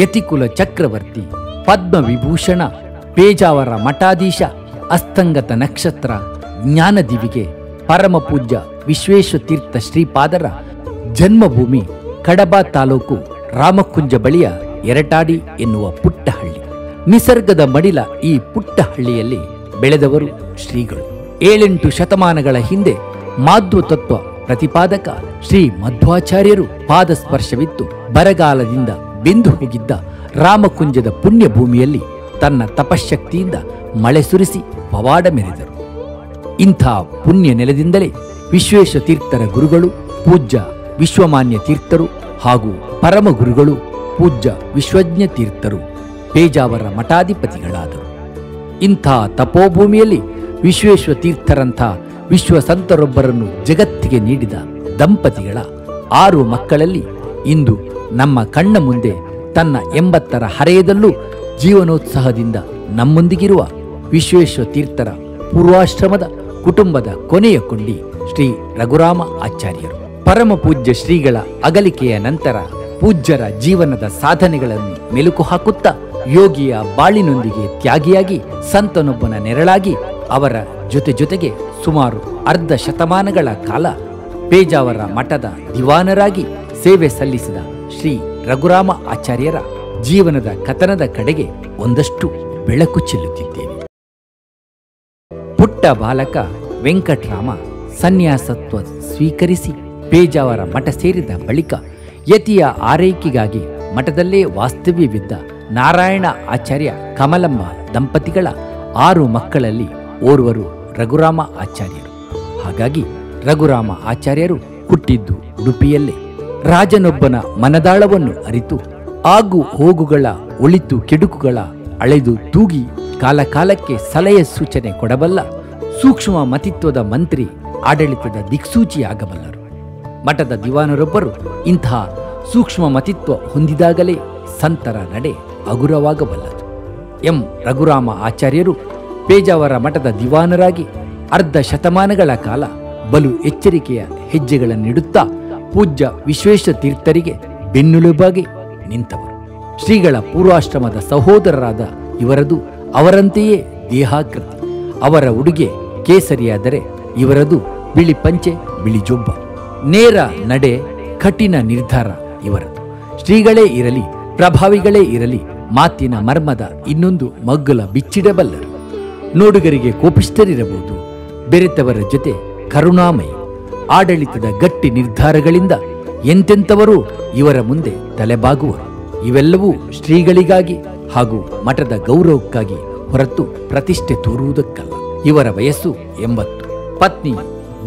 ಯತಿಕುಲ ಚಕ್ರವರ್ತಿ ಪದ್ಮವಿಭೂಷಣ ಪೇಜಾವರ ಮಠಾಧೀಶ ಅಸ್ತಂಗತ ನಕ್ಷತ್ರ ಜ್ಞಾನದಿವಿಗೆ ಪರಮ ಪೂಜ್ಯ ವಿಶ್ವೇಶತೀರ್ಥ ಶ್ರೀಪಾದರ ಜನ್ಮಭೂಮಿ ಕಡಬ ತಾಲೂಕು ರಾಮಕುಂಜ ಬಳಿಯ ಎರಟಾಡಿ ಎನ್ನುವ ಪುಟ್ಟ ಹಳ್ಳಿ. ನಿಸರ್ಗದ ಮಡಿಲ ಈ ಪುಟ್ಟ ಹಳ್ಳಿಯಲ್ಲಿ ಬೆಳೆದವರು ಶ್ರೀಗಳು. 7-8 ಶತಮಾನಗಳ ಹಿಂದೆ ಮಾಧ್ವ ತತ್ವ ಪ್ರತಿಪಾದಕ ಶ್ರೀ ಮಧ್ವಾಚಾರ್ಯರು ಪಾದಸ್ಪರ್ಶವಿತ್ತು ಬರಗಾಲದಿಂದ ಬೆಂದು ಹೋಗಿದ್ದ ರಾಮಕುಂಜದ ಪುಣ್ಯ ಭೂಮಿಯಲ್ಲಿ ತನ್ನ ತಪಶಕ್ತಿಯಿಂದ ಮಳೆ ಸುರಿಸಿ ಪವಾಡ ಮೆರೆದರು. ಇಂಥ ಪುಣ್ಯ ನೆಲದಿಂದಲೇ ವಿಶ್ವೇಶತೀರ್ಥರ ಗುರುಗಳು ಪೂಜ್ಯ ವಿಶ್ವಮಾನ್ಯ ತೀರ್ಥರು ಹಾಗೂ ಪರಮ ಗುರುಗಳು ಪೂಜ್ಯ ವಿಶ್ವಜ್ಞ ತೀರ್ಥರು ಪೇಜಾವರ ಮಠಾಧಿಪತಿಗಳಾದರು. ಇಂಥ ತಪೋಭೂಮಿಯಲ್ಲಿ ವಿಶ್ವೇಶತೀರ್ಥರಂಥ ವಿಶ್ವಸಂತರೊಬ್ಬರನ್ನು ಜಗತ್ತಿಗೆ ನೀಡಿದ ದಂಪತಿಗಳ 6 ಮಕ್ಕಳಲ್ಲಿ ಇಂದು ನಮ್ಮ ಕಣ್ಣ ಮುಂದೆ ತನ್ನ 80ರ ಹರೆಯದಲ್ಲೂ ಜೀವನೋತ್ಸಾಹದಿಂದ ನಮ್ಮೊಂದಿಗಿರುವ ವಿಶ್ವೇಶತೀರ್ಥರ ಪೂರ್ವಾಶ್ರಮದ ಕುಟುಂಬದ ಕೊನೆಯ ಕೊಂಡಿ ಶ್ರೀ ರಘುರಾಮ ಆಚಾರ್ಯರು. ಪರಮ ಪೂಜ್ಯ ಶ್ರೀಗಳ ಅಗಲಿಕೆಯ ನಂತರ ಪೂಜ್ಯರ ಜೀವನದ ಸಾಧನೆಗಳನ್ನು ಮೆಲುಕು ಹಾಕುತ್ತಾ ಯೋಗಿಯ ಬಾಳಿನೊಂದಿಗೆ ತ್ಯಾಗಿಯಾಗಿ ಸಂತನೊಬ್ಬನ ನೆರಳಾಗಿ ಅವರ ಜೊತೆಗೆ ಸುಮಾರು ಅರ್ಧ ಶತಮಾನಗಳ ಕಾಲ ಪೇಜಾವರ ಮಠದ ದಿವಾನರಾಗಿ ಸೇವೆ ಸಲ್ಲಿಸಿದ ಶ್ರೀ ರಘುರಾಮ ಆಚಾರ್ಯರ ಜೀವನದ ಕಥನದ ಕಡೆಗೆ ಒಂದಷ್ಟು ಬೆಳಕು ಚೆಲ್ಲುತ್ತಿದ್ದೇವೆ. ಪುಟ್ಟ ಬಾಲಕ ವೆಂಕಟರಾಮ ಸನ್ಯಾಸತ್ವ ಸ್ವೀಕರಿಸಿ ಪೇಜಾವರ ಮಠ ಸೇರಿದ ಬಳಿಕ ಯತಿಯ ಆರೈಕೆಗಾಗಿ ಮಠದಲ್ಲೇ ವಾಸ್ತವ್ಯವಿದ್ದ ನಾರಾಯಣ ಆಚಾರ್ಯ ಕಮಲಮ್ಮ ದಂಪತಿಗಳ 6 ಮಕ್ಕಳಲ್ಲಿ ಓರ್ವರು ರಘುರಾಮ ಆಚಾರ್ಯರು. ಹಾಗಾಗಿ ರಘುರಾಮ ಆಚಾರ್ಯರು ಹುಟ್ಟಿದ್ದು ಉಡುಪಿಯಲ್ಲೇ. ರಾಜನೊಬ್ಬನ ಮನದಾಳವನ್ನು ಅರಿತು ಆಗು ಹೋಗುಗಳ ಒಳಿತು ಕೆಡುಕುಗಳ ಅಳೆದು ತೂಗಿ ಕಾಲಕಾಲಕ್ಕೆ ಸಲಹೆ ಸೂಚನೆ ಕೊಡಬಲ್ಲ ಸೂಕ್ಷ್ಮ ಮತಿತ್ವದ ಮಂತ್ರಿ, ಆಡಳಿತದ ದಿಕ್ಸೂಚಿಯಾಗಬಲ್ಲರು. ಮಠದ ದಿವಾನರೊಬ್ಬರು ಇಂತಹ ಸೂಕ್ಷ್ಮ ಮತಿತ್ವ ಹೊಂದಿದಾಗಲೇ ಸಂತರ ನಡೆ ಹಗುರವಾಗಬಲ್ಲದು. ಎಂ ರಘುರಾಮ ಆಚಾರ್ಯರು ಪೇಜಾವರ ಮಠದ ದಿವಾನರಾಗಿ ಅರ್ಧ ಶತಮಾನಗಳ ಕಾಲ ಬಲು ಎಚ್ಚರಿಕೆಯ ಹೆಜ್ಜೆಗಳನ್ನಿಡುತ್ತಾ ಪೂಜ್ಯ ವಿಶ್ವೇಶತೀರ್ಥರಿಗೆ ಬೆನ್ನೆಲುಬಾಗಿ ನಿಂತವರು. ಶ್ರೀಗಳ ಪೂರ್ವಾಶ್ರಮದ ಸಹೋದರರಾದ ಇವರದು ಅವರಂತೆಯೇ ದೇಹಾಕೃತಿ. ಅವರ ಉಡುಗೆ ಕೇಸರಿಯಾದರೆ ಇವರದು ಬಿಳಿ ಪಂಚೆ ಬಿಳಿ ಜೊಬ್ಬ. ನೇರ ನಡೆ, ಕಠಿಣ ನಿರ್ಧಾರ ಇವರದು. ಶ್ರೀಗಳೇ ಇರಲಿ, ಪ್ರಭಾವಿಗಳೇ ಇರಲಿ, ಮಾತಿನ ಮರ್ಮದ ಇನ್ನೊಂದು ಮಗ್ಗಲ ಬಿಚ್ಚಿಡಬಲ್ಲರು. ನೋಡುಗರಿಗೆ ಕೋಪಿಷ್ಠರಿರಬಹುದು, ಬೆರೆತವರ ಜೊತೆ ಕರುಣಾಮಯಿ. ಆಡಳಿತದ ಗಟ್ಟಿ ನಿರ್ಧಾರಗಳಿಂದ ಎಂತೆಂಥವರೂ ಇವರ ಮುಂದೆ ತಲೆಬಾಗುವರು. ಇವೆಲ್ಲವೂ ಶ್ರೀಗಳಿಗಾಗಿ ಹಾಗೂ ಮಠದ ಗೌರವಕ್ಕಾಗಿ ಹೊರತು ಪ್ರತಿಷ್ಠೆ ತೋರುವುದಕ್ಕಲ್ಲ. ಇವರ ವಯಸ್ಸು 80. ಪತ್ನಿ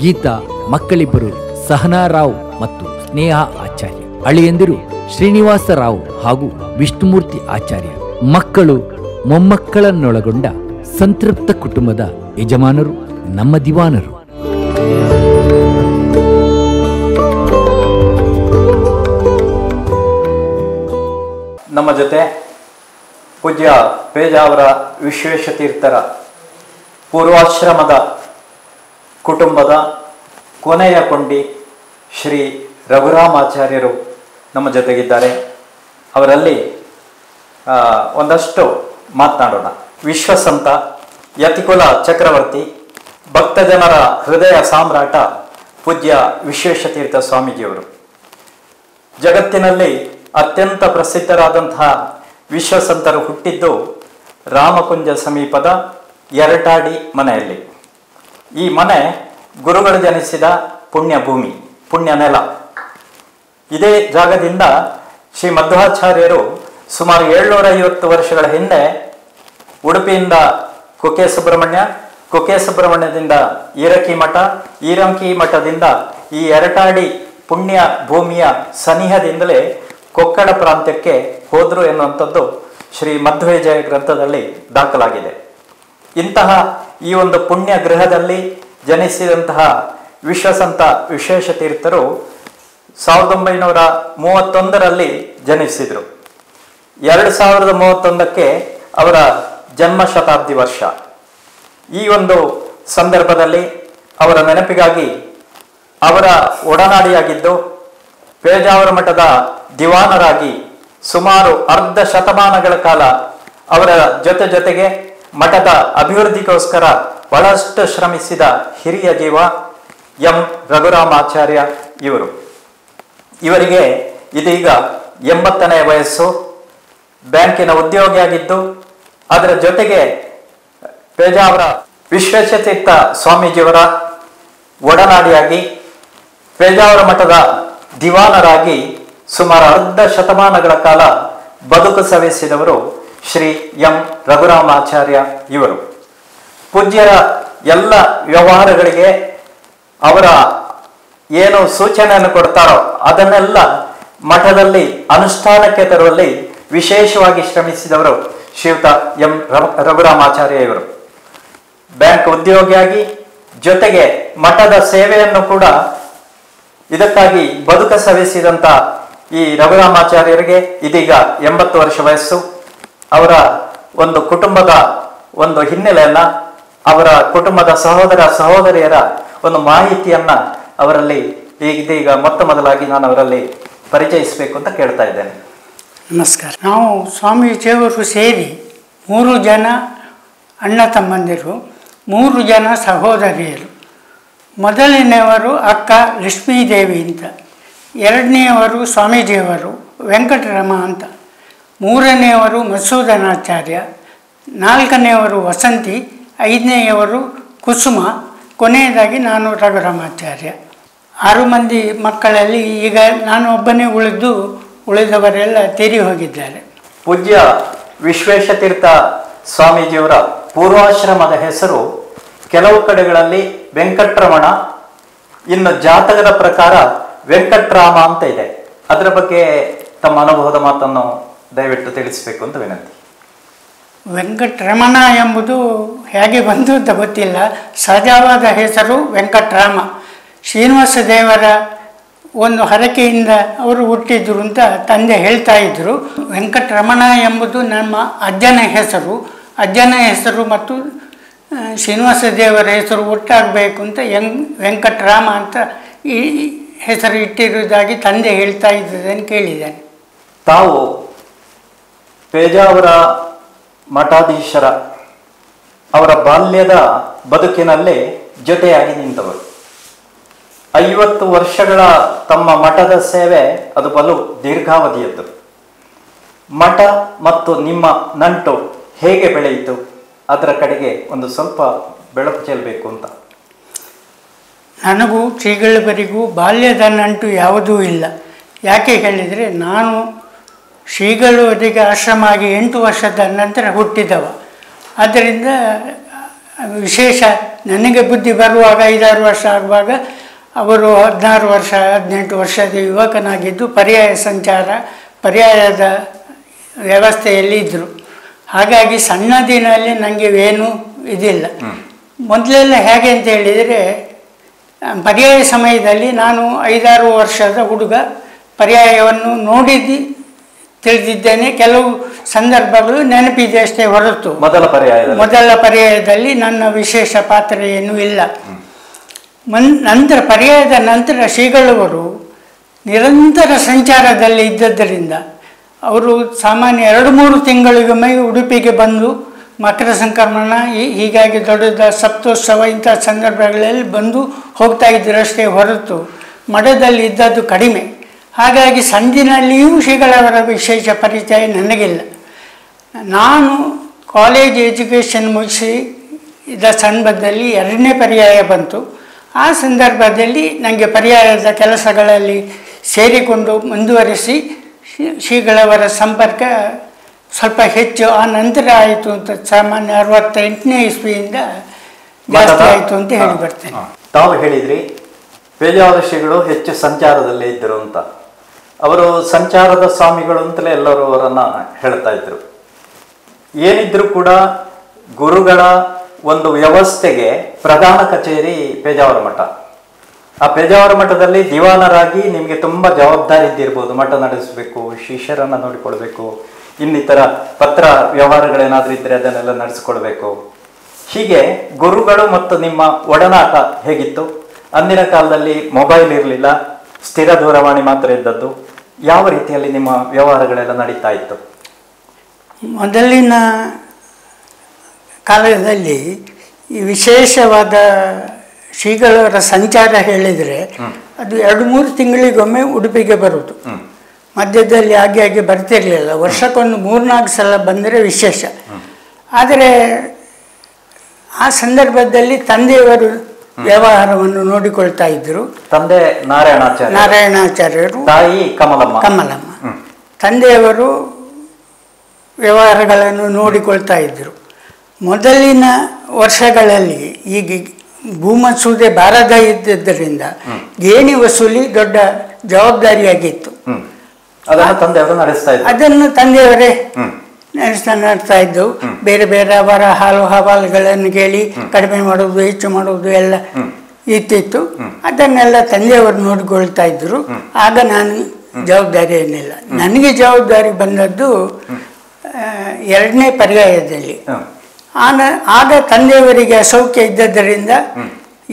ಗೀತಾ, ಮಕ್ಕಳಿಬ್ಬರು ಸಹನಾರಾವ್ ಮತ್ತು ಸ್ನೇಹ ಆಚಾರ್ಯ. ಅಳಿಯಂದಿರು ಶ್ರೀನಿವಾಸರಾವ್ ಹಾಗೂ ವಿಷ್ಣುಮೂರ್ತಿ ಆಚಾರ್ಯ. ಮಕ್ಕಳು ಮೊಮ್ಮಕ್ಕಳನ್ನೊಳಗೊಂಡ ಸಂತೃಪ್ತ ಕುಟುಂಬದ ಯಜಮಾನರು ನಮ್ಮ ದಿವಾನರು. ನಮ್ಮ ಜೊತೆ ಪೂಜ್ಯ ಪೇಜಾವರ ವಿಶ್ವೇಶತೀರ್ಥರ ಪೂರ್ವಾಶ್ರಮದ ಕುಟುಂಬದ ಕೊನೆಯ ಕೊಂಡಿ ಶ್ರೀ ರಘುರಾಮಾಚಾರ್ಯರು ನಮ್ಮ ಜೊತೆಗಿದ್ದಾರೆ. ಅವರಲ್ಲಿ ಒಂದಷ್ಟು ಮಾತನಾಡೋಣ. ವಿಶ್ವಸಂತ, ಯತಿಕುಲ ಚಕ್ರವರ್ತಿ, ಭಕ್ತಜನರ ಹೃದಯ ಸಾಮ್ರಾಟ ಪೂಜ್ಯ ವಿಶ್ವೇಶತೀರ್ಥ ಸ್ವಾಮೀಜಿಯವರು ಜಗತ್ತಿನಲ್ಲಿ ಅತ್ಯಂತ ಪ್ರಸಿದ್ಧರಾದಂತಹ ವಿಶ್ವಸಂತರು ಹುಟ್ಟಿದ್ದು ರಾಮಕುಂಜ ಸಮೀಪದ ಎರಟಾಡಿ ಮನೆಯಲ್ಲಿ. ಈ ಮನೆ ಗುರುಗಳು ಜನಿಸಿದ ಪುಣ್ಯ ಭೂಮಿ, ಪುಣ್ಯ ನೆಲ. ಇದೇ ಜಾಗದಿಂದ ಶ್ರೀ ಮಧ್ವಾಚಾರ್ಯರು ಸುಮಾರು 750 ವರ್ಷಗಳ ಹಿಂದೆ ಉಡುಪಿಯಿಂದ ಕುಕ್ಕೆ ಸುಬ್ರಹ್ಮಣ್ಯ, ಕುಕ್ಕೆ ಸುಬ್ರಹ್ಮಣ್ಯದಿಂದ ಈರಕ್ಕಿ ಮಠ, ಈರಂಕಿ ಮಠದಿಂದ ಈ ಎರಟಾಡಿ ಪುಣ್ಯ ಭೂಮಿಯ ಸನಿಹದಿಂದಲೇ ಕೊಕ್ಕಡ ಪ್ರಾಂತ್ಯಕ್ಕೆ ಹೋದರು ಎನ್ನುವಂಥದ್ದು ಶ್ರೀ ಮಧ್ವವಿಜಯ ಗ್ರಂಥದಲ್ಲಿ ದಾಖಲಾಗಿದೆ. ಇಂತಹ ಈ ಒಂದು ಪುಣ್ಯ ಗೃಹದಲ್ಲಿ ಜನಿಸಿದಂತಹ ವಿಶ್ವಸಂತ ವಿಶ್ವೇಶತೀರ್ಥರು 1931ರಲ್ಲಿ ಜನಿಸಿದರು. 2031ಕ್ಕೆ ಅವರ ಜನ್ಮ ಶತಾಬ್ದಿ ವರ್ಷ. ಈ ಒಂದು ಸಂದರ್ಭದಲ್ಲಿ ಅವರ ನೆನಪಿಗಾಗಿ ಅವರ ಒಡನಾಡಿಯಾಗಿದ್ದು ಪೇಜಾವರ ಮಠದ ದಿವಾನರಾಗಿ ಸುಮಾರು ಅರ್ಧ ಶತಮಾನಗಳ ಕಾಲ ಅವರ ಜೊತೆಗೆ ಮಠದ ಅಭಿವೃದ್ಧಿಗೋಸ್ಕರ ಬಹಳಷ್ಟು ಶ್ರಮಿಸಿದ ಹಿರಿಯ ಜೀವ ಎಂ ರಘುರಾಮಾಚಾರ್ಯ ಇವರು. ಇವರಿಗೆ ಇದೀಗ 80ನೇ ವಯಸ್ಸು. ಬ್ಯಾಂಕಿನ ಉದ್ಯೋಗಿಯಾಗಿದ್ದು ಅದರ ಜೊತೆಗೆ ಪೇಜಾವರ ವಿಶ್ವೇಶತೀರ್ಥ ಸ್ವಾಮೀಜಿಯವರ ಒಡನಾಡಿಯಾಗಿ ಪೇಜಾವರ ಮಠದ ದಿವಾನರಾಗಿ ಸುಮಾರು ಅರ್ಧ ಶತಮಾನಗಳ ಕಾಲ ಬದುಕು ಸವೆಸಿದವರು ಶ್ರೀ ಎಂ ರಘುರಾಮಾಚಾರ್ಯ ಇವರು. ಪೂಜ್ಯರ ಎಲ್ಲ ವ್ಯವಹಾರಗಳಿಗೆ ಅವರ ಏನು ಸೂಚನೆಯನ್ನು ಕೊಡ್ತಾರೋ ಅದನ್ನೆಲ್ಲ ಮಠದಲ್ಲಿ ಅನುಷ್ಠಾನಕ್ಕೆ ತರುವಲ್ಲಿ ವಿಶೇಷವಾಗಿ ಶ್ರಮಿಸಿದವರು ಶ್ರೀಯುತ ಎಂ ರಘುರಾಮಾಚಾರ್ಯ ಇವರು. ಬ್ಯಾಂಕ್ ಉದ್ಯೋಗಿಯಾಗಿ ಜೊತೆಗೆ ಮಠದ ಸೇವೆಯನ್ನು ಕೂಡ ಇದಕ್ಕಾಗಿ ಬದುಕ ಸವೆಸಿದಂತ ಈ ರಘುರಾಮಾಚಾರ್ಯರಿಗೆ ಇದೀಗ 80 ವರ್ಷ ವಯಸ್ಸು. ಅವರ ಒಂದು ಕುಟುಂಬದ ಒಂದು ಹಿನ್ನೆಲೆಯನ್ನ, ಅವರ ಕುಟುಂಬದ ಸಹೋದರ ಸಹೋದರಿಯರ ಒಂದು ಮಾಹಿತಿಯನ್ನ ಅವರಲ್ಲಿ ಇದೀಗ ಮೊತ್ತ ಮೊದಲಾಗಿ ನಾನು ಅವರಲ್ಲಿ ಪರಿಚಯಿಸಬೇಕು ಅಂತ ಕೇಳ್ತಾ ಇದ್ದೇನೆ. ನಮಸ್ಕಾರ. ನಾವು ಸ್ವಾಮೀಜಿಯವರು ಸೇರಿ 3 ಜನ ಅಣ್ಣ ತಮ್ಮಂದಿರು, 3 ಜನ ಸಹೋದರಿಯರು. ಮೊದಲನೆಯವರು ಅಕ್ಕ ಲಕ್ಷ್ಮೀದೇವಿ ಅಂತ, ಎರಡನೆಯವರು ಸ್ವಾಮೀಜಿಯವರು ವೆಂಕಟರಮ ಅಂತ, ಮೂರನೆಯವರು ಮಧುಸೂದನಾಚಾರ್ಯ, ನಾಲ್ಕನೆಯವರು ವಸಂತಿ, ಐದನೆಯವರು ಕುಸುಮ, ಕೊನೆಯದಾಗಿ ನಾನು ರಘುರಾಮಾಚಾರ್ಯ. 6 ಮಂದಿ ಮಕ್ಕಳಲ್ಲಿ ಈಗ ನಾನು ಒಬ್ಬನೇ ಉಳಿದವರೆಲ್ಲ ತೀರಿ ಹೋಗಿದ್ದಾರೆ. ಪೂಜ್ಯ ವಿಶ್ವೇಶತೀರ್ಥ ಸ್ವಾಮೀಜಿಯವರ ಪೂರ್ವಾಶ್ರಮದ ಹೆಸರು ಕೆಲವು ಕಡೆಗಳಲ್ಲಿ ವೆಂಕಟರಮಣ, ಇನ್ನು ಜಾತಕದ ಪ್ರಕಾರ ವೆಂಕಟರಾಮ ಅಂತ ಇದೆ. ಅದರ ಬಗ್ಗೆ ತಮ್ಮ ಅನುಭವದ ಮಾತನ್ನು ದಯವಿಟ್ಟು ತಿಳಿಸಬೇಕು ಅಂತ ವಿನಂತಿ. ವೆಂಕಟರಮಣ ಎಂಬುದು ಹೇಗೆ ಬಂತು ಅಂತ ಗೊತ್ತಿಲ್ಲ. ಸಹಜವಾದ ಹೆಸರು ವೆಂಕಟರಾಮ. ಶ್ರೀನಿವಾಸ ದೇವರ ಒಂದು ಹರಕೆಯಿಂದ ಅವರು ಹುಟ್ಟಿದ್ರು ಅಂತ ತಂದೆ ಹೇಳ್ತಾ ಇದ್ರು. ವೆಂಕಟರಮಣ ಎಂಬುದು ನಮ್ಮ ಅಜ್ಜನ ಹೆಸರು ಮತ್ತು ಶ್ರೀನಿವಾಸ ದೇವರ ಹೆಸರು ಒಟ್ಟಾಗಬೇಕು ಅಂತ ವೆಂಕಟರಾಮ ಅಂತ ಈ ಹೆಸರು ಇಟ್ಟಿರುವುದಾಗಿ ತಂದೆ ಹೇಳ್ತಾ ಇದ್ದದನ್ನು ಕೇಳಿದ್ದೇನೆ. ತಾವು ಪೇಜಾವರ ಮಠಾಧೀಶರ ಅವರ ಬಾಲ್ಯದ ಬದುಕಿನಲ್ಲಿ ಜೊತೆಯಾಗಿ ನಿಂತವರು. 50 ವರ್ಷಗಳ ತಮ್ಮ ಮಠದ ಸೇವೆ ಅದು ಬಲು ದೀರ್ಘಾವಧಿಯದ್ದು. ಮಠ ಮತ್ತು ನಿಮ್ಮ ನಂಟು ಹೇಗೆ ಬೆಳೆಯಿತು, ಅದರ ಕಡೆಗೆ ಒಂದು ಸ್ವಲ್ಪ ಬೆಳಕು ಚೆಲ್ಲಬೇಕು ಅಂತ. ನನಗೂ ಶ್ರೀಗಳವರಿಗೂ ಬಾಲ್ಯದ ನಂಟು ಯಾವುದೂ ಇಲ್ಲ. ಯಾಕೆ ಹೇಳಿದರೆ, ನಾನು ಶ್ರೀಗಳವರಿಗೆ ಆಶ್ರಮ ಆಗಿ 8 ವರ್ಷದ ನಂತರ ಹುಟ್ಟಿದವ. ಆದ್ದರಿಂದ ವಿಶೇಷ ನನಗೆ ಬುದ್ಧಿ ಬರುವಾಗ 5-6 ವರ್ಷ ಆಗುವಾಗ ಅವರು 16 ವರ್ಷ 18 ವರ್ಷದ ಯುವಕನಾಗಿದ್ದು ಪರ್ಯಾಯದ ವ್ಯವಸ್ಥೆಯಲ್ಲಿ ಇದ್ದರು. ಹಾಗಾಗಿ ಸಣ್ಣದಿನಲ್ಲಿ ನನಗೆ ಏನೂ ಇದಿಲ್ಲ. ಮೊದಲೆಲ್ಲ ಹೇಗೆ ಅಂತ ಹೇಳಿದರೆ, ಪರ್ಯಾಯ ಸಮಯದಲ್ಲಿ ನಾನು 5-6 ವರ್ಷದ ಹುಡುಗ, ಪರ್ಯಾಯವನ್ನು ತಿಳಿದಿದ್ದೇನೆ. ಕೆಲವು ಸಂದರ್ಭಗಳು ನೆನಪಿದೆ ಅಷ್ಟೇ ಹೊರತು ಮೊದಲ ಪರ್ಯಾಯದಲ್ಲಿ ನನ್ನ ವಿಶೇಷ ಪಾತ್ರ ಏನೂ ಇಲ್ಲ. ಪರ್ಯಾಯದ ನಂತರ ಶ್ರೀಗಳವರು ನಿರಂತರ ಸಂಚಾರದಲ್ಲಿ ಇದ್ದದ್ದರಿಂದ ಅವರು ಸಾಮಾನ್ಯ 2-3 ತಿಂಗಳಿಗೊಮ್ಮೆ ಉಡುಪಿಗೆ ಬಂದು ಮಕರ ಸಂಕ್ರಮಣ ಹೀಗಾಗಿ ದೊಡ್ಡ ಸಪ್ತೋತ್ಸವ ಇಂಥ ಸಂದರ್ಭಗಳಲ್ಲಿ ಬಂದು ಹೋಗ್ತಾ ಇದ್ದರಷ್ಟೇ ಹೊರತು ಮಠದಲ್ಲಿ ಇದ್ದದ್ದು ಕಡಿಮೆ. ಹಾಗಾಗಿ ಸಂಧಿನಲ್ಲಿಯೂ ಶ್ರೀಗಳವರ ವಿಶೇಷ ಪರಿಚಯ ನನಗಿಲ್ಲ. ನಾನು ಕಾಲೇಜ್ ಎಜುಕೇಷನ್ ಮುಗಿಸಿ ಇದ್ದ ಸಂದರ್ಭದಲ್ಲಿ 2ನೇ ಪರ್ಯಾಯ ಬಂತು. ಆ ಸಂದರ್ಭದಲ್ಲಿ ನನಗೆ ಪರ್ಯಾಯದ ಕೆಲಸಗಳಲ್ಲಿ ಸೇರಿಕೊಂಡು ಮುಂದುವರಿಸಿ ಶ್ರೀಗಳವರ ಸಂಪರ್ಕ ಸ್ವಲ್ಪ ಹೆಚ್ಚು ಆ ನಂತರ ಆಯಿತು ಅಂತ. ಸಾಮಾನ್ಯ 68ನೇ ಇಸ್ವಿಯಿಂದ ಜಾಸ್ತಿ ಆಯಿತು ಅಂತ ಹೇಳಿ ಬರ್ತೇನೆ. ತಾವು ಹೇಳಿದ್ರಿ ಪೇಜಾವರ ಶ್ರೀಗಳು ಹೆಚ್ಚು ಸಂಚಾರದಲ್ಲೇ ಇದ್ದರು ಅಂತ. ಅವರು ಸಂಚಾರದ ಸ್ವಾಮಿಗಳು ಅಂತಲೇ ಎಲ್ಲರೂ ಅವರನ್ನು ಹೇಳ್ತಾ ಇದ್ರು. ಏನಿದ್ರು ಕೂಡ ಗುರುಗಳ ಒಂದು ವ್ಯವಸ್ಥೆಗೆ ಪ್ರಧಾನ ಕಚೇರಿ ಪೇಜಾವರ ಮಠ. ಆ ಪೇಜಾವರ ಮಠದಲ್ಲಿ ದಿವಾನರಾಗಿ ನಿಮಗೆ ತುಂಬ ಜವಾಬ್ದಾರಿ ಇದ್ದಿರ್ಬೋದು. ಮಠ ನಡೆಸಬೇಕು, ಶಿಷ್ಯರನ್ನು ನೋಡಿಕೊಳ್ಬೇಕು, ಇನ್ನಿತರ ಪತ್ರ ವ್ಯವಹಾರಗಳೇನಾದರೂ ಇದ್ದರೆ ಅದನ್ನೆಲ್ಲ ನಡೆಸಿಕೊಳ್ಬೇಕು. ಹೀಗೆ ಗುರುಗಳು ಮತ್ತು ನಿಮ್ಮ ಒಡನಾಟ ಹೇಗಿತ್ತು? ಅಂದಿನ ಕಾಲದಲ್ಲಿ ಮೊಬೈಲ್ ಇರಲಿಲ್ಲ, ಸ್ಥಿರ ದೂರವಾಣಿ ಮಾತ್ರ ಇದ್ದದ್ದು. ಯಾವ ರೀತಿಯಲ್ಲಿ ನಿಮ್ಮ ವ್ಯವಹಾರಗಳೆಲ್ಲ ನಡೀತಾ ಇತ್ತು? ಮೊದಲಿನ ಕಾಲದಲ್ಲಿ ಈ ವಿಶೇಷವಾದ ಶ್ರೀಗಳವರ ಸಂಚಾರ ಹೇಳಿದರೆ ಅದು 2-3 ತಿಂಗಳಿಗೊಮ್ಮೆ ಉಡುಪಿಗೆ ಬರುವುದು. ಮಧ್ಯದಲ್ಲಿ ಹಾಗೆ ಬರ್ತಿರ್ಲಿಲ್ಲ. ವರ್ಷಕ್ಕೊಂದು 3-4 ಸಲ ಬಂದರೆ ವಿಶೇಷ. ಆದರೆ ಆ ಸಂದರ್ಭದಲ್ಲಿ ತಂದೆಯವರು ವ್ಯವಹಾರವನ್ನು ನೋಡಿಕೊಳ್ತಾ ಇದ್ದರು. ತಂದೆ ನಾರಾಯಣಾಚಾರ್ಯರು, ತಾಯಿ ಕಮಲಮ್ಮ. ತಂದೆಯವರು ವ್ಯವಹಾರಗಳನ್ನು ನೋಡಿಕೊಳ್ತಾ ಇದ್ದರು. ಮೊದಲಿನ ವರ್ಷಗಳಲ್ಲಿ ಈಗ ಭೂಮಸೂದೆ ಬಾರದ ಇದ್ದಿದ್ದರಿಂದ ಗೇಣಿ ವಸೂಲಿ ದೊಡ್ಡ ಜವಾಬ್ದಾರಿಯಾಗಿತ್ತು. ಅದನ್ನು ತಂದೆಯವರೇ ನಡೆಸ್ತಾ ಇದ್ದವು. ಬೇರೆ ಬೇರೆ ಅವರ ಹಾಲು ಹವಾಲುಗಳನ್ನು ಕೇಳಿ ಕಡಿಮೆ ಮಾಡುವುದು, ಹೆಚ್ಚು ಮಾಡುವುದು ಎಲ್ಲ ಇತ್ತಿತ್ತು. ಅದನ್ನೆಲ್ಲ ತಂದೆಯವರು ನೋಡಿಕೊಳ್ತಾ ಇದ್ದರು. ಆಗ ನಾನು ಜವಾಬ್ದಾರಿ ಏನಿಲ್ಲ. ನನಗೆ ಜವಾಬ್ದಾರಿ ಬಂದದ್ದು 2ನೇ ಪರ್ಯಾಯದಲ್ಲಿ. ಆಗ ತಂದೆಯವರಿಗೆ ಅಸೌಖ್ಯ ಇದ್ದದ್ದರಿಂದ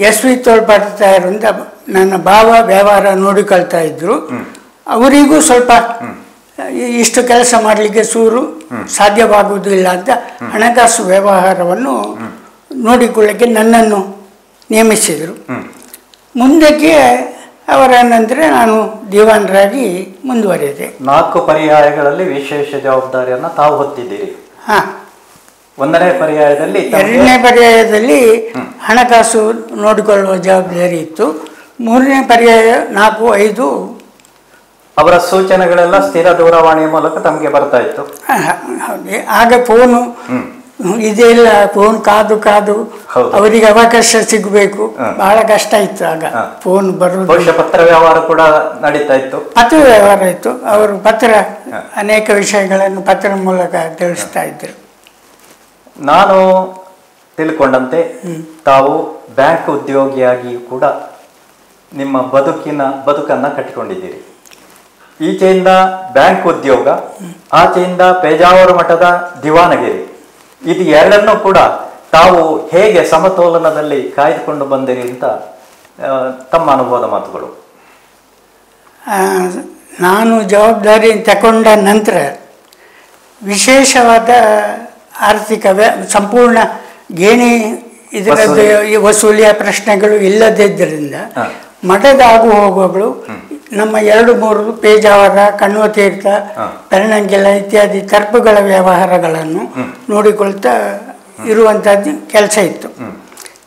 ಎಸ್ ವಿ ತೋಳ್ಪಾಡ್ತಾಯರು ಅಂತ ನನ್ನ ಭಾವ ವ್ಯವಹಾರ ನೋಡಿಕೊಳ್ತಾ ಇದ್ರು. ಅವರಿಗೂ ಸ್ವಲ್ಪ ಇಷ್ಟು ಕೆಲಸ ಮಾಡಲಿಕ್ಕೆ ಸಾಧ್ಯವಾಗುವುದಿಲ್ಲ ಅಂತ ಹಣಕಾಸು ವ್ಯವಹಾರವನ್ನು ನೋಡಿಕೊಳ್ಳಕ್ಕೆ ನನ್ನನ್ನು ನೇಮಿಸಿದರು. ಮುಂದಕ್ಕೆ ಅವರ ನಂತರ ನಾನು ದಿವಾನರಾಗಿ ಮುಂದುವರೆದೆ. 4 ಪರ್ಯಾಯಗಳಲ್ಲಿ ವಿಶೇಷ ಜವಾಬ್ದಾರಿಯನ್ನು ತಾವು ಹೊತ್ತಿದ್ದೀರಿ. ಹಾಂ, 1ನೇ ಪರ್ಯಾಯದಲ್ಲಿ 2ನೇ ಪರ್ಯಾಯದಲ್ಲಿ ಹಣಕಾಸು ನೋಡಿಕೊಳ್ಳುವ ಜವಾಬ್ದಾರಿ ಇತ್ತು. 3ನೇ ಪರ್ಯಾಯ 4, 5 ಅವರ ಸೂಚನೆಗಳೆಲ್ಲ ಸ್ಥಿರ ದೂರವಾಣಿಯ ಮೂಲಕ ತಮಗೆ ಬರ್ತಾ ಇತ್ತು. ಆಗ ಫೋನು ಇದೆಲ್ಲ, ಫೋನ್ ಕಾದು ಅವರಿಗೆ ಅವಕಾಶ ಸಿಗಬೇಕು, ಬಹಳ ಕಷ್ಟ ಇತ್ತು. ಆಗ ಫೋನ್ ಬರುವುದು. ಪತ್ರ ವ್ಯವಹಾರ ಕೂಡ ನಡೀತಾ ಇತ್ತು. ಪತ್ರ ವ್ಯವಹಾರ ಇತ್ತು. ಅವರು ಅನೇಕ ವಿಷಯಗಳನ್ನು ಪತ್ರ ಮೂಲಕ ತಿಳಿಸ್ತಾ ಇದ್ರು. ನಾನು ತಿಳ್ಕೊಂಡಂತೆ ತಾವು ಬ್ಯಾಂಕ್ ಉದ್ಯೋಗಿಯಾಗಿ ಕೂಡ ನಿಮ್ಮ ಬದುಕನ್ನು ಕಟ್ಟಿಕೊಂಡಿದ್ದೀರಿ. ಈಚೆಯಿಂದ ಬ್ಯಾಂಕ್ ಉದ್ಯೋಗ, ಆಚೆಯಿಂದ ಪೇಜಾವರ ಮಠದ ದಿವಾನಗಿರಿ, ಇದು ಎರಡನ್ನೂ ಕೂಡ ತಾವು ಹೇಗೆ ಸಮತೋಲನದಲ್ಲಿ ಕಾಯ್ದುಕೊಂಡು ಬಂದಿರಿ ಅಂತ ತಮ್ಮ ಅನುಭವದ ಮಾತುಗಳು. ನಾನು ಜವಾಬ್ದಾರಿ ತಗೊಂಡ ನಂತರ ವಿಶೇಷವಾದ ಆರ್ಥಿಕ ಸಂಪೂರ್ಣ ಗೇಣಿ ಇದರದ್ದು ವಸೂಲಿಯ ಪ್ರಶ್ನೆಗಳು ಇಲ್ಲದಿದ್ದರಿಂದ ಮಠದ ಆಗು ಹೋಗುವಗಳು ನಮ್ಮ 2-3 ಪೇಜಾವರ, ಕಣ್ವತೀರ್ಥ, ಬೆಳ್ನಂಗೆಲ ಇತ್ಯಾದಿ ತರ್ಪುಗಳ ವ್ಯವಹಾರಗಳನ್ನು ನೋಡಿಕೊಳ್ತಾ ಇರುವಂಥದ್ದು ಕೆಲಸ ಇತ್ತು.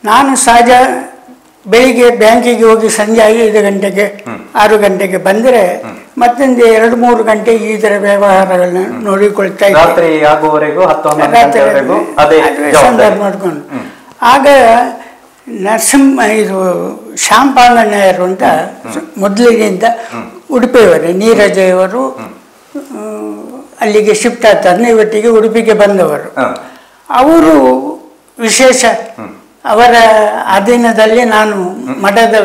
ನಾನು ಸಹಜ ಬೆಳಿಗ್ಗೆ ಬ್ಯಾಂಕಿಗೆ ಹೋಗಿ ಸಂಜೆ 5 ಗಂಟೆಗೆ 6 ಗಂಟೆಗೆ ಬಂದರೆ ಮತ್ತೊಂದು 2-3 ಗಂಟೆ ಇದರ ವ್ಯವಹಾರಗಳನ್ನ ನೋಡಿಕೊಳ್ತಾ ಇದ್ದೆ. ಸಂದರ್ಭ ಮಾಡಿಕೊಂಡು ಆಗ ಶ್ಯಾಮ್ ಪಾಂಗಣ್ಣಯ್ಯರು ಅಂತ ಮೊದಲಿನಿಂದ ಉಡುಪಿಯವರೇ, ನೀರಜೆಯವರು ಅಲ್ಲಿಗೆ ಶಿಫ್ಟ್ ಆಗ್ತಾರೆ, ಇವತ್ತಿಗೆ ಉಡುಪಿಗೆ ಬಂದವರು. ಅವರು ವಿಶೇಷ ಅವರ ಅಧೀನದಲ್ಲಿ ನಾನು ಮಠದ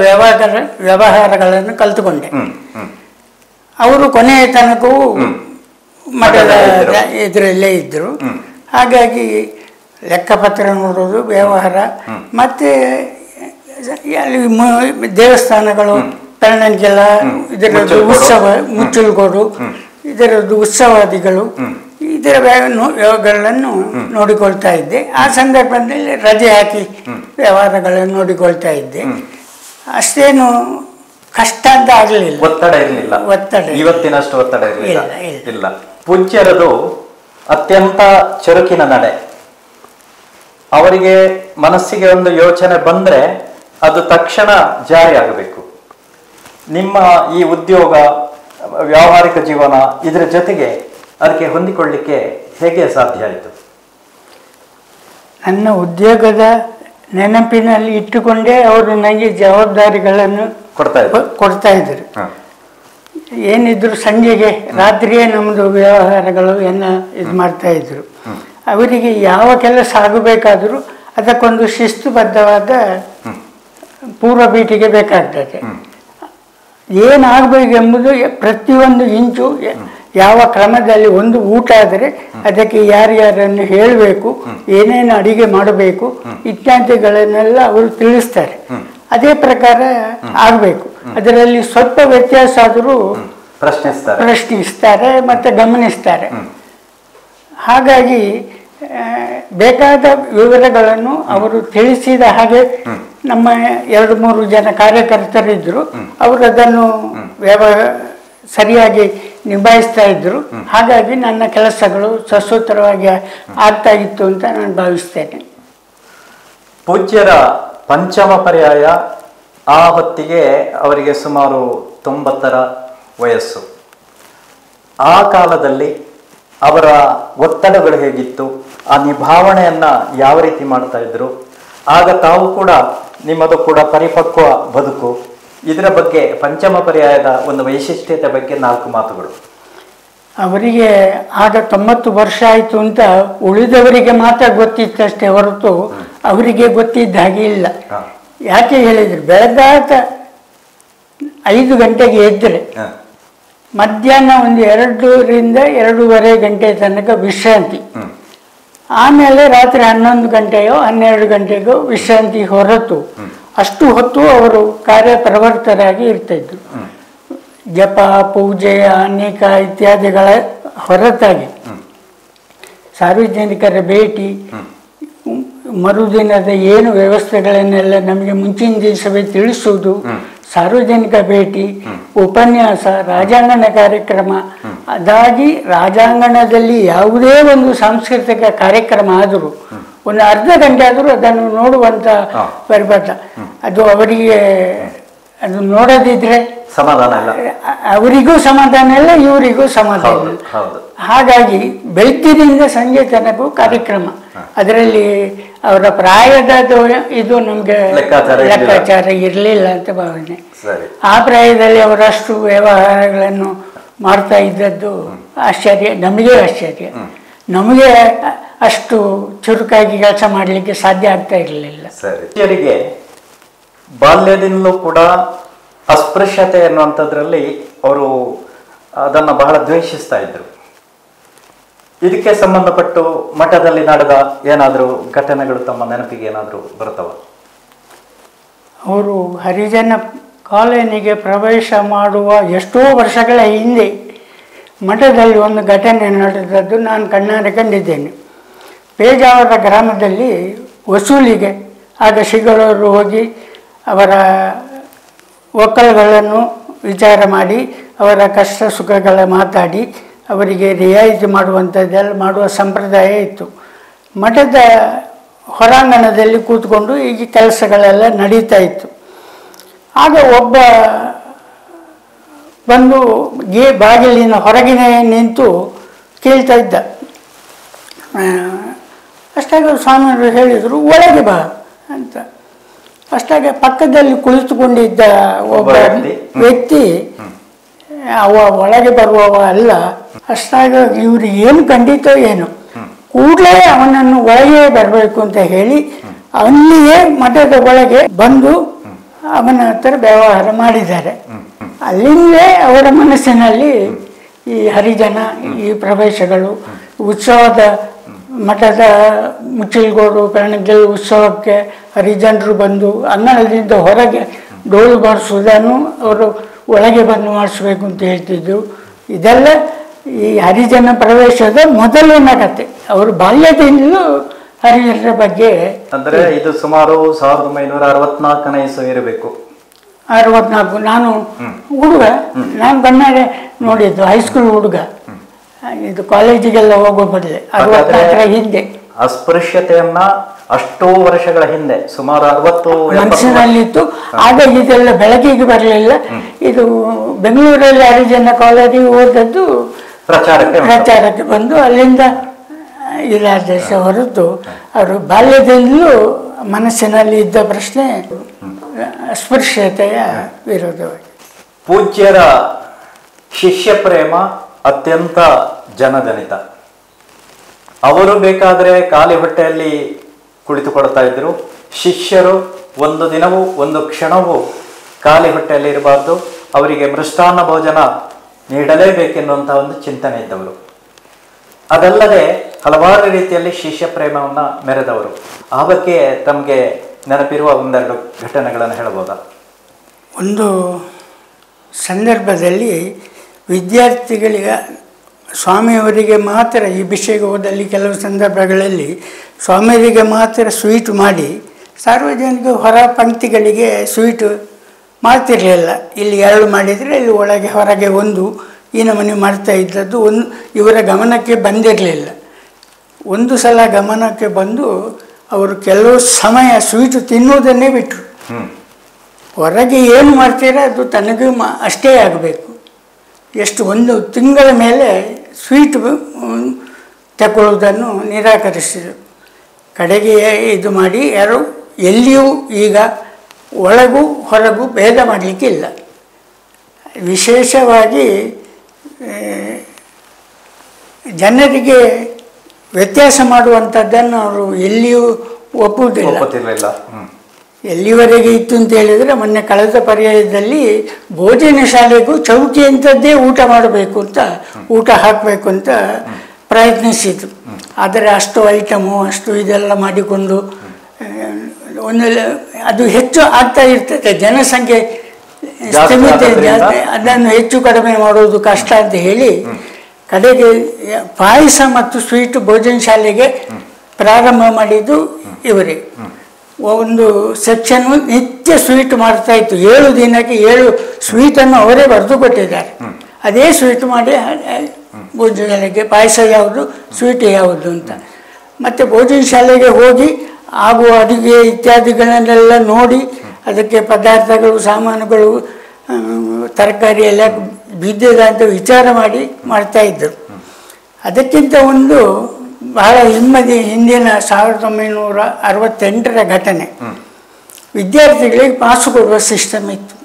ವ್ಯವಹಾರಗಳನ್ನು ಕಲಿತುಕೊಂಡೆ. ಅವರು ಕೊನೆಯ ತನಕವೂ ಮಠದ ಇದರಲ್ಲೇ ಇದ್ದರು. ಹಾಗಾಗಿ ಲೆಕ್ಕಪತ್ರ ನೋಡೋದು, ವ್ಯವಹಾರ, ಮತ್ತು ಅಲ್ಲಿ ದೇವಸ್ಥಾನಗಳು, ಬೆಳ್ನಂಗೆಲ ಇದರದ್ದು ಉತ್ಸವ, ಮುಚ್ಚಲ್ಗೋಡು ಇದರದ್ದು ಉತ್ಸವಾದಿಗಳು, ಇದರ ವ್ಯವಹಾರಗಳನ್ನು ನೋಡಿಕೊಳ್ತಾ ಇದ್ದೆ. ಆ ಸಂದರ್ಭದಲ್ಲಿ ರಜೆ ಹಾಕಿ ವ್ಯವಹಾರಗಳನ್ನು ನೋಡಿಕೊಳ್ತಾ ಇದ್ದೆ. ಅಷ್ಟೇನು ಕಷ್ಟ ಅಂತ ಆಗಲಿಲ್ಲ, ಒತ್ತಡ ಇವತ್ತಿನಷ್ಟು ಒತ್ತಡ ಇಲ್ಲ. ಪೂಜ್ಯರದು ಅತ್ಯಂತ ಚುರುಕಿನ ನಡೆ. ಅವರಿಗೆ ಮನಸ್ಸಿಗೆ ಒಂದು ಯೋಚನೆ ಬಂದರೆ ಅದು ತಕ್ಷಣ ಜಾರಿಯಾಗಬೇಕು. ನಿಮ್ಮ ಈ ಉದ್ಯೋಗ, ವ್ಯಾವಹಾರಿಕ ಜೀವನ ಇದರ ಜೊತೆಗೆ ಅದಕ್ಕೆ ಹೊಂದಿಕೊಳ್ಳಿಕ್ಕೆ ಹೇಗೆ ಸಾಧ್ಯ ಆಯಿತು? ನನ್ನ ಉದ್ಯೋಗದ ನೆನಪಿನಲ್ಲಿ ಇಟ್ಟುಕೊಂಡೇ ಅವರು ನನಗೆ ಜವಾಬ್ದಾರಿಗಳನ್ನು ಕೊಡ್ತಾ ಇದ್ರು. ಏನಿದ್ರು ಸಂಜೆಗೆ ರಾತ್ರಿಯೇ ನಮ್ಮದು ವ್ಯವಹಾರಗಳು ಇದು ಮಾಡ್ತಾ ಇದ್ರು. ಅವರಿಗೆ ಯಾವ ಕೆಲಸ ಆಗಬೇಕಾದರೂ ಅದಕ್ಕೊಂದು ಶಿಸ್ತುಬದ್ಧವಾದ ಪೂರ್ವ ಪೀಠಿಗೆ ಬೇಕಾಗ್ತದೆ. ಏನಾಗಬೇಕೆಂಬುದು ಪ್ರತಿಯೊಂದು ಇಂಚು ಯಾವ ಕ್ರಮದಲ್ಲಿ, ಒಂದು ಊಟ ಆದರೆ ಅದಕ್ಕೆ ಯಾರ್ಯಾರನ್ನು ಹೇಳಬೇಕು, ಏನೇನು ಅಡಿಗೆ ಮಾಡಬೇಕು ಇತ್ಯಾದಿಗಳನ್ನೆಲ್ಲ ಅವರು ತಿಳಿಸ್ತಾರೆ. ಅದೇ ಪ್ರಕಾರ ಆಗಬೇಕು. ಅದರಲ್ಲಿ ಸ್ವಲ್ಪ ವ್ಯತ್ಯಾಸ ಆದರೂ ಪ್ರಶ್ನಿಸ್ತಾರೆ ಮತ್ತು ಗಮನಿಸ್ತಾರೆ. ಹಾಗಾಗಿ ಬೇಕಾದ ವಿವರಗಳನ್ನು ಅವರು ತಿಳಿಸಿದ ಹಾಗೆ ನಮ್ಮ 2-3 ಜನ ಕಾರ್ಯಕರ್ತರಿದ್ದರು. ಅವರು ಅದನ್ನು ಸರಿಯಾಗಿ ನಿಭಾಯಿಸ್ತಾ ಇದ್ದರು. ಹಾಗಾಗಿ ನನ್ನ ಕೆಲಸಗಳು ಸಸೂತ್ರವಾಗಿ ಆಗ್ತಾ ಇತ್ತು ಅಂತ ನಾನು ಭಾವಿಸ್ತೇನೆ. ಪೂಜ್ಯರ ಪಂಚಮ ಪರ್ಯಾಯ ಆ ಹೊತ್ತಿಗೆ ಅವರಿಗೆ ಸುಮಾರು 90ರ ವಯಸ್ಸು. ಆ ಕಾಲದಲ್ಲಿ ಅವರ ಒತ್ತಡಗಳು ಹೇಗಿತ್ತು, ಆ ನಿಭಾವಣೆಯನ್ನ ಯಾವ ರೀತಿ ಮಾಡ್ತಾ ಇದ್ರು, ಆಗ ತಾವು ಕೂಡ ನಿಮ್ಮದು ಕೂಡ ಪರಿಪಕ್ವ ಬದುಕು, ಇದರ ಬಗ್ಗೆ ಪಂಚಮ ಪರ್ಯಾಯದ ಒಂದು ವೈಶಿಷ್ಟ್ಯತೆ ಬಗ್ಗೆ 4 ಮಾತುಗಳು. ಅವರಿಗೆ ಆಗ 90 ವರ್ಷ ಆಯಿತು ಅಂತ ಉಳಿದವರಿಗೆ ಮಾತ್ರ ಗೊತ್ತಿತ್ತಷ್ಟೇ ಹೊರತು ಅವರಿಗೆ ಗೊತ್ತಿದ್ದ ಹಾಗೆ ಇಲ್ಲ. ಯಾಕೆ ಹೇಳಿದ್ರು, ಬೆಳಗಾತ 5 ಗಂಟೆಗೆ ಎದ್ದರೆ ಮಧ್ಯಾಹ್ನ ಒಂದು 2ರಿಂದ 2:30 ಗಂಟೆ ತನಕ ವಿಶ್ರಾಂತಿ, ಆಮೇಲೆ ರಾತ್ರಿ 11 ಗಂಟೆಯೋ 12 ಗಂಟೆಗೋ ವಿಶ್ರಾಂತಿ ಹೊರತು ಅಷ್ಟು ಹೊತ್ತು ಅವರು ಕಾರ್ಯಪ್ರವರ್ತರಾಗಿ ಇರ್ತಿದ್ರು. ಜಪ, ಪೂಜೆ, ಅನೇಕ ಇತ್ಯಾದಿಗಳ ಹೊರತಾಗಿ ಸಾರ್ವಜನಿಕರ ಭೇಟಿ, ಮರುದಿನದ ಏನು ವ್ಯವಸ್ಥೆಗಳನ್ನೆಲ್ಲ ನಮಗೆ ಮುಂಚಿನ ದಿವಸವೇ ತಿಳಿಸುವುದು, ಸಾರ್ವಜನಿಕ ಭೇಟಿ, ಉಪನ್ಯಾಸ, ರಾಜಾಂಗಣ ಕಾರ್ಯಕ್ರಮ, ಅದಾಗಿ ರಾಜಾಂಗಣದಲ್ಲಿ ಯಾವುದೇ ಒಂದು ಸಾಂಸ್ಕೃತಿಕ ಕಾರ್ಯಕ್ರಮ ಆದರೂ ಒಂದು ಅರ್ಧ ಗಂಟೆ ಆದರೂ ಅದನ್ನು ನೋಡುವಂಥ ಪರಿಪಾಠ. ಅದು ಅವರಿಗೆ ಅದು ನೋಡದಿದ್ರೆ ಸಮಾಧಾನ ಇಲ್ಲ, ಅವರಿಗೂ ಸಮಾಧಾನ ಇಲ್ಲ, ಇವರಿಗೂ ಸಮಾಧಾನ ಇಲ್ಲ. ಹಾಗಾಗಿ ಬೆಳಗ್ಗಿನಿಂದ ಸಂಜೆ ತನಕ ಕಾರ್ಯಕ್ರಮ. ಅದರಲ್ಲಿ ಅವರ ಪ್ರಾಯದ ಇದು ನಮಗೆ ಲೆಕ್ಕಾಚಾರ ಇರಲಿಲ್ಲ ಅಂತ ಭಾವನೆ. ಆ ಪ್ರಾಯದಲ್ಲಿ ಅವರಷ್ಟು ವ್ಯವಹಾರಗಳನ್ನು ಮಾಡ್ತಾ ಇದ್ದದ್ದು ಆಶ್ಚರ್ಯ, ನಮಗೆ ಆಶ್ಚರ್ಯ. ನಮಗೆ ಅಷ್ಟು ಚುರುಕಾಗಿ ಕೆಲಸ ಮಾಡಲಿಕ್ಕೆ ಸಾಧ್ಯ ಆಗ್ತಾ ಇರಲಿಲ್ಲ. ಸರಿಗೆ ಬಾಲ್ಯದಿಂದಲೂ ಕೂಡ ಅಸ್ಪೃಶ್ಯತೆ ಅನ್ನುವಂಥದ್ರಲ್ಲಿ ಅವರು ಅದನ್ನು ಬಹಳ ದ್ವೇಷಿಸ್ತಾ ಇದ್ರು. ಇದಕ್ಕೆ ಸಂಬಂಧಪಟ್ಟು ಮಠದಲ್ಲಿ ನಡೆದ ಏನಾದರೂ ಘಟನೆಗಳು ತಮ್ಮ ನೆನಪಿಗೆ ಏನಾದರೂ ಬರ್ತವ? ಅವರು ಹರಿಜನ ಕಾಲೋನಿಗೆ ಪ್ರವೇಶ ಮಾಡುವ ಎಷ್ಟೋ ವರ್ಷಗಳ ಹಿಂದೆ ಮಠದಲ್ಲಿ ಒಂದು ಘಟನೆ ನಡೆದದ್ದು ನಾನು ಕಣ್ಣಾರೆ ಕಂಡಿದ್ದೇನೆ. ಪೇಜಾವರ ಗ್ರಾಮದಲ್ಲಿ ವಸೂಲಿಗೆ ಆಗ ಶ್ರೀಗಳವರು ಹೋಗಿ ಅವರ ಒಕ್ಕಲುಗಳನ್ನು ವಿಚಾರ ಮಾಡಿ ಅವರ ಕಷ್ಟ ಸುಖಗಳ ಮಾತಾಡಿ ಅವರಿಗೆ ರಿಯಾಯಿತಿ ಮಾಡುವಂಥದ್ದೆಲ್ಲ ಮಾಡುವ ಸಂಪ್ರದಾಯ ಇತ್ತು. ಮಠದ ಹೊರಾಂಗಣದಲ್ಲಿ ಕೂತ್ಕೊಂಡು ಈ ಕೆಲಸಗಳೆಲ್ಲ ನಡೀತಾ ಇತ್ತು. ಆಗ ಒಬ್ಬ ಬಂದು ಬಾಗಿಲಿನ ಹೊರಗಿನ ನಿಂತು ಕೇಳ್ತಾ ಇದ್ದ. ಅಷ್ಟಾಗ ಸ್ವಾಮಿಯವರು ಹೇಳಿದರು, ಒಳಗೆ ಬಾ ಅಂತ. ಅಷ್ಟಾಗ ಪಕ್ಕದಲ್ಲಿ ಕುಳಿತುಕೊಂಡಿದ್ದ ಒಬ್ಬ ವ್ಯಕ್ತಿ ಅವ ಒಳಗೆ ಬರುವವ ಅಲ್ಲ. ಅಷ್ಟಾಗ ಇವರು ಏನು ಕಂಡಿತೋ ಏನು, ಕೂಡಲೇ ಅವನನ್ನು ಒಳಗೆ ಬರಬೇಕು ಅಂತ ಹೇಳಿ ಅಲ್ಲಿಯೇ ಮಠದ ಒಳಗೆ ಬಂದು ಅವನ ಹತ್ರ ವ್ಯವಹಾರ ಮಾಡಿದ್ದಾರೆ. ಅಲ್ಲಿಂದಲೇ ಅವರ ಮನಸ್ಸಿನಲ್ಲಿ ಈ ಹರಿಜನ, ಈ ಪ್ರವೇಶಗಳು, ಉತ್ಸವದ ಮಠದ ಮುಚ್ಚಿಲ್ಗೋಡು ಕರ್ಣಗಿಲ್ ಉತ್ಸವಕ್ಕೆ ಹರಿಜನರು ಬಂದು ಅಂಗಣದಿಂದ ಹೊರಗೆ ಡೋಲು ಬಾರಿಸುವುದನ್ನು ಅವರು ಒಳಗೆ ಬಂದು ಮಾಡಿಸ್ಬೇಕು ಅಂತ ಹೇಳ್ತಿದ್ರು. ಇದೆಲ್ಲ ಈ ಹರಿಜನ ಪ್ರವೇಶದ ಮೊದಲಿನ ಕತೆ. ಅವರು ಬಾಲ್ಯದಿಂದಲೂ ಹರಿಜನರ ಬಗ್ಗೆ. ಅಂದರೆ ಇದು ಸುಮಾರು 1964ನೇ ಇಸವಿ ಇರಬೇಕು. 64. ನಾನು ಹುಡುಗ, ನಾನು ಕಣ್ಣಾರೆ ನೋಡಿದ್ದು, ಹೈಸ್ಕೂಲ್ ಹುಡುಗ. ಇದು ಕಾಲೇಜಿಗೆಲ್ಲ ಹೋಗೋ ಬದಲೇ 64ರ ಹಿಂದೆ. ಅಸ್ಪೃಶ್ಯತೆಯನ್ನ ಅಷ್ಟೋ ವರ್ಷಗಳ ಹಿಂದೆ ಸುಮಾರು 60 ಮನಸ್ಸಿನಲ್ಲಿತ್ತು. ಆಗ ಇದೆಲ್ಲ ಬೆಳಕಿಗೆ ಬರಲಿಲ್ಲ. ಇದು ಬೆಂಗಳೂರಲ್ಲಿ ಹರಿಜನ ಕಾಲೇಜಿಗೆ ಹೋದದ್ದು ಪ್ರಚಾರಕ್ಕೆ ಬಂದು ಅಲ್ಲಿಂದ ಇಲಾದ ಹೊರತು ಅವರು ಬಾಲ್ಯದಿಂದಲೂ ಮನಸ್ಸಿನಲ್ಲಿ ಇದ್ದ ಪ್ರಶ್ನೆ ಅಸ್ಪೃಶ್ಯತೆಯ ವಿರೋಧವಾಗಿ. ಪೂಜ್ಯರ ಶಿಷ್ಯ ಪ್ರೇಮ ಅತ್ಯಂತ ಜನಜನಿತ. ಅವರು ಬೇಕಾದರೆ ಖಾಲಿ ಹೊಟ್ಟೆಯಲ್ಲಿ ಕುಳಿತುಕೊಳ್ತಾ ಇದ್ರು. ಶಿಷ್ಯರು ಒಂದು ದಿನವೂ ಒಂದು ಕ್ಷಣವೂ ಖಾಲಿ ಹೊಟ್ಟೆಯಲ್ಲಿ ಇರಬಾರ್ದು, ಅವರಿಗೆ ಮೃಷ್ಟಾನ್ನ ಭೋಜನ ನೀಡಲೇಬೇಕೆನ್ನುವಂತಹ ಒಂದು ಚಿಂತನೆ ಇದ್ದವರು. ಅದಲ್ಲದೆ ಹಲವಾರು ರೀತಿಯಲ್ಲಿ ಶಿಷ್ಯ ಪ್ರೇಮವನ್ನು ಮೆರೆದವರು. ಆ ಬಗ್ಗೆ ತಮಗೆ ನೆನಪಿರುವ ಒಂದೆರಡು ಘಟನೆಗಳನ್ನು ಹೇಳಬಹುದಾ? ಒಂದು ಸಂದರ್ಭದಲ್ಲಿ ವಿದ್ಯಾರ್ಥಿಗಳಿಗೆ ಸ್ವಾಮಿಯವರಿಗೆ ಮಾತ್ರ ಈ ಅಭಿಷೇಕದಲ್ಲಿ ಕೆಲವು ಸಂದರ್ಭಗಳಲ್ಲಿ ಸ್ವಾಮಿಯವರಿಗೆ ಮಾತ್ರ ಸ್ವೀಟ್ ಮಾಡಿ ಸಾರ್ವಜನಿಕ ಹೊರ ಪಂಕ್ತಿಗಳಿಗೆ ಸ್ವೀಟು ಮಾಡ್ತಿರಲಿಲ್ಲ. ಇಲ್ಲಿ 2 ಮಾಡಿದರೆ ಇಲ್ಲಿ ಒಳಗೆ ಹೊರಗೆ 1 ಈ ನಮೂನೆ ಮಾಡ್ತಾ ಇದ್ದದ್ದು ಇವರ ಗಮನಕ್ಕೆ ಬಂದಿರಲಿಲ್ಲ. ಒಂದು ಸಲ ಗಮನಕ್ಕೆ ಬಂದು ಅವರು ಕೆಲವು ಸಮಯ ಸ್ವೀಟು ತಿನ್ನುವುದನ್ನೇ ಬಿಟ್ಟರು. ಹೊರಗೆ ಏನು ಮಾಡ್ತೀರಾ ಅದು ತನಗೂ ಅಷ್ಟೇ ಆಗಬೇಕು. ಎಷ್ಟು 1 ತಿಂಗಳ ಮೇಲೆ ಸ್ವೀಟ್ ತಗೊಳ್ಳುವುದನ್ನು ನಿರಾಕರಿಸಿದರು. ಕಡೆಗೆ ಇದು ಮಾಡಿ ಯಾರು ಎಲ್ಲಿಯೂ ಈಗ ಒಳಗೂ ಹೊರಗೂ ಭೇದ ಮಾಡಲಿಕ್ಕಿಲ್ಲ. ವಿಶೇಷವಾಗಿ ಜನರಿಗೆ ವ್ಯತ್ಯಾಸ ಮಾಡುವಂಥದ್ದನ್ನು ಅವರು ಎಲ್ಲಿಯೂ ಒಪ್ಪುವುದಿಲ್ಲ. ಎಲ್ಲಿವರೆಗೆ ಇತ್ತು ಅಂತ ಹೇಳಿದರೆ, ಮೊನ್ನೆ ಕಳೆದ ಪರ್ಯಾಯದಲ್ಲಿ ಭೋಜನ ಶಾಲೆಗೂ ಚೌಕಿ ಅಂಥದ್ದೇ ಊಟ ಮಾಡಬೇಕು ಅಂತ, ಊಟ ಹಾಕಬೇಕು ಅಂತ ಪ್ರಯತ್ನಿಸಿದ್ರು. ಆದರೆ ಅಷ್ಟು ಐಟಮು ಅಷ್ಟು ಇದೆಲ್ಲ ಮಾಡಿಕೊಂಡು ಅದು ಹೆಚ್ಚು ಆಗ್ತಾ ಇರ್ತದೆ. ಜನಸಂಖ್ಯೆ ಸ್ಥಿಮಿತ ಜಾಸ್ತಿ, ಅದನ್ನು ಹೆಚ್ಚು ಕಡಿಮೆ ಮಾಡೋದು ಕಷ್ಟ ಅಂತ ಹೇಳಿ ಕಡೆಗೆ ಪಾಯಸ ಮತ್ತು ಸ್ವೀಟ್ ಭೋಜನ ಶಾಲೆಗೆ ಪ್ರಾರಂಭ ಮಾಡಿದ್ದು ಇವರೇ. ಒಂದು ಸೆಕ್ಷನ್ನು ನಿತ್ಯ ಸ್ವೀಟ್ ಮಾಡ್ತಾ ಇತ್ತು. 7 ದಿನಕ್ಕೆ 7 ಸ್ವೀಟನ್ನು ಅವರೇ ಬರೆದು ಕೊಟ್ಟಿದ್ದಾರೆ. ಅದೇ ಸ್ವೀಟ್ ಮಾಡಿ ಭೋಜನ ಶಾಲೆಗೆ ಪಾಯಸ ಯಾವುದು ಸ್ವೀಟ್ ಯಾವುದು ಅಂತ. ಮತ್ತು ಭೋಜನ ಶಾಲೆಗೆ ಹೋಗಿ ಆಗುವ ಅಡುಗೆ ಇತ್ಯಾದಿಗಳನ್ನೆಲ್ಲ ನೋಡಿ ಅದಕ್ಕೆ ಪದಾರ್ಥಗಳು ಸಾಮಾನುಗಳು ತರಕಾರಿ ಎಲ್ಲ ಬಿದ್ದಿದೆ ಅಂತ ವಿಚಾರ ಮಾಡಿ ಮಾಡ್ತಾಯಿದ್ದರು. ಅದಕ್ಕಿಂತ ಒಂದು ಬಹಳ ಹಿಂದಿನ 1968ರ ಘಟನೆ. ವಿದ್ಯಾರ್ಥಿಗಳಿಗೆ ಪಾಸು ಕೊಡುವ ಸಿಸ್ಟಮ್ ಇತ್ತು.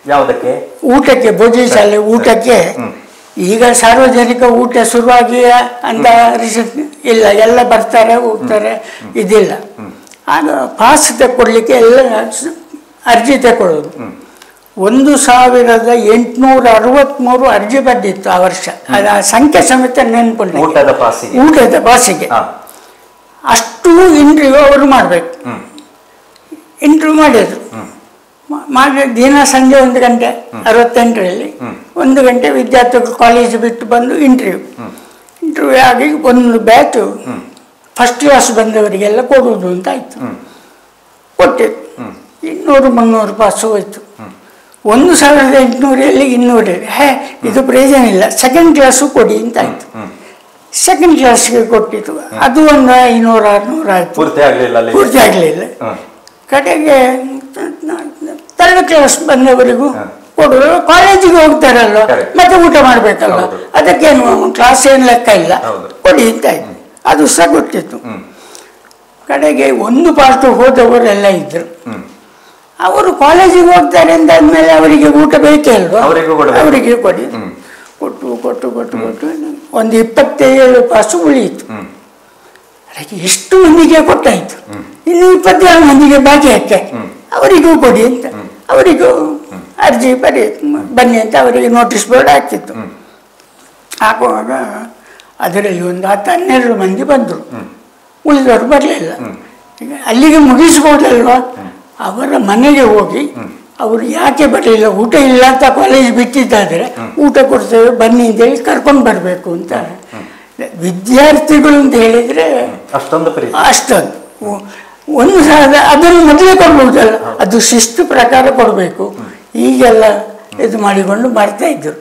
ಯಾವುದಕ್ಕೆ? ಊಟಕ್ಕೆ, ಭೋಜನ ಶಾಲೆ ಊಟಕ್ಕೆ. ಈಗ ಸಾರ್ವಜನಿಕ ಊಟ ಶುರುವಾಗಿ ಅಂತ ಇಲ್ಲ, ಎಲ್ಲ ಬರ್ತಾರೆ ಹೋಗ್ತಾರೆ, ಇದಿಲ್ಲ. ಆಗ ಪಾಸ್ ತಗೊಳ್ಳಿಕ್ಕೆ ಎಲ್ಲ ಅರ್ಜಿ ತಗೊಳ್ಳೋದು. 1863 ಅರ್ಜಿ ಬಂದಿತ್ತು ಆ ವರ್ಷ. ಅದು ಆ ಸಂಖ್ಯೆ ಸಮೇತ ನೆನಪಿಲ್ಲ. ಊಟದ ಪಾಸಿಗೆ ಅಷ್ಟು ಇಂಟರ್ವ್ಯೂ ಅವರು ಮಾಡಬೇಕು. ಇಂಟರ್ವ್ಯೂ ಮಾಡಿದ್ರು. ಮಾಡಿ ದಿನ ಸಂಜೆ 1 ಗಂಟೆ 68ರಲ್ಲಿ 1 ಗಂಟೆ ವಿದ್ಯಾರ್ಥಿಗಳು ಕಾಲೇಜ್ ಬಿಟ್ಟು ಬಂದು ಇಂಟರ್ವ್ಯೂ ಆಗಿ ಒಂದು ಬ್ಯಾಚು ಫಸ್ಟ್ ಕ್ಲಾಸ್ ಬಂದವರಿಗೆಲ್ಲ ಕೊಡುವುದು ಅಂತ ಆಯಿತು. ಕೊಟ್ಟಿದ್ದು 200-300 ಪಾಸು ಹೋಯ್ತು. 1800ರಲ್ಲಿ 200. ಇದು ಪ್ರಯೋಜನ ಇಲ್ಲ, ಸೆಕೆಂಡ್ ಕ್ಲಾಸು ಕೊಡಿ ಅಂತ ಆಯಿತು. ಸೆಕೆಂಡ್ ಕ್ಲಾಸ್ಗೆ ಕೊಟ್ಟಿತ್ತು. ಅದು ಒಂದು 500-600 ಆಯಿತು, ಪೂರ್ತಿ ಆಗಲಿಲ್ಲ. ಕಡೆಗೆ 3rd ಕ್ಲಾಸ್ ಬಂದವರಿಗೂ ಕೊಡೋರು. ಕಾಲೇಜಿಗೆ ಹೋಗ್ತಾರಲ್ವ, ಮತ್ತೆ ಊಟ ಮಾಡಬೇಕಲ್ವ, ಅದಕ್ಕೇನು ಕ್ಲಾಸ್ ಏನು ಲೆಕ್ಕ ಇಲ್ಲ, ಕೊಡಿ ಅಂತ ಆಯ್ತು. ಅದು ಸಹ ಕೊಟ್ಟಿತ್ತು. ಕಡೆಗೆ 1 ಪಾರ್ಟ್ ಹೋದವರೆಲ್ಲ ಇದ್ದರು. ಅವರು ಕಾಲೇಜಿಗೆ ಹೋಗ್ತಾರೆ ಅಂದಾದ್ಮೇಲೆ ಅವರಿಗೆ ಊಟ ಬೇಕೇ ಅಲ್ವಾ, ಅವರಿಗೆ ಕೊಡಿ. ಕೊಟ್ಟು ಒಂದು 27 ಪಾಸು ಉಳಿಯಿತು. ಅದಕ್ಕೆ ಎಷ್ಟು ಮಂದಿಗೆ ಕೊಟ್ಟಾಯಿತು. ಇನ್ನು 27 ಮಂದಿಗೆ ಬಾಕಿ ಯಾಕೆ, ಅವರಿಗೂ ಕೊಡಿ ಅಂತ. ಅವರಿಗೂ ಅರ್ಜಿ ಬನ್ನಿ ಅಂತ ಅವರಿಗೆ ನೋಟಿಸ್ ಬೋರ್ಡ್ ಹಾಕ್ತಿತ್ತು. ಹಾಕುವಾಗ ಅದರಲ್ಲಿ ಒಂದು 10-12 ಮಂದಿ ಬಂದರು, ಉಳಿದವರು ಬರಲಿಲ್ಲ. ಈಗ ಅಲ್ಲಿಗೆ ಮುಗಿಸ್ಬೋದಲ್ವ. ಅವರ ಮನೆಗೆ ಹೋಗಿ ಅವರು ಯಾಕೆ ಬರಲಿಲ್ಲ, ಊಟ ಇಲ್ಲ ಅಂತ ಕಾಲೇಜ್ ಬಿಟ್ಟಿದ್ದಾದರೆ ಊಟ ಕೊಡ್ತೇವೆ ಬನ್ನಿ ಅಂತೇಳಿ ಕರ್ಕೊಂಡು ಬರಬೇಕು ಅಂತ. ವಿದ್ಯಾರ್ಥಿಗಳು ಅಂತ ಹೇಳಿದರೆ ಅಷ್ಟೊಂದು 1 ಸಾವಿರ ಅದನ್ನು ಮೊದಲೇ ಕೊಡ್ಬೋದಲ್ಲ, ಅದು ಶಿಸ್ತು ಪ್ರಕಾರ ಕೊಡಬೇಕು. ಈಗೆಲ್ಲ ಇದು ಮಾಡಿಕೊಂಡು ಮಾಡ್ತಾ ಇದ್ದರು.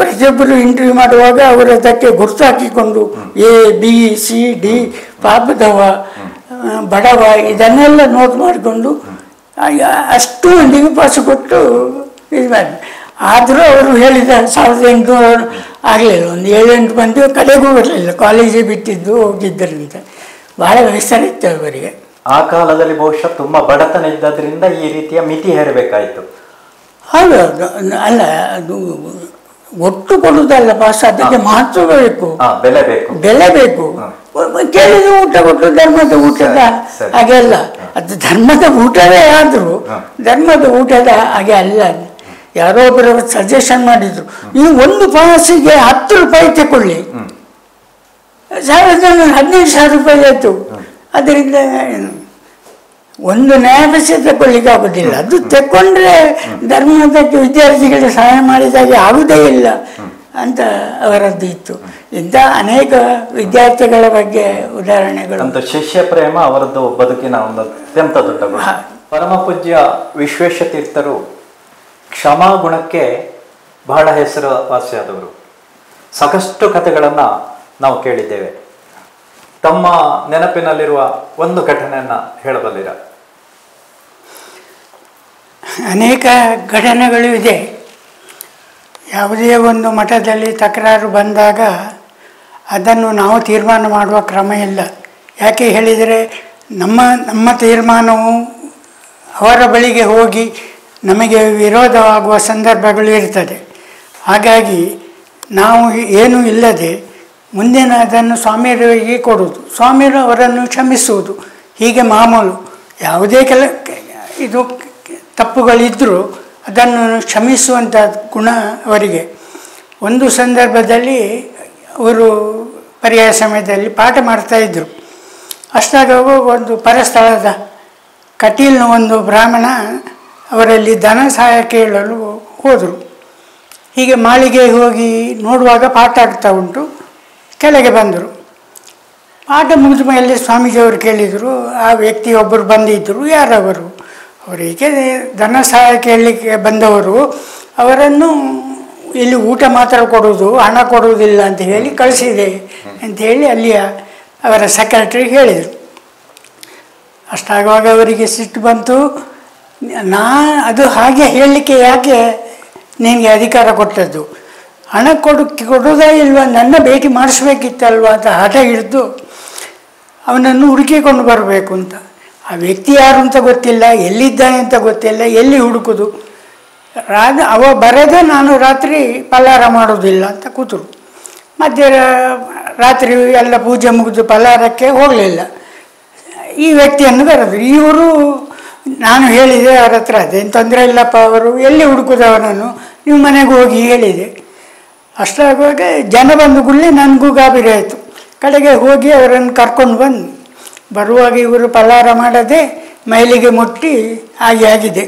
ಪ್ರತಿಯೊಬ್ಬರು ಇಂಟರ್ವ್ಯೂ ಮಾಡುವಾಗ ಅವರದಕ್ಕೆ ಗುರುತು ಹಾಕಿಕೊಂಡು ABCD ಪಾಪದವ ಬಡವ ಇದನ್ನೆಲ್ಲ ನೋಟ್ ಮಾಡಿಕೊಂಡು ಅಷ್ಟು ಮಂದಿಗೆ ಪಾಸು ಕೊಟ್ಟು ಇದು ಮಾಡಿ. ಆದರೂ ಅವರು ಹೇಳಿದ 1800 ಆಗಲಿಲ್ಲ. ಒಂದು 7-8 ಮಂದಿ ಕಡೆಗೂ ಬರಲಿಲ್ಲ, ಕಾಲೇಜಿಗೆ ಬಿಟ್ಟಿದ್ದು ಹೋಗಿದ್ದರಿಂದ. ಬಹಳ ವ್ಯಸನ ಇತ್ತು ಅವರಿಗೆ. ಆ ಕಾಲದಲ್ಲಿ ಬಹುಶಃ ತುಂಬ ಬಡತನ ಇದ್ದದ್ರಿಂದ ಈ ರೀತಿಯ ಮಿತಿ ಹೇರಬೇಕಾಯಿತು. ಹೌದು, ಅಲ್ಲ ಅದು ಒಟ್ಟು ಕೊಡುವುದಲ್ಲ ಪಾಸ್, ಅದಕ್ಕೆ ಮಹತ್ವ ಬೇಕು, ಬೆಲೆ ಬೇಕು. ಕೇಳಿದ ಊಟ ಕೊಟ್ಟು ಧರ್ಮದ ಊಟದ ಹಾಗೆ ಅಲ್ಲ, ಅದು ಧರ್ಮದ ಊಟವೇ ಆದರೂ ಧರ್ಮದ ಊಟದ ಹಾಗೆ ಅಲ್ಲ. ಯಾರೋ ಒಬ್ಬರು ಸಜೆಷನ್ ಮಾಡಿದ್ರು, ನೀವು 1 ಪಾಸಿಗೆ 10 ರೂಪಾಯಿ ತಗೊಳ್ಳಿ, 15,000 ರೂಪಾಯಿ ಆಯಿತು. ಅದರಿಂದ ಒಂದು ನ್ಯಾಯಪೈಸೆ ತಗೊಳ್ಳಿಕ್ಕೆ ಆಗೋದಿಲ್ಲ. ಅದು ತಗೊಂಡ್ರೆ ಧರ್ಮದ ವಿದ್ಯಾರ್ಥಿಗಳಿಗೆ ಸಹಾಯ ಮಾಡಿದಾಗೆ ಆಗುವುದೇ ಇಲ್ಲ ಅಂತ ಅವರದ್ದು ಇತ್ತು. ಇಂಥ ಅನೇಕ ವಿದ್ಯಾರ್ಥಿಗಳ ಬಗ್ಗೆ ಉದಾಹರಣೆಗಳು. ಅಂತ ಶಿಷ್ಯ ಪ್ರೇಮ ಅವರದ್ದು ಬದುಕಿನ ಒಂದು ಅತ್ಯಂತ ದೊಡ್ಡ ಗುಣ. ಪರಮ ಪೂಜ್ಯ ವಿಶ್ವೇಶತೀರ್ಥರು ಕ್ಷಮಾ ಗುಣಕ್ಕೆ ಬಹಳ ಹೆಸರುವಾಸಿಯಾದವರು. ಸಾಕಷ್ಟು ಕಥೆಗಳನ್ನು ನಾವು ಕೇಳಿದ್ದೇವೆ. ತಮ್ಮ ನೆನಪಿನಲ್ಲಿರುವ ಒಂದು ಘಟನೆಯನ್ನು ಹೇಳಬಲ್ಲಿರ? ಅನೇಕ ಘಟನೆಗಳು ಇದೆ. ಯಾವುದೇ ಒಂದು ಮಠದಲ್ಲಿ ತಕರಾರು ಬಂದಾಗ ಅದನ್ನು ನಾವು ತೀರ್ಮಾನ ಮಾಡುವ ಕ್ರಮ ಇಲ್ಲ. ಯಾಕೆ ಹೇಳಿದರೆ ನಮ್ಮ ತೀರ್ಮಾನವು ಅವರ ಬಳಿಗೆ ಹೋಗಿ ನಮಗೆ ವಿರೋಧವಾಗುವ ಸಂದರ್ಭಗಳು ಇರ್ತದೆ. ಹಾಗಾಗಿ ನಾವು ಏನೂ ಇಲ್ಲದೆ ಮುಂದಿನ ಅದನ್ನು ಸ್ವಾಮಿಯವರಿಗೆ ಕೊಡುವುದು, ಸ್ವಾಮಿಯರು ಅವರನ್ನು ಕ್ಷಮಿಸುವುದು, ಹೀಗೆ ಮಾಮೂಲು. ಯಾವುದೇ ಇದು ತಪ್ಪುಗಳಿದ್ದರೂ ಅದನ್ನು ಕ್ಷಮಿಸುವಂಥ ಗುಣ ಅವರಿಗೆ. ಒಂದು ಸಂದರ್ಭದಲ್ಲಿ ಅವರು ಪರ್ಯಾಯ ಸಮಯದಲ್ಲಿ ಪಾಠ ಮಾಡ್ತಾಯಿದ್ರು. ಅಷ್ಟಾಗ ಒಂದು ಪರಸ್ಥಳದ ಕಟೀಲ್ನ ಒಂದು ಬ್ರಾಹ್ಮಣ ಅವರಲ್ಲಿ ಧನ ಸಹಾಯ ಕೇಳಲು ಹೋದರು. ಹೀಗೆ ಮಾಳಿಗೆಗೆ ಹೋಗಿ ನೋಡುವಾಗ ಪಾಠ ಆಗ್ತಾ ಉಂಟು. ಕೆಳಗೆ ಬಂದರು. ಪಾಠ ಮುಗಿದ ಮೇಲೆ ಸ್ವಾಮೀಜಿಯವರು ಕೇಳಿದರು. ಆ ವ್ಯಕ್ತಿಯೊಬ್ಬರು ಬಂದಿದ್ದರು. ಯಾರವರು? ಅವರಿಗೆ ಧನ ಸಹಾಯ ಕೇಳಲಿಕ್ಕೆ ಬಂದವರು, ಅವರನ್ನು ಇಲ್ಲಿ ಊಟ ಮಾತ್ರ ಕೊಡುವುದು, ಹಣ ಕೊಡುವುದಿಲ್ಲ ಅಂತ ಹೇಳಿ ಕಳಿಸಿದೆ ಅಂಥೇಳಿ ಅಲ್ಲಿಯ ಅವರ ಸೆಕ್ರೆಟರಿ ಹೇಳಿದರು. ಅಷ್ಟಾಗುವಾಗ ಅವರಿಗೆ ಸಿಟ್ಟು ಬಂತು. ಅದು ಹಾಗೆ ಹೇಳಲಿಕ್ಕೆ ಯಾಕೆ ನಿನಗೆ ಅಧಿಕಾರ ಕೊಟ್ಟದ್ದು? ಹಣ ಕೊಡೋದೇ ಇಲ್ವ, ನನ್ನ ಭೇಟಿ ಮಾಡಿಸ್ಬೇಕಿತ್ತಲ್ವ ಅಂತ ಹಠ ಹಿಡಿದು ಅವನನ್ನು ಹುಡುಕಿಕೊಂಡು ಬರಬೇಕು ಅಂತ. ಆ ವ್ಯಕ್ತಿ ಯಾರು ಅಂತ ಗೊತ್ತಿಲ್ಲ, ಎಲ್ಲಿದ್ದಾನೆ ಅಂತ ಗೊತ್ತಿಲ್ಲ, ಎಲ್ಲಿ ಹುಡುಕೋದು? ಅವ ಬರದೆ ನಾನು ರಾತ್ರಿ ಪಲಾರ ಮಾಡೋದಿಲ್ಲ ಅಂತ ಕೂತರು. ಮಧ್ಯ ರಾತ್ರಿ ಎಲ್ಲ ಪೂಜೆ ಮುಗಿದು ಪಲಾರಕ್ಕೆ ಹೋಗಲಿಲ್ಲ. ಈ ವ್ಯಕ್ತಿಯನ್ನು ಕರೆದ್ರು. ಇವರು ನಾನು ಹೇಳಿದೆ ಅವರ ಹತ್ರ, ಅದೇನು ತೊಂದರೆ ಇಲ್ಲಪ್ಪ, ಅವರು ಎಲ್ಲಿ ಹುಡುಕೋದು ಅವನನ್ನು, ನೀವು ಮನೆಗೆ ಹೋಗಿ ಹೇಳಿದೆ. ಅಷ್ಟಾಗುವಾಗ ಜನ ಬಂದು ಗುಳ್ಳಿ ನನಗೂ ಗಾಬರಿ ಆಯಿತು. ಕಡೆಗೆ ಹೋಗಿ ಅವರನ್ನು ಕರ್ಕೊಂಡು ಬರುವಾಗ ಇವರು ಪಲಾರ ಮಾಡದೆ ಮೈಲಿಗೆ ಮುಟ್ಟಿ ಹಾಗೆ ಆಗಿದೆ.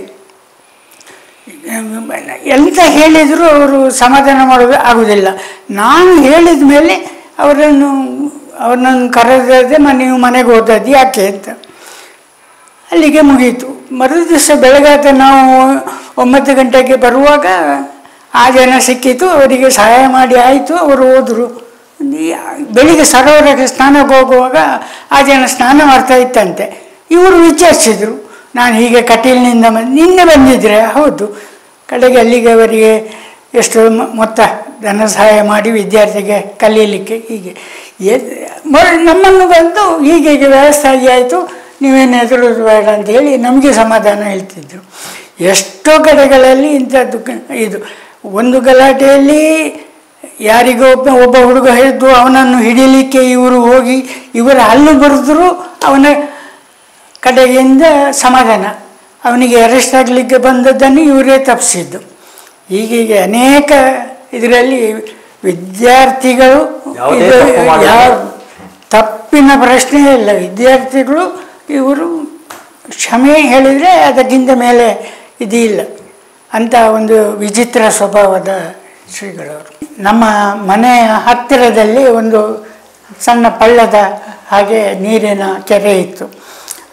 ಎಂತ ಹೇಳಿದರೂ ಅವರು ಸಮಾಧಾನ ಮಾಡೋದು ಆಗುವುದಿಲ್ಲ. ನಾನು ಹೇಳಿದ ಮೇಲೆ ಅವ್ರನ್ನನ್ನು ಕರೆದದೆ ನೀವು ಮನೆಗೆ ಹೋದದ್ದು ಯಾಕೆ ಅಂತ. ಅಲ್ಲಿಗೆ ಮುಗೀತು. ಮರು ದಿವಸ ಬೆಳಗಾದ ನಾವು 9 ಗಂಟೆಗೆ ಬರುವಾಗ ಆ ಜನ ಸಿಕ್ಕಿತು. ಅವರಿಗೆ ಸಹಾಯ ಮಾಡಿ ಆಯಿತು, ಅವರು ಹೋದರು. ಬೆಳಿಗ್ಗೆ ಸರೋವರಕ್ಕೆ ಸ್ನಾನಕ್ಕೆ ಹೋಗುವಾಗ ಆ ಜನ ಸ್ನಾನ ಮಾಡ್ತಾ ಇತ್ತಂತೆ. ಇವರು ವಿಚಾರಿಸಿದರು, ನಾನು ಹೀಗೆ ಕಟೀಲಿನಿಂದ ನಿನ್ನೆ ಬಂದಿದ್ರೆ? ಹೌದು. ಕಡೆಗೆ ಅಲ್ಲಿಗೆ ಅವರಿಗೆ ಎಷ್ಟು ಮೊತ್ತ ಧನ ಸಹಾಯ ಮಾಡಿ ವಿದ್ಯಾರ್ಥಿಗೆ ಕಲೀಲಿಕ್ಕೆ ಹೀಗೆ ನಮ್ಮನ್ನು ಬಂದು ಹೀಗೆ ವ್ಯವಸ್ಥೆ ಆಯಿತು, ನೀವೇನು ಹೆದರೋದು ಬೇಡ ಅಂಥೇಳಿ ನಮಗೆ ಸಮಾಧಾನ ಹೇಳ್ತಿದ್ರು. ಎಷ್ಟೋ ಕಡೆಗಳಲ್ಲಿ ಇಂಥದ್ದು ಇದು. ಒಂದು ಗಲಾಟೆಯಲ್ಲಿ ಯಾರಿಗೋ ಒಬ್ಬ ಹುಡುಗ ಹಿಡಿದು ಅವನನ್ನು ಹಿಡೀಲಿಕ್ಕೆ ಇವರು ಹೋಗಿ ಇವರ ಹಲ್ಲು ಬರೆದ್ರು ಅವನ ಕಡೆಯಿಂದ ಸಮಾಧಾನ. ಅವನಿಗೆ ಅರೆಸ್ಟ್ ಆಗಲಿಕ್ಕೆ ಬಂದದ್ದನ್ನು ಇವರೇ ತಪ್ಪಿಸಿದ್ದು. ಹೀಗೆ ಅನೇಕ ಇದರಲ್ಲಿ ವಿದ್ಯಾರ್ಥಿಗಳು ಯಾವ ತಪ್ಪಿನ ಪ್ರಶ್ನೆ ಇಲ್ಲ. ವಿದ್ಯಾರ್ಥಿಗಳು ಇವರು ಕ್ಷಮೆ ಹೇಳಿದರೆ ಅದಕ್ಕಿಂತ ಮೇಲೆ ಇದಿಲ್ಲ ಅಂತ ಒಂದು ವಿಚಿತ್ರ ಸ್ವಭಾವದ ಶ್ರೀಗಳವರು. ನಮ್ಮ ಮನೆಯ ಹತ್ತಿರದಲ್ಲಿ ಒಂದು ಸಣ್ಣ ಪಳ್ಳದ ಹಾಗೆ ನೀರಿನ ಕೆರೆ ಇತ್ತು.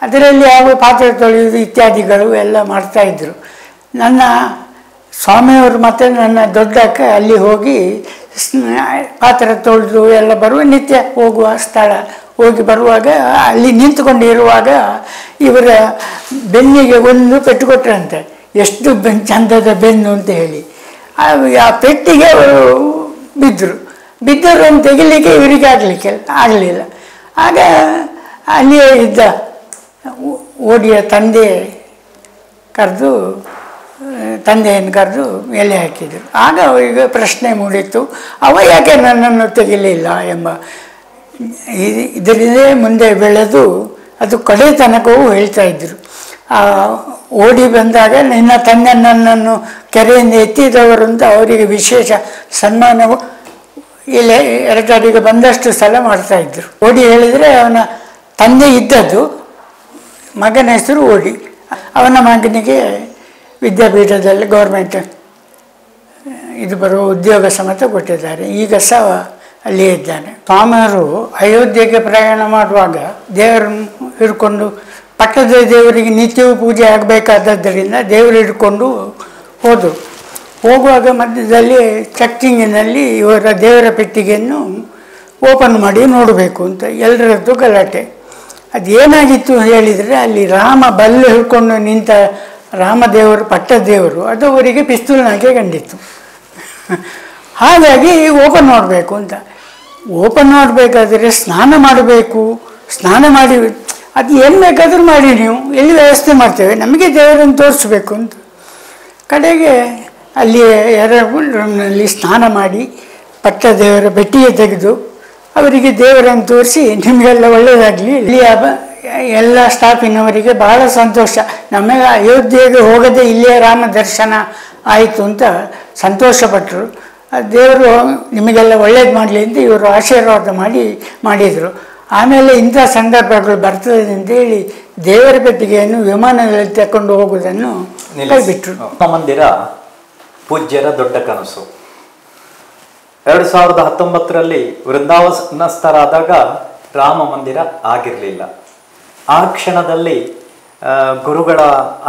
ಅದರಲ್ಲಿ ಯಾವ ಪಾತ್ರೆ ತೊಳೆಯುವುದು ಇತ್ಯಾದಿಗಳು ಎಲ್ಲ ಮಾಡ್ತಾಯಿದ್ರು. ನನ್ನ ಸ್ವಾಮಿಯವರು ಮತ್ತು ನನ್ನ ದೊಡ್ಡ ಅಕ್ಕ ಅಲ್ಲಿ ಹೋಗಿ ಪಾತ್ರೆ ತೊಳೆದು ಎಲ್ಲ ಬರುವ ನಿತ್ಯ ಹೋಗುವ ಸ್ಥಳ. ಹೋಗಿ ಬರುವಾಗ ಅಲ್ಲಿ ನಿಂತುಕೊಂಡಿರುವಾಗ ಇವರ ಬೆನ್ನಿಗೆ ಒಂದು ಪೆಟ್ಟು ಕೊಟ್ಟರಂತೆ. ಎಷ್ಟು ಚಂದದ ಬೆನ್ನು ಅಂತ ಹೇಳಿ ಆ ಪೆಟ್ಟಿಗೆ ಅವರು ಬಿದ್ದರು ಅಂತ ತೆಗಿಲಿಕ್ಕೆ ಇವರಿಗೆ ಆಗಲಿಲ್ಲ. ಆಗ ಅಲ್ಲಿಯೇ ಇದ್ದ ಓಡಿಯ ತಂದೆಯನ್ನು ಕರೆದು ಎಲೆ ಹಾಕಿದರು. ಆಗ ಅವರಿಗೆ ಪ್ರಶ್ನೆ ಮೂಡಿತ್ತು, ಅವ ಯಾಕೆ ನನ್ನನ್ನು ತೆಗಿಲಿಲ್ಲ ಎಂಬ. ಇದರಿಂದೇ ಮುಂದೆ ಬೆಳೆದು ಅದು ಕಡೆ ತನಕವೂ ಹೇಳ್ತಾ ಇದ್ದರು. ಓಡಿ ಬಂದಾಗ ನಿನ್ನ ತಂದೆ ನನ್ನನ್ನು ಕೆರೆಯಿಂದ ಎತ್ತಿದವರು ಅಂತ ಅವರಿಗೆ ವಿಶೇಷ ಸನ್ಮಾನವು ಇಲ್ಲಿ ಎರಡರಿಗೆ ಬಂದಷ್ಟು ಸಲ ಮಾಡ್ತಾಯಿದ್ರು. ಓಡಿ ಹೇಳಿದರೆ ಅವನ ತಂದೆ ಇದ್ದದ್ದು ಮಗನ ಹೆಸರು ಓಡಿ. ಅವನ ಮಗನಿಗೆ ವಿದ್ಯಾಪೀಠದಲ್ಲಿ ಗೌರ್ಮೆಂಟ್ ಇದು ಬರುವ ಉದ್ಯೋಗ ಸಮೇತ ಕೊಟ್ಟಿದ್ದಾರೆ. ಈಗ ಸಹ ಅಲ್ಲಿಯೇ ಇದ್ದಾನೆ. ಸ್ವಾಮಿಯವರು ಅಯೋಧ್ಯೆಗೆ ಪ್ರಯಾಣ ಮಾಡುವಾಗ ದೇವರನ್ನು ಹಿಡ್ಕೊಂಡು, ಪಟ್ಟದ ದೇವರಿಗೆ ನಿತ್ಯವೂ ಪೂಜೆ ಆಗಬೇಕಾದದ್ದರಿಂದ ದೇವರು ಹಿಡ್ಕೊಂಡು ಹೋದರು. ಹೋಗುವಾಗ ಮಧ್ಯದಲ್ಲಿ ಚೆಕ್ಕಿಂಗಿನಲ್ಲಿ ಇವರ ದೇವರ ಪೆಟ್ಟಿಗೆಯನ್ನು ಓಪನ್ ಮಾಡಿ ನೋಡಬೇಕು ಅಂತ ಎಲ್ಲರದ್ದು ಗಲಾಟೆ. ಅದೇನಾಗಿತ್ತು ಹೇಳಿದರೆ, ಅಲ್ಲಿ ರಾಮ ಬಲ್ಲು ಹಿಡ್ಕೊಂಡು ನಿಂತ ರಾಮದೇವರು, ಪಟ್ಟದೇವರು, ಅದು ಅವರಿಗೆ ಪಿಸ್ತೂಲ್ನಾಗೆ ಕಂಡಿತ್ತು. ಹಾಗಾಗಿ ಓಪನ್ ಮಾಡಬೇಕು ಅಂತ. ಓಪನ್ ಮಾಡಬೇಕಾದ್ರೆ ಸ್ನಾನ ಮಾಡಬೇಕು. ಸ್ನಾನ ಮಾಡಿ ಅದು ಏನು ಬೇಕಾದರೂ ಮಾಡಿ, ನೀವು ಎಲ್ಲಿ ವ್ಯವಸ್ಥೆ ಮಾಡ್ತೇವೆ, ನಮಗೆ ದೇವರನ್ನು ತೋರಿಸ್ಬೇಕು ಅಂತ. ಕಡೆಗೆ ಅಲ್ಲಿ ರೂಮ್ನಲ್ಲಿ ಸ್ನಾನ ಮಾಡಿ ಪಟ್ಟ ದೇವರ ಬೆಟ್ಟಿಗೆ ತೆಗೆದು ಅವರಿಗೆ ದೇವರನ್ನು ತೋರಿಸಿ, ನಿಮಗೆಲ್ಲ ಒಳ್ಳೆಯದಾಗಲಿ. ಇಲ್ಲಿಯ ಎಲ್ಲ ಸ್ಟಾಫಿನವರಿಗೆ ಬಹಳ ಸಂತೋಷ, ನಮಗೆ ಅಯೋಧ್ಯೆಗೆ ಹೋಗದೆ ಇಲ್ಲಿಯ ರಾಮ ದರ್ಶನ ಆಯಿತು ಅಂತ ಸಂತೋಷಪಟ್ಟರು. ದೇವರು ನಿಮಗೆಲ್ಲ ಒಳ್ಳೇದು ಮಾಡಲಿ ಅಂತ ಇವರು ಆಶೀರ್ವಾದ ಮಾಡಿದರು. ಆಮೇಲೆ ಇಂಥ ಸಂದರ್ಭಗಳು ಬರ್ತದೆ ಅಂತೇಳಿ ದೇವರ ಪೆಟ್ಟಿಗೆಯನ್ನು ವಿಮಾನದಲ್ಲಿ ತಗೊಂಡು ಹೋಗುವುದನ್ನು ಕೈಬಿಟ್ರು. ಮಂದಿರ ಪೂಜ್ಯರ ದೊಡ್ಡ ಕನಸು. 2019ರಲ್ಲಿ ವೃಂದಾವನಸ್ಥರಾದಾಗ ರಾಮ ಮಂದಿರ ಆಗಿರಲಿಲ್ಲ. ಆ ಕ್ಷಣದಲ್ಲಿ ಗುರುಗಳ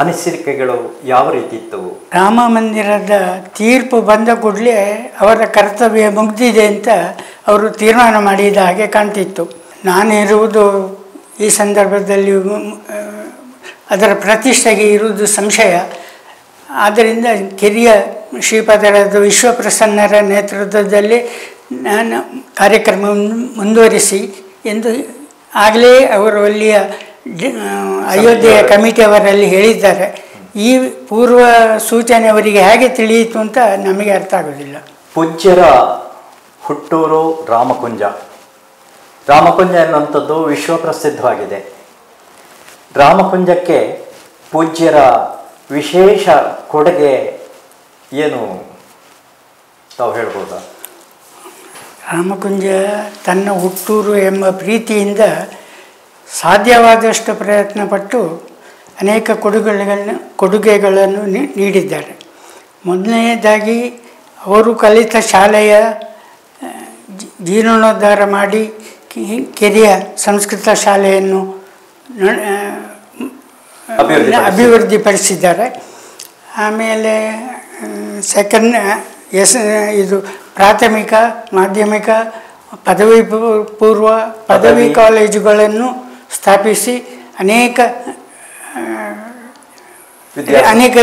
ಅನಿಸಿಕೆಗಳು ಯಾವ ರೀತಿ ಇತ್ತು? ರಾಮ ಮಂದಿರದ ತೀರ್ಪು ಬಂದ ಕೂಡಲೇ ಅವರ ಕರ್ತವ್ಯ ಮುಗಿದಿದೆ ಅಂತ ಅವರು ತೀರ್ಮಾನ ಮಾಡಿದ ಹಾಗೆ ಕಾಣ್ತಿತ್ತು. ನಾನಿರುವುದು ಈ ಸಂದರ್ಭದಲ್ಲಿ ಅದರ ಪ್ರತಿಷ್ಠೆಗೆ ಇರುವುದು ಸಂಶಯ. ಆದ್ದರಿಂದ ಕಿರಿಯ ಶ್ರೀಪಾದರಾದ ವಿಶ್ವಪ್ರಸನ್ನರ ನೇತೃತ್ವದಲ್ಲಿ ನಾನು ಕಾರ್ಯಕ್ರಮವನ್ನು ಮುಂದುವರಿಸಿ ಎಂದು ಆಗಲೇ ಅವರು ಅಲ್ಲಿಯ ಅಯೋಧ್ಯೆಯ ಕಮಿಟಿಯವರಲ್ಲಿ ಹೇಳಿದ್ದಾರೆ. ಈ ಪೂರ್ವ ಸೂಚನೆ ಅವರಿಗೆ ಹೇಗೆ ತಿಳಿಯಿತು ಅಂತ ನಮಗೆ ಅರ್ಥ ಆಗೋದಿಲ್ಲ. ಪೂಜ್ಯರ ಹುಟ್ಟೂರು ರಾಮಕುಂಜ. ರಾಮಕುಂಜ ಎನ್ನುವಂಥದ್ದು ವಿಶ್ವಪ್ರಸಿದ್ಧವಾಗಿದೆ. ರಾಮಕುಂಜಕ್ಕೆ ಪೂಜ್ಯರ ವಿಶೇಷ ಕೊಡುಗೆ ಏನು ತಾವು ಹೇಳ್ಬೋದಾ? ರಾಮಕುಂಜ ತನ್ನ ಹುಟ್ಟೂರು ಎಂಬ ಪ್ರೀತಿಯಿಂದ ಸಾಧ್ಯವಾದಷ್ಟು ಪ್ರಯತ್ನಪಟ್ಟು ಅನೇಕ ಕೊಡುಗೆಗಳನ್ನು ನೀಡಿದ್ದಾರೆ. ಮೊದಲನೆಯದಾಗಿ ಅವರು ಕಲಿತ ಶಾಲೆಯ ಜೀರ್ಣೋದ್ಧಾರ ಮಾಡಿ ಕಿರಿಯ ಸಂಸ್ಕೃತ ಶಾಲೆಯನ್ನು ಅಭಿವೃದ್ಧಿಪಡಿಸಿದ್ದಾರೆ. ಆಮೇಲೆ ಇದು ಪ್ರಾಥಮಿಕ, ಮಾಧ್ಯಮಿಕ, ಪದವಿ ಪೂರ್ವ, ಪದವಿ ಕಾಲೇಜುಗಳನ್ನು ಸ್ಥಾಪಿಸಿ ಅನೇಕ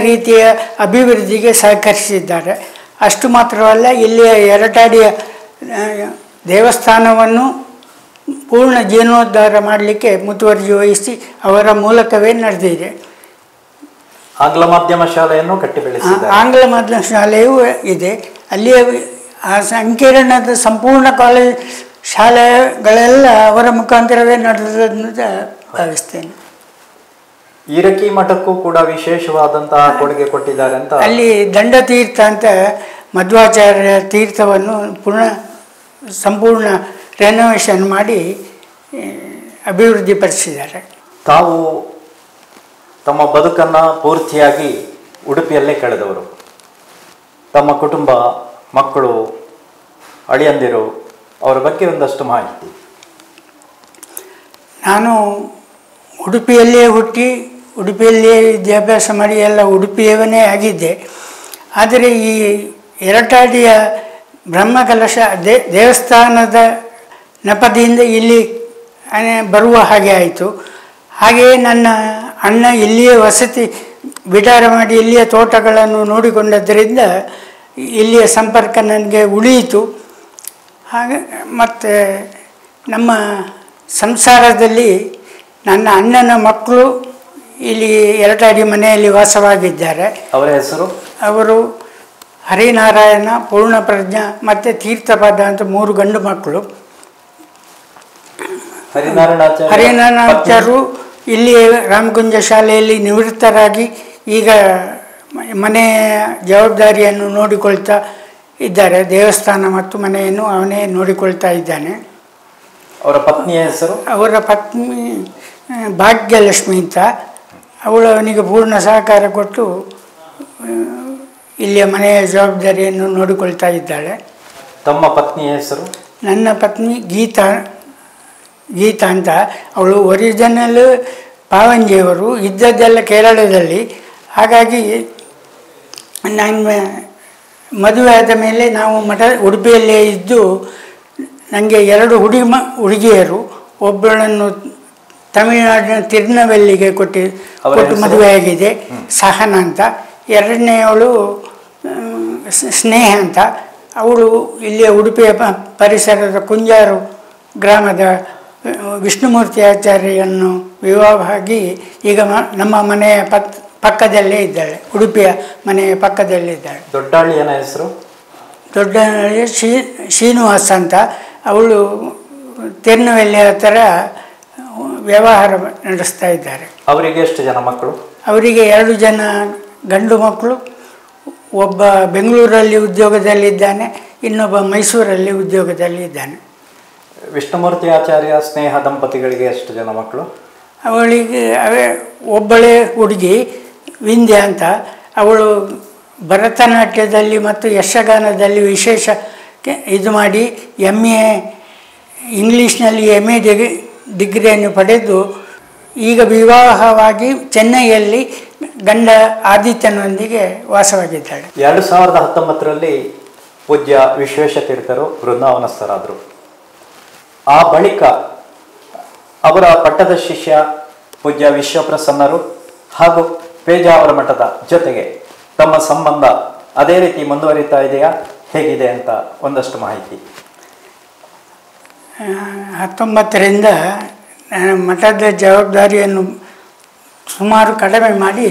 ರೀತಿಯ ಅಭಿವೃದ್ಧಿಗೆ ಸಹಕರಿಸಿದ್ದಾರೆ. ಅಷ್ಟು ಮಾತ್ರವಲ್ಲ, ಇಲ್ಲಿಯ ಎರಟಾಡಿಯ ದೇವಸ್ಥಾನವನ್ನು ಪೂರ್ಣ ಜೀರ್ಣೋದ್ಧಾರ ಮಾಡಲಿಕ್ಕೆ ಮುತುವರ್ಜಿ ವಹಿಸಿ ಅವರ ಮೂಲಕವೇ ನಡೆದಿದೆ. ಆಂಗ್ಲ ಮಾಧ್ಯಮ ಶಾಲೆಯನ್ನು ಕಟ್ಟಿ ಬೆಳೆಸಿದ್ದಾರೆ. ಆಂಗ್ಲ ಮಾಧ್ಯಮ ಶಾಲೆಯೂ ಇದೆ. ಅಲ್ಲಿಯ ಆ ಸಂಕೀರ್ಣದ ಸಂಪೂರ್ಣ ಕಾಲೇಜ್ ಶಾಲೆಗಳೆಲ್ಲ ಅವರ ಮುಖಾಂತರವೇ ನಡೆದಂತ ಭಾವಿಸ್ತೇನೆ. ಈರಕ್ಕಿ ಮಠಕ್ಕೂ ಕೂಡ ವಿಶೇಷವಾದಂತಹ ಕೊಡುಗೆ ಕೊಟ್ಟಿದ್ದಾರೆ ಅಂತ. ಅಲ್ಲಿ ದಂಡತೀರ್ಥ ಅಂತ ಮಧ್ವಾಚಾರ್ಯ ತೀರ್ಥವನ್ನು ಸಂಪೂರ್ಣ ರೆನೋವೇಷನ್ ಮಾಡಿ ಅಭಿವೃದ್ಧಿಪಡಿಸಿದ್ದಾರೆ. ತಾವು ತಮ್ಮ ಬದುಕನ್ನು ಪೂರ್ತಿಯಾಗಿ ಉಡುಪಿಯಲ್ಲೇ ಕಳೆದವರು. ತಮ್ಮ ಕುಟುಂಬ, ಮಕ್ಕಳು, ಅಳಿಯಂದಿರು, ಅವರ ಬಗ್ಗೆ ಒಂದಷ್ಟು ಮಾಹಿತಿ. ನಾನು ಉಡುಪಿಯಲ್ಲೇ ಹುಟ್ಟಿ ಉಡುಪಿಯಲ್ಲೇ ವಿದ್ಯಾಭ್ಯಾಸ ಮಾಡಿ ಎಲ್ಲ ಉಡುಪಿಯವನೇ ಆಗಿದ್ದೆ. ಆದರೆ ಈ ಎರಟಾಡಿಯ ಬ್ರಹ್ಮಕಲಶ ದೇವಸ್ಥಾನದ ನೆಪದಿಂದ ಇಲ್ಲಿ ಬರುವ ಹಾಗೆ ಆಯಿತು. ಹಾಗೆಯೇ ನನ್ನ ಅಣ್ಣ ಇಲ್ಲಿಯೇ ವಸತಿ ಬಿಡಾರ ಮಾಡಿ ಇಲ್ಲಿಯ ತೋಟಗಳನ್ನು ನೋಡಿಕೊಂಡದ್ದರಿಂದ ಇಲ್ಲಿಯ ಸಂಪರ್ಕ ನನಗೆ ಉಳಿಯಿತು. ಹಾಗೆ ಮತ್ತು ನಮ್ಮ ಸಂಸಾರದಲ್ಲಿ ನನ್ನ ಅಣ್ಣನ ಮಕ್ಕಳು ಇಲ್ಲಿ ಎರಟಾಡಿ ಮನೆಯಲ್ಲಿ ವಾಸವಾಗಿದ್ದಾರೆ. ಅವರ ಹೆಸರು? ಅವರು ಹರಿನಾರಾಯಣ, ಪೂರ್ಣಪ್ರಜ್ಞಾ ಮತ್ತು ತೀರ್ಥಪಾದ ಅಂತ 3 ಗಂಡು ಮಕ್ಕಳು. ಹರಿನಾರಾಯಣಾಚಾರ್ಯರು ಇಲ್ಲಿ ರಾಮಕುಂಜ ಶಾಲೆಯಲ್ಲಿ ನಿವೃತ್ತರಾಗಿ ಈಗ ಮನೆಯ ಜವಾಬ್ದಾರಿಯನ್ನು ನೋಡಿಕೊಳ್ತಾ ಇದ್ದಾರೆ. ದೇವಸ್ಥಾನ ಮತ್ತು ಮನೆಯನ್ನು ಅವನೇ ನೋಡಿಕೊಳ್ತಾ ಇದ್ದಾನೆ. ಅವರ ಪತ್ನಿಯ ಹೆಸರು? ಅವರ ಪತ್ನಿ ಭಾಗ್ಯಲಕ್ಷ್ಮಿ ಅಂತ. ಅವಳು ಅವನಿಗೆ ಪೂರ್ಣ ಸಹಕಾರ ಕೊಟ್ಟು ಇಲ್ಲಿಯ ಮನೆಯ ಜವಾಬ್ದಾರಿಯನ್ನು ನೋಡಿಕೊಳ್ತಾ ಇದ್ದಾಳೆ. ತಮ್ಮ ಪತ್ನಿಯ ಹೆಸರು? ನನ್ನ ಪತ್ನಿ ಗೀತಾ ಅಂತ. ಅವಳು ಒರಿಜಿನಲ್ ಪಾವಂಜೆಯವರು, ಇದ್ದದ್ದೆಲ್ಲ ಕೇರಳದಲ್ಲಿ. ಹಾಗಾಗಿ ನಾನು ಮದುವೆ ಆದ ಮೇಲೆ ನಾವು ಉಡುಪಿಯಲ್ಲೇ ಇದ್ದು ನನಗೆ 2 ಹುಡುಗಿಯರು. ಒಬ್ಬಳನ್ನು ತಮಿಳುನಾಡಿನ ತಿರುನವೆಲ್ಲಿಗೆ ಕೊಟ್ಟು ಮದುವೆಯಾಗಿದೆ, ಸಹನ ಅಂತ. ಎರಡನೆಯವಳು ಸ್ನೇಹ ಅಂತ. ಅವಳು ಇಲ್ಲಿಯ ಉಡುಪಿಯ ಪರಿಸರದ ಕುಂಜಾರು ಗ್ರಾಮದ ವಿಷ್ಣುಮೂರ್ತಿ ಆಚಾರ್ಯವನ್ನು ವಿವಾಹವಾಗಿ ಈಗ ನಮ್ಮ ಮನೆಯ ಪಕ್ಕದಲ್ಲೇ ಇದ್ದಾಳೆ, ಉಡುಪಿಯ ಮನೆಯ ಪಕ್ಕದಲ್ಲೇ ಇದ್ದಾಳೆ. ದೊಡ್ಡಹಳ್ಳಿಯನ ಹೆಸರು? ದೊಡ್ಡಹಳ್ಳಿ ಶ್ರೀನಿವಾಸ ಅಂತ. ಅವಳು ತಿರುನವೆಲ್ಲಿ ಹತ್ತಿರ ವ್ಯವಹಾರ ನಡೆಸ್ತಾ ಇದ್ದಾರೆ. ಅವರಿಗೆ ಎಷ್ಟು ಜನ ಮಕ್ಕಳು? ಅವರಿಗೆ 2 ಜನ ಗಂಡು ಮಕ್ಕಳು. ಒಬ್ಬ ಬೆಂಗಳೂರಲ್ಲಿ ಉದ್ಯೋಗದಲ್ಲಿದ್ದಾನೆ, ಇನ್ನೊಬ್ಬ ಮೈಸೂರಲ್ಲಿ ಉದ್ಯೋಗದಲ್ಲಿದ್ದಾನೆ. ವಿಷ್ಣುಮೂರ್ತಿ ಆಚಾರ್ಯ ಸ್ನೇಹ ದಂಪತಿಗಳಿಗೆ ಎಷ್ಟು ಜನ ಮಕ್ಕಳು? ಅವಳಿಗೆ ಒಬ್ಬಳೇ ಹುಡುಗಿ ವಿಂಧ್ಯ ಅಂತ. ಅವಳು ಭರತನಾಟ್ಯದಲ್ಲಿ ಮತ್ತು ಯಕ್ಷಗಾನದಲ್ಲಿ ವಿಶೇಷ ಇದು ಮಾಡಿ MA ಇಂಗ್ಲೀಷ್ನಲ್ಲಿ MA ಡಿಗ್ರಿಯನ್ನು ಪಡೆದು ಈಗ ವಿವಾಹವಾಗಿ ಚೆನ್ನೈಯಲ್ಲಿ ಗಂಡ ಆದಿತ್ಯನೊಂದಿಗೆ ವಾಸವಾಗಿದ್ದಾಳೆ. 2019ರಲ್ಲಿ ಪೂಜ್ಯ ವಿಶ್ವೇಶತೀರ್ಥರು ಬೃಂದಾವನಸ್ಥರಾದರು. ಆ ಬಳಿಕ ಅವರ ಪಟ್ಟದ ಶಿಷ್ಯ ಪೂಜ್ಯ ವಿಶ್ವಪ್ರಸನ್ನರು ಹಾಗೂ ಪೇಜಾವರ ಮಠದ ಜೊತೆಗೆ ತಮ್ಮ ಸಂಬಂಧ ಅದೇ ರೀತಿ ಮುಂದುವರಿತಾ ಇದೆಯಾ, ಹೇಗಿದೆ ಅಂತ ಒಂದಷ್ಟು ಮಾಹಿತಿ. 19ರಿಂದ ಮಠದ ಜವಾಬ್ದಾರಿಯನ್ನು ಸುಮಾರು ಕಡಿಮೆ ಮಾಡಿ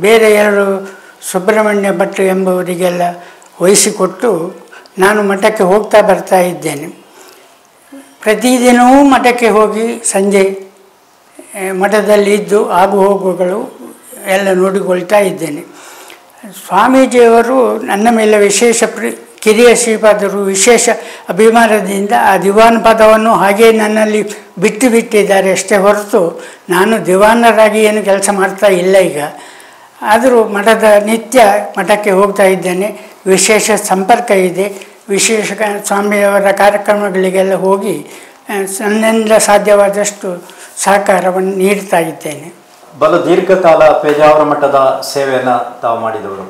ಬೇರೆ 2 ಸುಬ್ರಹ್ಮಣ್ಯ ಭಟ್ ಎಂಬುವರಿಗೆಲ್ಲ ವಹಿಸಿಕೊಟ್ಟು ನಾನು ಮಠಕ್ಕೆ ಹೋಗ್ತಾ ಬರ್ತಾ ಇದ್ದೇನೆ. ಪ್ರತಿದಿನವೂ ಮಠಕ್ಕೆ ಹೋಗಿ ಸಂಜೆ ಮಠದಲ್ಲಿ ಇದ್ದು ಆಗು ಹೋಗುಗಳು ಎಲ್ಲ ನೋಡಿಕೊಳ್ತಾ ಇದ್ದೇನೆ. ಸ್ವಾಮೀಜಿಯವರು ನನ್ನ ಮೇಲೆ ವಿಶೇಷ ಕಿರಿಯ ಶ್ರೀಪಾದರು ವಿಶೇಷ ಅಭಿಮಾನದಿಂದ ಆ ದಿವಾನ್ ಪದವನ್ನು ಹಾಗೇ ನನ್ನಲ್ಲಿ ಬಿಟ್ಟಿದ್ದಾರೆ ಅಷ್ಟೇ ಹೊರತು ನಾನು ದಿವಾನರಾಗಿ ಏನು ಕೆಲಸ ಮಾಡ್ತಾ ಇಲ್ಲ ಈಗ. ಆದರೂ ನಿತ್ಯ ಮಠಕ್ಕೆ ಹೋಗ್ತಾ ಇದ್ದೇನೆ. ವಿಶೇಷ ಸಂಪರ್ಕ ಇದೆ. ವಿಶೇಷ ಸ್ವಾಮಿಯವರ ಕಾರ್ಯಕ್ರಮಗಳಿಗೆಲ್ಲ ಹೋಗಿ ನನ್ನಿಂದ ಸಾಧ್ಯವಾದಷ್ಟು ಸಹಕಾರವನ್ನು ನೀಡ್ತಾ ಇದ್ದೇನೆ. ಬಲು ದೀರ್ಘಕಾಲ ಪೇಜಾವರ ಮಠದ ಸೇವೆಯನ್ನು ತಾವು ಮಾಡಿದವರು,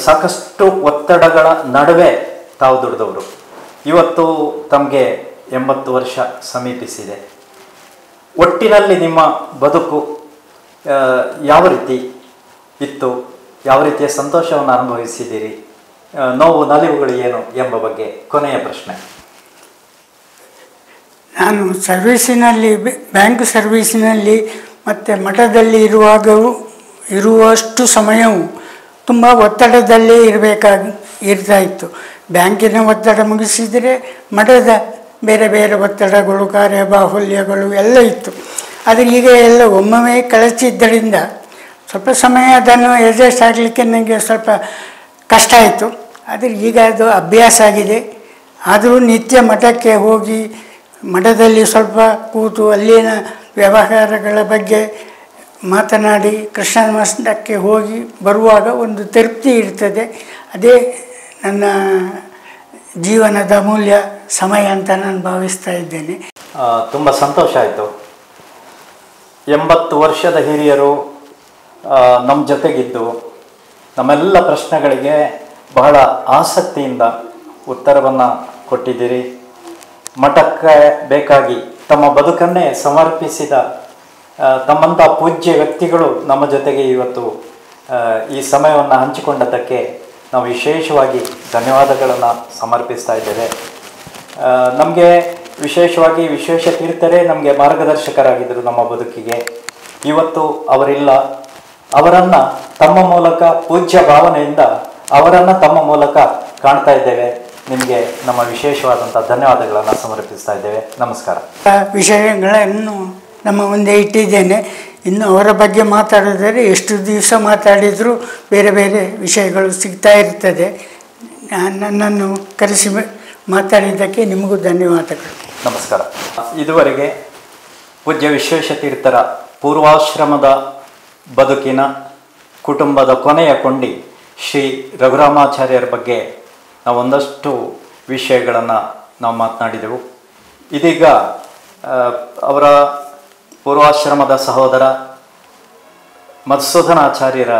ಸಾಕಷ್ಟು ಒತ್ತಡಗಳ ನಡುವೆ ತಾವು ದುಡಿದವರು. ಇವತ್ತು ತಮಗೆ 80 ವರ್ಷ ಸಮೀಪಿಸಿದೆ. ಒಟ್ಟಿನಲ್ಲಿ ನಿಮ್ಮ ಬದುಕು ಯಾವ ರೀತಿ ಇತ್ತು, ಯಾವ ರೀತಿಯ ಸಂತೋಷವನ್ನು ಅನುಭವಿಸಿದ್ದೀರಿ, ನೋವು ನಲಿವುಗಳು ಏನು ಎಂಬ ಬಗ್ಗೆ ಕೊನೆಯ ಪ್ರಶ್ನೆ. ನಾನು ಸರ್ವೀಸಿನಲ್ಲಿ, ಬ್ಯಾಂಕ್ ಸರ್ವೀಸಿನಲ್ಲಿ ಮತ್ತು ಮಠದಲ್ಲಿ ಇರುವಷ್ಟು ಸಮಯವು ತುಂಬ ಒತ್ತಡದಲ್ಲೇ ಇರ್ತಾಯಿತ್ತು. ಬ್ಯಾಂಕಿನ ಒತ್ತಡ ಮುಗಿಸಿದರೆ ಮಠದ ಬೇರೆ ಬೇರೆ ಒತ್ತಡಗಳು, ಕಾರ್ಯಬಾಹುಲ್ಯಗಳು ಎಲ್ಲ ಇತ್ತು. ಆದರೆ ಈಗ ಎಲ್ಲ ಒಮ್ಮೊಮ್ಮೆ ಕಳಚಿದ್ದರಿಂದ ಸ್ವಲ್ಪ ಸಮಯ ಅದನ್ನು ಅಡ್ಜಸ್ಟ್ ಆಗಲಿಕ್ಕೆ ನನಗೆ ಸ್ವಲ್ಪ ಕಷ್ಟ ಆಯಿತು. ಆದರೆ ಈಗ ಅದು ಅಭ್ಯಾಸ ಆಗಿದೆ. ಆದರೂ ನಿತ್ಯ ಮಠಕ್ಕೆ ಹೋಗಿ ಮಠದಲ್ಲಿ ಸ್ವಲ್ಪ ಕೂತು ಅಲ್ಲಿನ ವ್ಯವಹಾರಗಳ ಬಗ್ಗೆ ಮಾತನಾಡಿ ಕೃಷ್ಣ ಮಠಕ್ಕೆ ಹೋಗಿ ಬರುವಾಗ ಒಂದು ತೃಪ್ತಿ ಇರ್ತದೆ. ಅದೇ ನನ್ನ ಜೀವನದ ಅಮೂಲ್ಯ ಸಮಯ ಅಂತ ನಾನು ಭಾವಿಸ್ತಾ ಇದ್ದೇನೆ. ತುಂಬ ಸಂತೋಷ ಆಯಿತು. 80 ವರ್ಷದ ಹಿರಿಯರು ನಮ್ಮ ಜೊತೆಗಿದ್ದು ನಮ್ಮೆಲ್ಲ ಪ್ರಶ್ನೆಗಳಿಗೆ ಬಹಳ ಆಸಕ್ತಿಯಿಂದ ಉತ್ತರವನ್ನು ಕೊಟ್ಟಿದ್ದೀರಿ. ಮಠಕ್ಕೆ ಬೇಕಾಗಿ ತಮ್ಮ ಬದುಕನ್ನೇ ಸಮರ್ಪಿಸಿದ ತಮ್ಮಂಥ ಪೂಜ್ಯ ವ್ಯಕ್ತಿಗಳು ನಮ್ಮ ಜೊತೆಗೆ ಇವತ್ತು ಈ ಸಮಯವನ್ನು ಹಂಚಿಕೊಂಡದ್ದಕ್ಕೆ ನಾವು ವಿಶೇಷವಾಗಿ ಧನ್ಯವಾದಗಳನ್ನು ಸಮರ್ಪಿಸ್ತಾ ಇದ್ದೇವೆ. ನಮಗೆ ವಿಶೇಷವಾಗಿ ವಿಶ್ವೇಶತೀರ್ಥರೇ ನಮಗೆ ಮಾರ್ಗದರ್ಶಕರಾಗಿದ್ದರು ನಮ್ಮ ಬದುಕಿಗೆ. ಇವತ್ತು ಅವರಿಲ್ಲ. ಅವರನ್ನು ತಮ್ಮ ಮೂಲಕ ಪೂಜ್ಯ ಭಾವನೆಯಿಂದ ಅವರನ್ನು ತಮ್ಮ ಮೂಲಕ ಕಾಣ್ತಾ ಇದ್ದೇವೆ. ನಿಮಗೆ ನಮ್ಮ ವಿಶೇಷವಾದಂಥ ಧನ್ಯವಾದಗಳನ್ನು ಸಮರ್ಪಿಸ್ತಾ ಇದ್ದೇವೆ. ನಮಸ್ಕಾರ. ವಿಷಯಗಳನ್ನು ನಮ್ಮ ಮುಂದೆ ಇಟ್ಟಿದ್ದೇನೆ. ಇನ್ನು ಅವರ ಬಗ್ಗೆ ಮಾತಾಡಿದರೆ ಎಷ್ಟು ದಿವಸ ಮಾತಾಡಿದರೂ ಬೇರೆ ಬೇರೆ ವಿಷಯಗಳು ಸಿಗ್ತಾ ಇರ್ತದೆ. ನನ್ನನ್ನು ಕರೆಸಿ ಮಾತಾಡಿದ್ದಕ್ಕೆ ನಿಮಗೂ ಧನ್ಯವಾದಗಳು. ನಮಸ್ಕಾರ. ಇದುವರೆಗೆ ಪೂಜ್ಯ ವಿಶ್ವೇಶತೀರ್ಥರ ಪೂರ್ವಾಶ್ರಮದ ಬದುಕಿನ ಕುಟುಂಬದ ಕೊನೆಯ ಕೊಂಡಿ ಶ್ರೀ ರಘುರಾಮಾಚಾರ್ಯರ ಬಗ್ಗೆ ನಾವು ಒಂದಷ್ಟು ವಿಷಯಗಳನ್ನು ನಾವು ಮಾತನಾಡಿದೆವು. ಇದೀಗ ಅವರ ಪೂರ್ವಾಶ್ರಮದ ಸಹೋದರ ಮಧುಸೂದನಾಚಾರ್ಯರ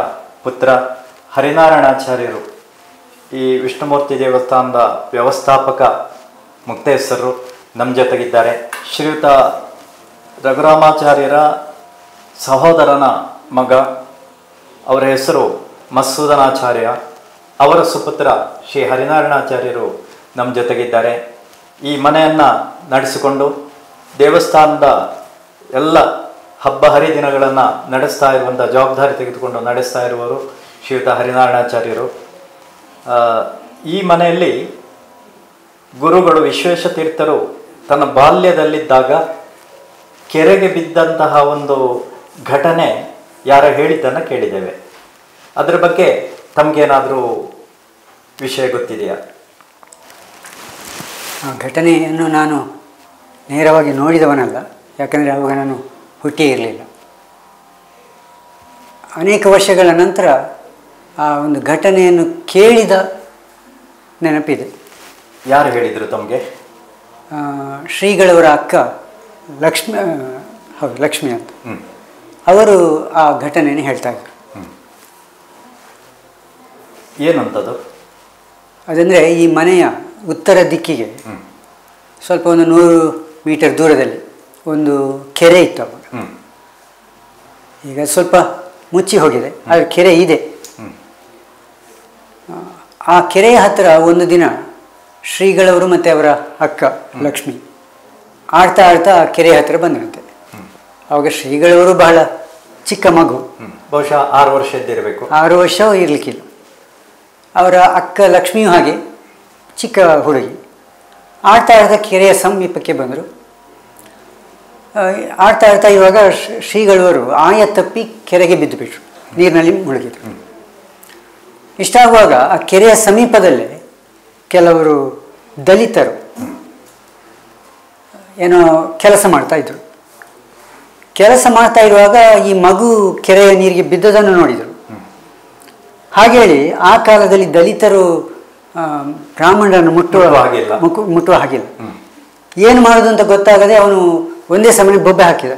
ಪುತ್ರ ಹರಿನಾರಾಯಣಾಚಾರ್ಯರು ಈ ವಿಷ್ಣುಮೂರ್ತಿ ದೇವಸ್ಥಾನದ ವ್ಯವಸ್ಥಾಪಕ ಮುಕ್ತೇಶ್ವರರು ನಮ್ಮ ಜೊತೆಗಿದ್ದಾರೆ. ಶ್ರೀಯುತ ರಘುರಾಮಾಚಾರ್ಯರ ಸಹೋದರನ ಮಗ, ಅವರ ಹೆಸರು ಮಧುಸೂದನಾಚಾರ್ಯ, ಅವರ ಸುಪುತ್ರ ಶ್ರೀ ಹರಿನಾರಾಯಣಾಚಾರ್ಯರು ನಮ್ಮ ಜೊತೆಗಿದ್ದಾರೆ. ಈ ಮನೆಯನ್ನು ನಡೆಸಿಕೊಂಡು ದೇವಸ್ಥಾನದ ಎಲ್ಲ ಹಬ್ಬ ಹರಿದಿನಗಳನ್ನು ನಡೆಸ್ತಾ ಇರುವಂಥ ಜವಾಬ್ದಾರಿ ತೆಗೆದುಕೊಂಡು ನಡೆಸ್ತಾ ಇರುವವರು ಶ್ರೀಯುತ ಹರಿನಾರಾಯಣಾಚಾರ್ಯರು. ಈ ಮನೆಯಲ್ಲಿ ಗುರುಗಳು ವಿಶ್ವೇಶತೀರ್ಥರು ತನ್ನ ಬಾಲ್ಯದಲ್ಲಿದ್ದಾಗ ಕೆರೆಗೆ ಬಿದ್ದಂತಹ ಒಂದು ಘಟನೆ ಯಾರೋ ಹೇಳಿದ್ದನ್ನು ಕೇಳಿದ್ದೇವೆ. ಅದರ ಬಗ್ಗೆ ತಮಗೇನಾದರೂ ವಿಷಯ ಗೊತ್ತಿದೆಯಾ? ಆ ಘಟನೆಯನ್ನು ನಾನು ನೇರವಾಗಿ ನೋಡಿದವನಲ್ಲ, ಯಾಕಂದರೆ ಆವಾಗ ನಾನು ಹುಟ್ಟಿ ಇರಲಿಲ್ಲ. ಅನೇಕ ವರ್ಷಗಳ ನಂತರ ಆ ಒಂದು ಘಟನೆಯನ್ನು ಕೇಳಿದ ನೆನಪಿದೆ. ಯಾರು ಹೇಳಿದರು ತಮಗೆ? ಶ್ರೀಗಳವರ ಅಕ್ಕ ಲಕ್ಷ್ಮಿ ಅಂತ, ಅವರು ಆ ಘಟನೆಯನ್ನು ಹೇಳ್ತಾ ಇದ್ರು. ಏನಂತದ್ದು? ಅದಂದರೆ ಈ ಮನೆಯ ಉತ್ತರ ದಿಕ್ಕಿಗೆ ಸ್ವಲ್ಪ ಒಂದು 100 ಮೀಟರ್ ದೂರದಲ್ಲಿ ಒಂದು ಕೆರೆ ಇತ್ತು ಅವಾಗ. ಈಗ ಸ್ವಲ್ಪ ಮುಚ್ಚಿ ಹೋಗಿದೆ, ಆದರೆ ಕೆರೆ ಇದೆ. ಆ ಕೆರೆಯ ಹತ್ತಿರ ಒಂದು ದಿನ ಶ್ರೀಗಳವರು ಮತ್ತು ಅವರ ಅಕ್ಕ ಲಕ್ಷ್ಮಿ ಆಡ್ತಾ ಆಡ್ತಾ ಆ ಕೆರೆಯ ಹತ್ತಿರ ಬಂದ್ರಂತೆ. ಆವಾಗ ಶ್ರೀಗಳವರು ಬಹಳ ಚಿಕ್ಕ ಮಗು, ಬಹುಶಃ 6 ವರ್ಷ ಇದ್ದಿರಬೇಕು. 6 ವರ್ಷ ಇರಲಿಕ್ಕಿಲ್ಲ. ಅವರ ಅಕ್ಕ ಲಕ್ಷ್ಮಿಯೂ ಹಾಗೆ ಚಿಕ್ಕ ಹುಡುಗಿ. ಆಡ್ತಾ ಆಡ್ತಾ ಕೆರೆಯ ಸಮೀಪಕ್ಕೆ ಬಂದರು. ಆಡ್ತಾ ಆಡ್ತಾ ಇವಾಗ ಶ್ರೀಗಳವರು ಆಯ ತಪ್ಪಿ ಕೆರೆಗೆ ಬಿದ್ದುಬಿಟ್ರು, ನೀರಿನಲ್ಲಿ ಮುಳುಗಿದ್ರು. ಇಷ್ಟಾಗುವಾಗ ಆ ಕೆರೆಯ ಸಮೀಪದಲ್ಲೇ ಕೆಲವರು ದಲಿತರು ಏನೋ ಕೆಲಸ ಮಾಡ್ತಾಯಿದ್ರು. ಕೆಲಸ ಮಾಡ್ತಾ ಇರುವಾಗ ಈ ಮಗು ಕೆರೆಯ ನೀರಿಗೆ ಬಿದ್ದದನ್ನು ನೋಡಿದರು. ಹಾಗೇಳಿ ಆ ಕಾಲದಲ್ಲಿ ದಲಿತರು ಬ್ರಾಹ್ಮಣರನ್ನು ಮುಟ್ಟುವ ಹಾಗಿಲ್ಲ. ಏನು ಮಾಡೋದು ಅಂತ ಗೊತ್ತಾಗದೆ ಅವನು ಒಂದೇ ಸಮಯ ಬೊಬ್ಬೆ ಹಾಕಿದ.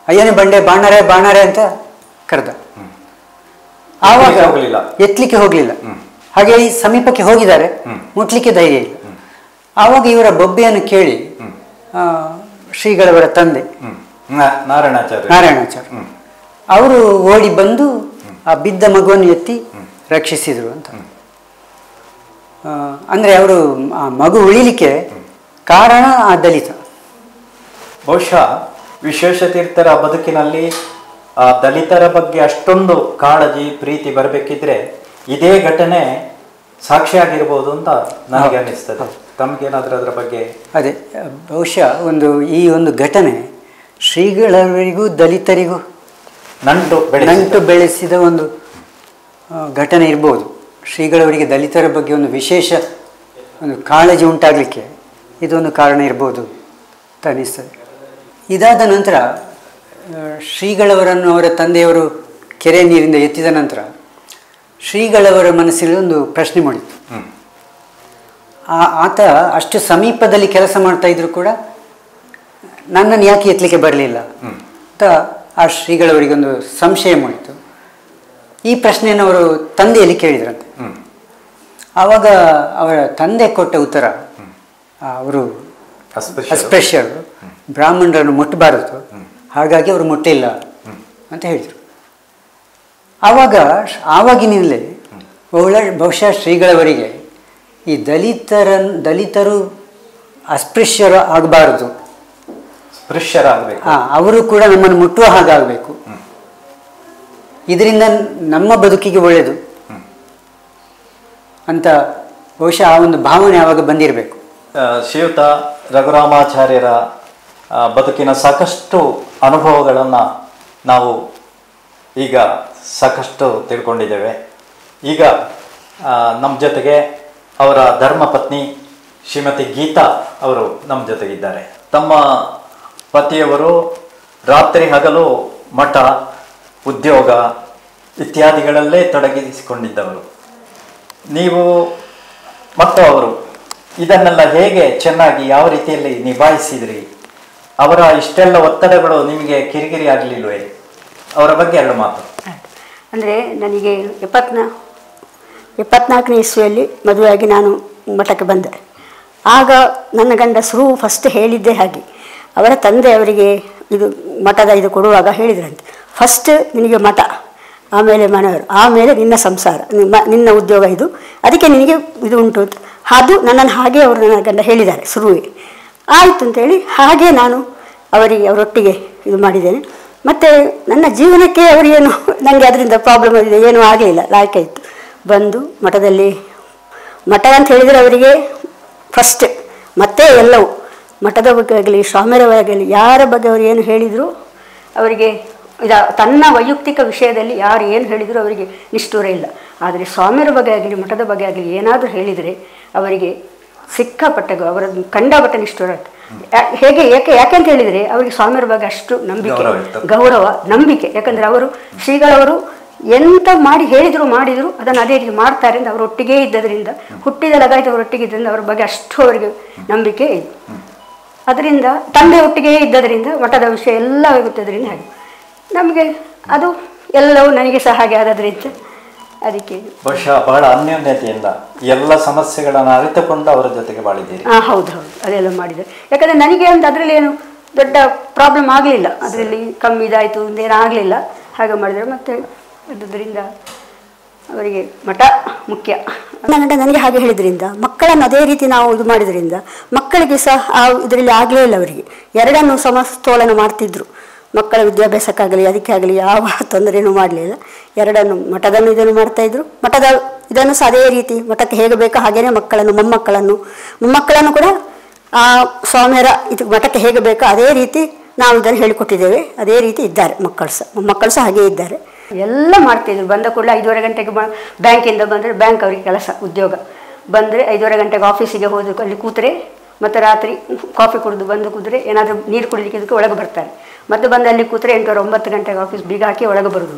ಅಯ್ಯನೇ ಬಂಡೆ ಬಾಣಾರೆ ಅಂತ ಕರೆದ. ಆವಾಗ ಎತ್ತಲಿಕ್ಕೆ ಹೋಗಲಿಲ್ಲ. ಹಾಗೆ ಈ ಸಮೀಪಕ್ಕೆ ಹೋಗಿದ್ದಾರೆ, ಮುಟ್ಲಿಕ್ಕೆ ಧೈರ್ಯ ಇಲ್ಲ. ಆವಾಗ ಇವರ ಬೊಬ್ಬೆಯನ್ನು ಕೇಳಿ ಶ್ರೀಗಳವರ ತಂದೆ ನಾರಾಯಣಾಚಾರ್ಯ ಅವರು ಓಡಿ ಬಂದು ಆ ಬಿದ್ದ ಮಗುವನ್ನು ಎತ್ತಿ ರಕ್ಷಿಸಿದರು ಅಂತ. ಅಂದರೆ ಅವರು ಆ ಮಗು ಉಳಿಲಿಕ್ಕೆ ಕಾರಣ ಆ ದಲಿತ. ಬಹುಶಃ ವಿಶ್ವೇಶತೀರ್ಥರ ಬದುಕಿನಲ್ಲಿ ಆ ದಲಿತರ ಬಗ್ಗೆ ಅಷ್ಟೊಂದು ಕಾಳಜಿ ಪ್ರೀತಿ ಬರಬೇಕಿದ್ರೆ ಇದೇ ಘಟನೆ ಸಾಕ್ಷಿಯಾಗಿರ್ಬೋದು ಅಂತ ನನಗೆ ಅನ್ನಿಸ್ತದೆ. ತಮಗೇನಾದರೂ ಅದರ ಬಗ್ಗೆ? ಅದೇ ಬಹುಶಃ ಈ ಒಂದು ಘಟನೆ ಶ್ರೀಗಳವರಿಗೂ ದಲಿತರಿಗೂ ನಂಟು ಬೆಳೆಸಿದ ಒಂದು ಘಟನೆ ಇರ್ಬೋದು. ಶ್ರೀಗಳವರಿಗೆ ದಲಿತರ ಬಗ್ಗೆ ಒಂದು ವಿಶೇಷ ಒಂದು ಕಾಳಜಿ ಉಂಟಾಗಲಿಕ್ಕೆ ಇದೊಂದು ಕಾರಣ ಇರ್ಬೋದು ಅಂತ ಅನ್ನಿಸ್ತದೆ. ಇದಾದ ನಂತರ ಶ್ರೀಗಳವರನ್ನು ಅವರ ತಂದೆಯವರು ಕೆರೆ ನೀರಿಂದ ಎತ್ತಿದ ನಂತರ ಶ್ರೀಗಳವರ ಮನಸ್ಸಿನಲ್ಲಿ ಒಂದು ಪ್ರಶ್ನೆ ಮೂಡಿತು. ಆತ ಅಷ್ಟು ಸಮೀಪದಲ್ಲಿ ಕೆಲಸ ಮಾಡ್ತಾ ಇದ್ರು ಕೂಡ ನನ್ನನ್ನು ಯಾಕೆ ಎತ್ತಲಿಕ್ಕೆ ಬರಲಿಲ್ಲ ಅಂತ ಆ ಶ್ರೀಗಳವರಿಗೊಂದು ಸಂಶಯ ಮೂಡಿತು. ಈ ಪ್ರಶ್ನೆಯನ್ನು ಅವರು ತಂದೆಯಲ್ಲಿ ಕೇಳಿದ್ರಂತೆ. ಆವಾಗ ಅವರ ತಂದೆ ಕೊಟ್ಟ ಉತ್ತರ, ಅವರು ಅಸ್ಪೃಶ್ಯರು, ಬ್ರಾಹ್ಮಣರನ್ನು ಮುಟ್ಟಬಾರದು, ಹಾಗಾಗಿ ಅವರು ಮುಟ್ಟಿಲ್ಲ ಅಂತ ಹೇಳಿದರು. ಆವಾಗಿನಿಂದಲೇ ಬಹುಶಃ ಶ್ರೀಗಳವರಿಗೆ ಈ ದಲಿತರು ಅಸ್ಪೃಶ್ಯರು ಆಗಬಾರದು, ಅವರು ಕೂಡ ನಮ್ಮನ್ನು ಮುಟ್ಟುವ ಹಾಗಾಗಬೇಕು, ಇದರಿಂದ ನಮ್ಮ ಬದುಕಿಗೆ ಒಳ್ಳೆಯದು ಅಂತ ಬಹುಶಃ ಆ ಒಂದು ಭಾವನೆ ಆವಾಗ ಬಂದಿರಬೇಕು. ಶ್ರೀಯುತ ರಘುರಾಮಾಚಾರ್ಯರ ಬದುಕಿನ ಸಾಕಷ್ಟು ಅನುಭವಗಳನ್ನು ನಾವು ಈಗ ಸಾಕಷ್ಟು ತಿಳ್ಕೊಂಡಿದ್ದೇವೆ. ಈಗ ನಮ್ಮ ಜೊತೆಗೆ ಅವರ ಧರ್ಮಪತ್ನಿ ಶ್ರೀಮತಿ ಗೀತಾ ಅವರು ನಮ್ಮ ಜೊತೆಗಿದ್ದಾರೆ. ತಮ್ಮ ಪತಿಯವರು ರಾತ್ರಿ ಹಗಲು ಮಠ, ಉದ್ಯೋಗ ಇತ್ಯಾದಿಗಳಲ್ಲೇ ತೊಡಗಿಸಿಕೊಂಡಿದ್ದವರು. ನೀವು ಮತ್ತು ಅವರು ಇದನ್ನೆಲ್ಲ ಹೇಗೆ ಚೆನ್ನಾಗಿ ಯಾವ ರೀತಿಯಲ್ಲಿ ನಿಭಾಯಿಸಿದ್ರಿ? ಅವರ ಇಷ್ಟೆಲ್ಲ ಒತ್ತಡಗಳು ನಿಮಗೆ ಕಿರಿಕಿರಿ ಆಗಲಿಲ್ವೇ? ಅವರ ಬಗ್ಗೆ ಎರಡು ಮಾತು. ಅಂದರೆ ನನಗೆ 74ನೇ ಇಸ್ವಿಯಲ್ಲಿ ಮದುವೆಯಾಗಿ ನಾನು ಮಠಕ್ಕೆ ಬಂದೆ. ಆಗ ನನ್ನ ಗಂಡಸರು ಫಸ್ಟ್ ಹೇಳಿದ್ದೇ ಹಾಗೆ, ಅವರ ತಂದೆ ಅವರಿಗೆ ಇದು ಮಠದ ಇದು ಕೊಡುವಾಗ ಹೇಳಿದ್ರಂತೆ, ಫಸ್ಟ್ ನಿನಗೆ ಮಠ, ಆಮೇಲೆ ಮನೆಯವರು, ಆಮೇಲೆ ನಿನ್ನ ಸಂಸಾರ, ನಿನ್ನ ಉದ್ಯೋಗ ಇದು, ಅದಕ್ಕೆ ನಿನಗೆ ಇದು ಉಂಟು ಅಂತ. ಅದು ನನ್ನನ್ನು ಹಾಗೆ ಅವರು ನನ್ನ ಗಂಡ ಹೇಳಿದ್ದಾರೆ ಶುರುವೇ. ಆಯಿತು ಅಂತೇಳಿ ಹಾಗೆ ನಾನು ಅವರೊಟ್ಟಿಗೆ ಇದು ಮಾಡಿದ್ದೇನೆ. ಮತ್ತು ನನ್ನ ಜೀವನಕ್ಕೆ ಅವರಿಗೇನು ನನಗೆ ಅದರಿಂದ ಪ್ರಾಬ್ಲಮ್ ಇದೆ ಏನೂ ಆಗಲಿಲ್ಲ, ಲಾಯ್ಕ ಇತ್ತು. ಬಂದು ಮಠದಲ್ಲಿ, ಮಠ ಅಂತ ಹೇಳಿದರೆ ಅವರಿಗೆ ಫಸ್ಟ್, ಮತ್ತೆ ಎಲ್ಲವೂ ಮಠದ ಬಗ್ಗೆ ಆಗಲಿ ಸ್ವಾಮಿಯರ ಬಗ್ಗೆ ಆಗಲಿ ಯಾರ ಬಗ್ಗೆ ಅವರು ಏನು ಹೇಳಿದರು ಅವರಿಗೆ ತನ್ನ ವೈಯಕ್ತಿಕ ವಿಷಯದಲ್ಲಿ ಯಾರು ಏನು ಹೇಳಿದರೂ ಅವರಿಗೆ ನಿಷ್ಠೂರ ಇಲ್ಲ. ಆದರೆ ಸ್ವಾಮಿಯರ ಬಗ್ಗೆ ಆಗಲಿ ಮಠದ ಬಗ್ಗೆ ಆಗಲಿ ಏನಾದರೂ ಹೇಳಿದರೆ ಅವರಿಗೆ ಸಿಕ್ಕಾಪಟ್ಟೆ ಅವರ ಕಂಡಪಟ್ಟ ನಿಷ್ಠೂರ. ಯಾಕೆಂತ ಹೇಳಿದರೆ ಅವರಿಗೆ ಸ್ವಾಮಿಯರ ಬಗ್ಗೆ ಅಷ್ಟು ನಂಬಿಕೆ, ಗೌರವ, ನಂಬಿಕೆ. ಯಾಕಂದರೆ ಅವರು ಶ್ರೀಗಳವರು ಎಂತ ಮಾಡಿದರು ಅದನ್ನು ಅದೇ ರೀತಿ ಮಾಡ್ತಾರೆ ಅಂತ ಅವರೊಟ್ಟಿಗೆ ಇದ್ದದರಿಂದ, ಹುಟ್ಟಿದ ಲಗಾಯಿತು ಅವರೊಟ್ಟಿಗೆ ಇದ್ದರಿಂದ ಅವರ ಬಗ್ಗೆ ಅಷ್ಟು ಅವರಿಗೆ ನಂಬಿಕೆ ಇದೆ. ಅದರಿಂದ ತಂದೆ ಒಟ್ಟಿಗೆ ಇದ್ದದರಿಂದ ಮಠದ ವಿಷಯ ಎಲ್ಲ ಗೊತ್ತದ್ರಿಂದ ಹಾಗೆ ನಮಗೆ ಅದು ಎಲ್ಲವೂ ನನಗೆ ಸಹ ಹಾಗೆ ಆದದ್ರಿಂದ ಅದಕ್ಕೆ ಬಹುಶಃ ಬಹಳ ಅನ್ಯೋನ್ಯತೆಯಿಂದ ಎಲ್ಲ ಸಮಸ್ಯೆಗಳನ್ನು ಅರಿತುಕೊಂಡು ಅವರ ಜೊತೆಗೆ ಬಾಳಿದ್ದೀರಿ. ಹೌದು, ಅದೆಲ್ಲ ಮಾಡಿದೆ. ಯಾಕಂದರೆ ನನಗೆ ಅಂತ ಅದರಲ್ಲಿ ಏನು ದೊಡ್ಡ ಪ್ರಾಬ್ಲಮ್ ಆಗಲಿಲ್ಲ, ಅದರಲ್ಲಿ ಕಮ್ಮಿ ಇದಾಯಿತು ಅಂತೇನು ಆಗಲಿಲ್ಲ. ಹಾಗೆ ಮಾಡಿದರೆ ಮತ್ತೆ ಅದರಿಂದ ಅವರಿಗೆ ಮಠ ಮುಖ್ಯ. ನನಗೆ ಹಾಗೆ ಹೇಳಿದ್ರಿಂದ ಮಕ್ಕಳನ್ನು ಅದೇ ರೀತಿ ನಾವು ಇದು ಮಾಡಿದ್ರಿಂದ ಮಕ್ಕಳಿಗೆ ಸಹ ಆ ಇದರಲ್ಲಿ ಆಗಲೇ ಇಲ್ಲ. ಅವರಿಗೆ ಎರಡನ್ನು ಸಮತೋಲನ ಮಾಡ್ತಿದ್ರು. ಮಕ್ಕಳ ವಿದ್ಯಾಭ್ಯಾಸಕ್ಕಾಗಲಿ ಅದಕ್ಕೆ ಆಗಲಿ ಯಾವ ತೊಂದರೆಯೂ ಮಾಡಲಿಲ್ಲ. ಎರಡನ್ನು ಮಠದನ್ನು ಇದನ್ನು ಮಾಡ್ತಾಯಿದ್ರು, ಮಠದ ಇದನ್ನು ಸಹ ಅದೇ ರೀತಿ ಮಠಕ್ಕೆ ಹೇಗೆ ಬೇಕೋ ಹಾಗೆಯೇ ಮಕ್ಕಳನ್ನು ಮೊಮ್ಮಕ್ಕಳನ್ನು ಕೂಡ ಆ ಸ್ವಾಮಿಯರ ಇದು ಮಠಕ್ಕೆ ಹೇಗೆ ಬೇಕೋ ಅದೇ ರೀತಿ ನಾವು ಇದನ್ನು ಹೇಳಿಕೊಟ್ಟಿದ್ದೇವೆ. ಅದೇ ರೀತಿ ಇದ್ದಾರೆ ಮೊಮ್ಮಕ್ಕಳು ಸಹ ಹಾಗೇ ಇದ್ದಾರೆ. ಎಲ್ಲ ಮಾಡ್ತಾಯಿದ್ರು. ಬಂದ ಕೂಡಲೇ 5:30 ಗಂಟೆಗೆ ಬ್ಯಾಂಕಿಂದ ಬಂದರೆ ಬ್ಯಾಂಕ್ ಅವರಿಗೆ ಕೆಲಸ ಉದ್ಯೋಗ, ಬಂದರೆ 5:30 ಗಂಟೆಗೆ ಆಫೀಸಿಗೆ ಹೋದ ಅಲ್ಲಿ ಕೂತರೆ ಮತ್ತು ರಾತ್ರಿ ಕಾಫಿ ಕುಡಿದು ಬಂದು ಕೂತ್ರೆ ಏನಾದರೂ ನೀರು ಕುಡಿಲಿಕ್ಕೆ ಇದಕ್ಕೆ ಒಳಗೆ ಬರ್ತಾರೆ. ಮತ್ತು ಬಂದು ಅಲ್ಲಿ ಕೂತ್ರೆ 8:30-9 ಗಂಟೆಗೆ ಆಫೀಸ್ ಬೀಗ ಹಾಕಿ ಒಳಗೆ ಬರೋದು.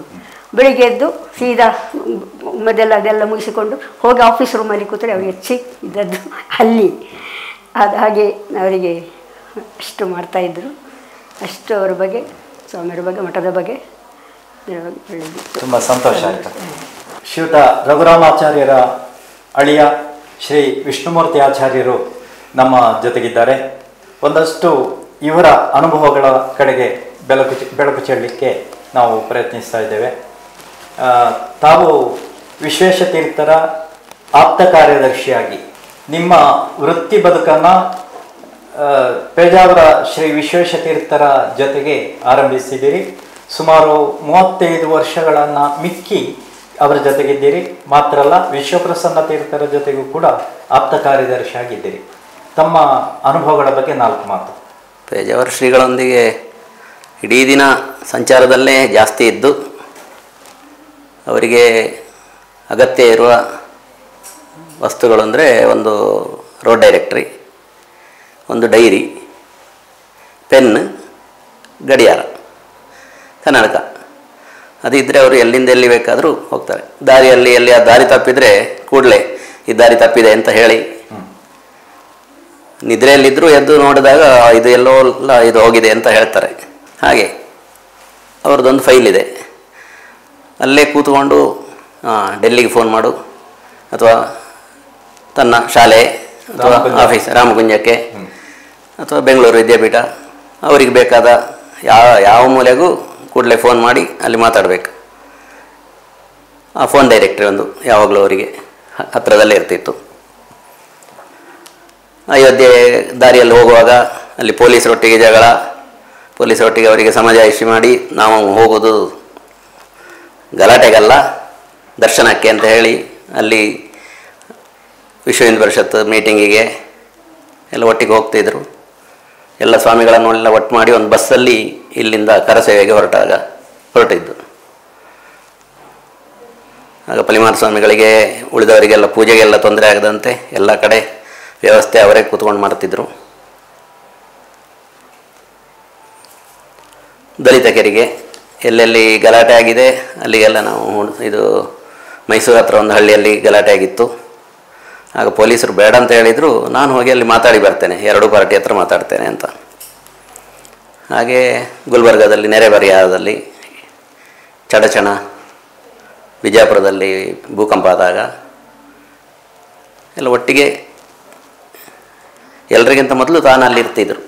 ಬೆಳಿಗ್ಗೆ ಎದ್ದು ಸೀದಾ ಅದೆಲ್ಲ ಮುಗಿಸಿಕೊಂಡು ಹೋಗಿ ಆಫೀಸ್ ರೂಮಲ್ಲಿ ಕೂತ್ರೆ ಅವ್ರಿಗೆ ಹೆಚ್ಚಿ ಇದ್ದದ್ದು ಅಲ್ಲಿ. ಅದು ಹಾಗೆ ಅವರಿಗೆ ಅಷ್ಟು ಮಾಡ್ತಾಯಿದ್ರು. ಅಷ್ಟು ಅವರ ಬಗ್ಗೆ, ಸ್ವಾಮಿಯರ ಬಗ್ಗೆ, ಮಠದ ಬಗ್ಗೆ ತುಂಬ ಸಂತೋಷ ಆಯಿತು. ಶ್ರೀಯುತ ರಘುರಾಮಾಚಾರ್ಯರ ಅಳಿಯ ಶ್ರೀ ವಿಷ್ಣುಮೂರ್ತಿ ಆಚಾರ್ಯರು ನಮ್ಮ ಜೊತೆಗಿದ್ದಾರೆ. ಒಂದಷ್ಟು ಇವರ ಅನುಭವಗಳ ಕಡೆಗೆ ಬೆಳಕು ಚೆಲ್ಲಲಿಕ್ಕೆ ನಾವು ಪ್ರಯತ್ನಿಸ್ತಾ ಇದ್ದೇವೆ. ತಾವು ವಿಶ್ವೇಶತೀರ್ಥರ ಆಪ್ತ ಕಾರ್ಯದರ್ಶಿಯಾಗಿ ನಿಮ್ಮ ವೃತ್ತಿ ಬದುಕನ್ನು ಪೇಜಾವರ ಶ್ರೀ ವಿಶ್ವೇಶತೀರ್ಥರ ಜೊತೆಗೆ ಆರಂಭಿಸಿದ್ದೀರಿ. ಸುಮಾರು 35 ವರ್ಷಗಳನ್ನು ಮಿಕ್ಕಿ ಅವರ ಜೊತೆಗಿದ್ದೀರಿ. ಮಾತ್ರ ಅಲ್ಲ, ವಿಶ್ವಪ್ರಸನ್ನ ತೀರ್ಥರ ಜೊತೆಗೂ ಕೂಡ ಆಪ್ತ ಕಾರ್ಯದರ್ಶಿಯಾಗಿದ್ದೀರಿ. ತಮ್ಮ ಅನುಭವಗಳ ಬಗ್ಗೆ 4 ಮಾತು. ಪೇಜಾವರ ಶ್ರೀಗಳೊಂದಿಗೆ ಇಡೀ ದಿನ ಸಂಚಾರದಲ್ಲೇ ಜಾಸ್ತಿ ಇದ್ದು ಅವರಿಗೆ ಅಗತ್ಯ ಇರುವ ವಸ್ತುಗಳು ಅಂದರೆ ಒಂದು ರೋಡ್ ಡೈರೆಕ್ಟ್ರಿ, ಒಂದು ಡೈರಿ, ಪೆನ್, ಗಡಿಯಾರ, ಕನ್ನಡಕ. ಅದಿದ್ದರೆ ಅವರು ಎಲ್ಲಿಂದ ಎಲ್ಲಿ ಬೇಕಾದರೂ ಹೋಗ್ತಾರೆ. ದಾರಿಯಲ್ಲಿ ಎಲ್ಲಿ ಆ ದಾರಿ ತಪ್ಪಿದರೆ ಕೂಡಲೇ ಈ ದಾರಿ ತಪ್ಪಿದೆ ಅಂತ ಹೇಳಿ, ನಿದ್ರೆಯಲ್ಲಿದ್ದರೂ ಎದ್ದು ನೋಡಿದಾಗ ಇದು ಎಲ್ಲೋ ಇದು ಹೋಗಿದೆ ಅಂತ ಹೇಳ್ತಾರೆ. ಹಾಗೆ ಅವ್ರದ್ದೊಂದು ಫೈಲ್ ಇದೆ, ಅಲ್ಲೇ ಕೂತ್ಕೊಂಡು ಡೆಲ್ಲಿಗೆ ಫೋನ್ ಮಾಡು ಅಥವಾ ತನ್ನ ಶಾಲೆ ಅಥವಾ ಆಫೀಸ್ ರಾಮಗುಂಜಕ್ಕೆ ಅಥವಾ ಬೆಂಗಳೂರು ವಿದ್ಯಾಪೀಠ ಅವರಿಗೆ ಬೇಕಾದ ಯಾವ ಮೂಲೆಗೂ ಕೂಡಲೇ ಫೋನ್ ಮಾಡಿ ಅಲ್ಲಿ ಮಾತಾಡಬೇಕು. ಆ ಫೋನ್ ಡೈರೆಕ್ಟ್ರಿ ಒಂದು ಯಾವಾಗಲೂ ಅವರಿಗೆ ಹತ್ತಿರದಲ್ಲೇ ಇರ್ತಿತ್ತು. ಅಯೋಧ್ಯೆ ದಾರಿಯಲ್ಲಿ ಹೋಗುವಾಗ ಅಲ್ಲಿ ಪೊಲೀಸರೊಟ್ಟಿಗೆ ಜಗಳ, ಪೊಲೀಸರೊಟ್ಟಿಗೆ ಅವರಿಗೆ ಸಮಜಾಯಿಷಿ ಮಾಡಿ ನಾವು ಹೋಗೋದು ಗಲಾಟೆಗಲ್ಲ ದರ್ಶನಕ್ಕೆ ಅಂತ ಹೇಳಿ ಅಲ್ಲಿ ವಿಶ್ವ ಹಿಂದೂ ಪರಿಷತ್ ಮೀಟಿಂಗಿಗೆ ಎಲ್ಲ ಒಟ್ಟಿಗೆ ಹೋಗ್ತಿದ್ರು. ಎಲ್ಲ ಸ್ವಾಮಿಗಳನ್ನೆಲ್ಲ ಒಟ್ಟು ಮಾಡಿ ಒಂದು ಬಸ್ಸಲ್ಲಿ ಇಲ್ಲಿಂದ ಕರಸೇವೆಗೆ ಹೊರಟಿದ್ದು. ಆಗ ಪಲಿಮಾರ ಸ್ವಾಮಿಗಳಿಗೆ ಉಳಿದವರಿಗೆಲ್ಲ ಪೂಜೆಗೆಲ್ಲ ತೊಂದರೆ ಆಗದಂತೆ ಎಲ್ಲ ಕಡೆ ವ್ಯವಸ್ಥೆ ಅವರೇ ಕೂತ್ಕೊಂಡು ಮಾಡ್ತಿದ್ರು. ದಲಿತ ಕೆರೆಗೆ ಎಲ್ಲೆಲ್ಲಿ ಗಲಾಟೆ ಆಗಿದೆ ಅಲ್ಲಿಗೆಲ್ಲ ನಾವು ಇದು ಮೈಸೂರು ಹತ್ರ ಒಂದು ಹಳ್ಳಿಯಲ್ಲಿ ಗಲಾಟೆ ಆಗಿತ್ತು. ಆಗ ಪೊಲೀಸರು ಬೇಡ ಅಂತ ಹೇಳಿದರು. ನಾನು ಹೋಗಿ ಅಲ್ಲಿ ಮಾತಾಡಿ ಬರ್ತೇನೆ, ಎರಡೂ ಪಾರ್ಟಿ ಹತ್ರ ಮಾತಾಡ್ತೇನೆ ಅಂತ. ಹಾಗೆ ಗುಲ್ಬರ್ಗಾದಲ್ಲಿ, ನೆರೆಬರಿಯಾದಲ್ಲಿ, ಚಡಚಣ, ವಿಜಯಪುರದಲ್ಲಿ ಭೂಕಂಪ ಆದಾಗ ಎಲ್ಲ ಒಟ್ಟಿಗೆ ಎಲ್ರಿಗಿಂತ ಮೊದಲು ತಾನು ಅಲ್ಲಿ ಇರ್ತಿದ್ರು.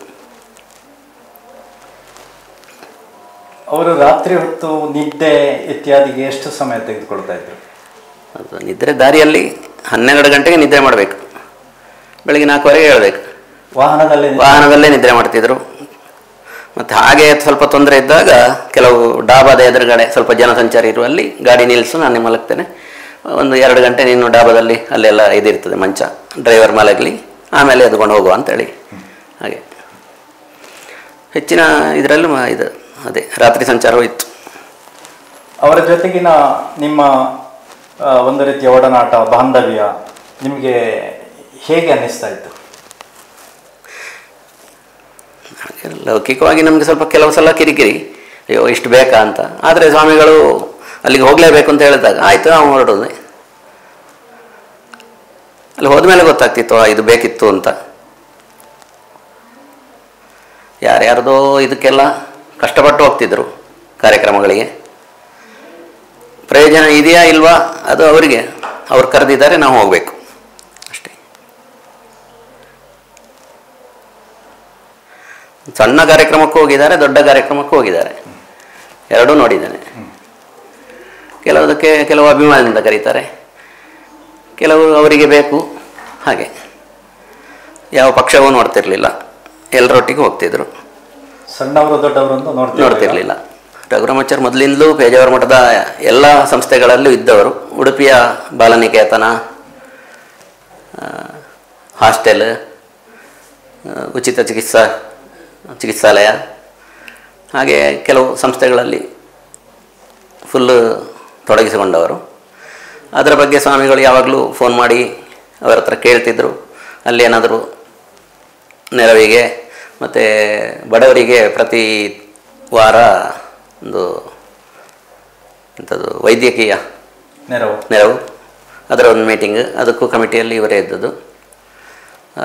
ಅವರು ರಾತ್ರಿ ಹೊತ್ತು ನಿದ್ದೆ ಇತ್ಯಾದಿಗೆ ಎಷ್ಟು ಸಮಯ ತೆಗೆದುಕೊಳ್ತಾ ಇದ್ರು? ಅದು ನಿದ್ರೆ ದಾರಿಯಲ್ಲಿ 12 ಗಂಟೆಗೆ ನಿದ್ರೆ ಮಾಡಬೇಕು, ಬೆಳಗ್ಗೆ 4:15 ಹೇಳಬೇಕು. ವಾಹನದಲ್ಲೇ ನಿದ್ರೆ ಮಾಡ್ತಿದ್ರು. ಮತ್ತು ಹಾಗೆ ಸ್ವಲ್ಪ ತೊಂದರೆ ಇದ್ದಾಗ ಕೆಲವು ಡಾಬಾದ ಎದುರುಗಡೆ ಸ್ವಲ್ಪ ಜನಸಂಚಾರ ಇರುವಲ್ಲಿ ಗಾಡಿ ನಿಲ್ಲಿಸು, ನಾನೇ ಮಲಗ್ತೇನೆ, ಒಂದು 2 ಗಂಟೆ ನೀನು ಡಾಬಾದಲ್ಲಿ ಅಲ್ಲೆಲ್ಲ ಇದಿರ್ತದೆ ಮಂಚ, ಡ್ರೈವರ್ ಮಲಗಲಿ, ಆಮೇಲೆ ಎದ್ಕೊಂಡು ಹೋಗುವ ಅಂತೇಳಿ. ಹಾಗೆ ಹೆಚ್ಚಿನ ಇದರಲ್ಲೂ ಇದು ಅದೇ ರಾತ್ರಿ ಸಂಚಾರವೂ ಇತ್ತು. ಅವರ ಜೊತೆಗಿನ ನಿಮ್ಮ ಒಂದು ರೀತಿಯ ಒಡನಾಟ, ಬಾಂಧವ್ಯ ನಿಮಗೆ ಹೇಗೆ ಅನ್ನಿಸ್ತಾ ಇತ್ತು? ಲೌಕಿಕವಾಗಿ ನಮಗೆ ಸ್ವಲ್ಪ ಕೆಲವು ಸಲ ಕಿರಿಕಿರಿ, ಅಯ್ಯೋ ಇಷ್ಟು ಬೇಕಾ ಅಂತ. ಆದರೆ ಸ್ವಾಮಿಗಳು ಅಲ್ಲಿಗೆ ಹೋಗಲೇಬೇಕು ಅಂತ ಹೇಳಿದಾಗ ಆಯಿತು ನಾವು ಹೊರಡೋದು. ಅಲ್ಲಿ ಹೋದ್ಮೇಲೆ ಗೊತ್ತಾಗ್ತಿತ್ತು ಇದು ಬೇಕಿತ್ತು ಅಂತ. ಯಾರ್ಯಾರ್ದೋ ಇದಕ್ಕೆಲ್ಲ ಕಷ್ಟಪಟ್ಟು ಹೋಗ್ತಿದ್ರು ಕಾರ್ಯಕ್ರಮಗಳಿಗೆ. ಪ್ರಯೋಜನ ಇದೆಯಾ ಇಲ್ವಾ ಅದು ಅವರಿಗೆ, ಅವ್ರು ಕರೆದಿದ್ದಾರೆ, ನಾವು ಹೋಗಬೇಕು ಅಷ್ಟೇ. ಸಣ್ಣ ಕಾರ್ಯಕ್ರಮಕ್ಕೂ ಹೋಗಿದ್ದಾರೆ, ದೊಡ್ಡ ಕಾರ್ಯಕ್ರಮಕ್ಕೂ ಹೋಗಿದ್ದಾರೆ, ಎರಡೂ ನೋಡಿದ್ದೇನೆ. ಕೆಲವು ಅಭಿಮಾನದಿಂದ ಕರೀತಾರೆ, ಕೆಲವು ಅವರಿಗೆ ಬೇಕು. ಹಾಗೆ ಯಾವ ಪಕ್ಷವೂ ನೋಡ್ತಿರ್ಲಿಲ್ಲ, ಎಲ್ಲರೊಟ್ಟಿಗೆ ಹೋಗ್ತಿದ್ರು. ಸಣ್ಣವರು ದೊಡ್ಡವರು ನೋಡ್ತಿರ್ಲಿಲ್ಲ. ರಘುರಾಮಾಚಾರ್ಯ ಮೊದಲಿಂದಲೂ ಪೇಜಾವರ ಮಠದ ಎಲ್ಲ ಸಂಸ್ಥೆಗಳಲ್ಲೂ ಇದ್ದವರು. ಉಡುಪಿಯ ಬಾಲನಿಕೇತನ, ಹಾಸ್ಟೆಲ್, ಉಚಿತ ಚಿಕಿತ್ಸಾಲಯ, ಹಾಗೆ ಕೆಲವು ಸಂಸ್ಥೆಗಳಲ್ಲಿ ಫುಲ್ಲು ತೊಡಗಿಸಿಕೊಂಡವರು. ಅದರ ಬಗ್ಗೆ ಸ್ವಾಮಿಗಳು ಯಾವಾಗಲೂ ಫೋನ್ ಮಾಡಿ ಅವರ ಹತ್ರ ಕೇಳ್ತಿದ್ರು. ಅಲ್ಲಿ ಏನಾದರೂ ನೆರವಿಗೆ ಮತ್ತು ಬಡವರಿಗೆ ಪ್ರತಿ ವಾರ ಒಂದು ಎಂಥದ್ದು ವೈದ್ಯಕೀಯ ನೆರವು, ಅದರ ಒಂದು ಮೀಟಿಂಗ್, ಅದಕ್ಕೂ ಕಮಿಟಿಯಲ್ಲಿ ಇವರೇ ಇದ್ದದ್ದು.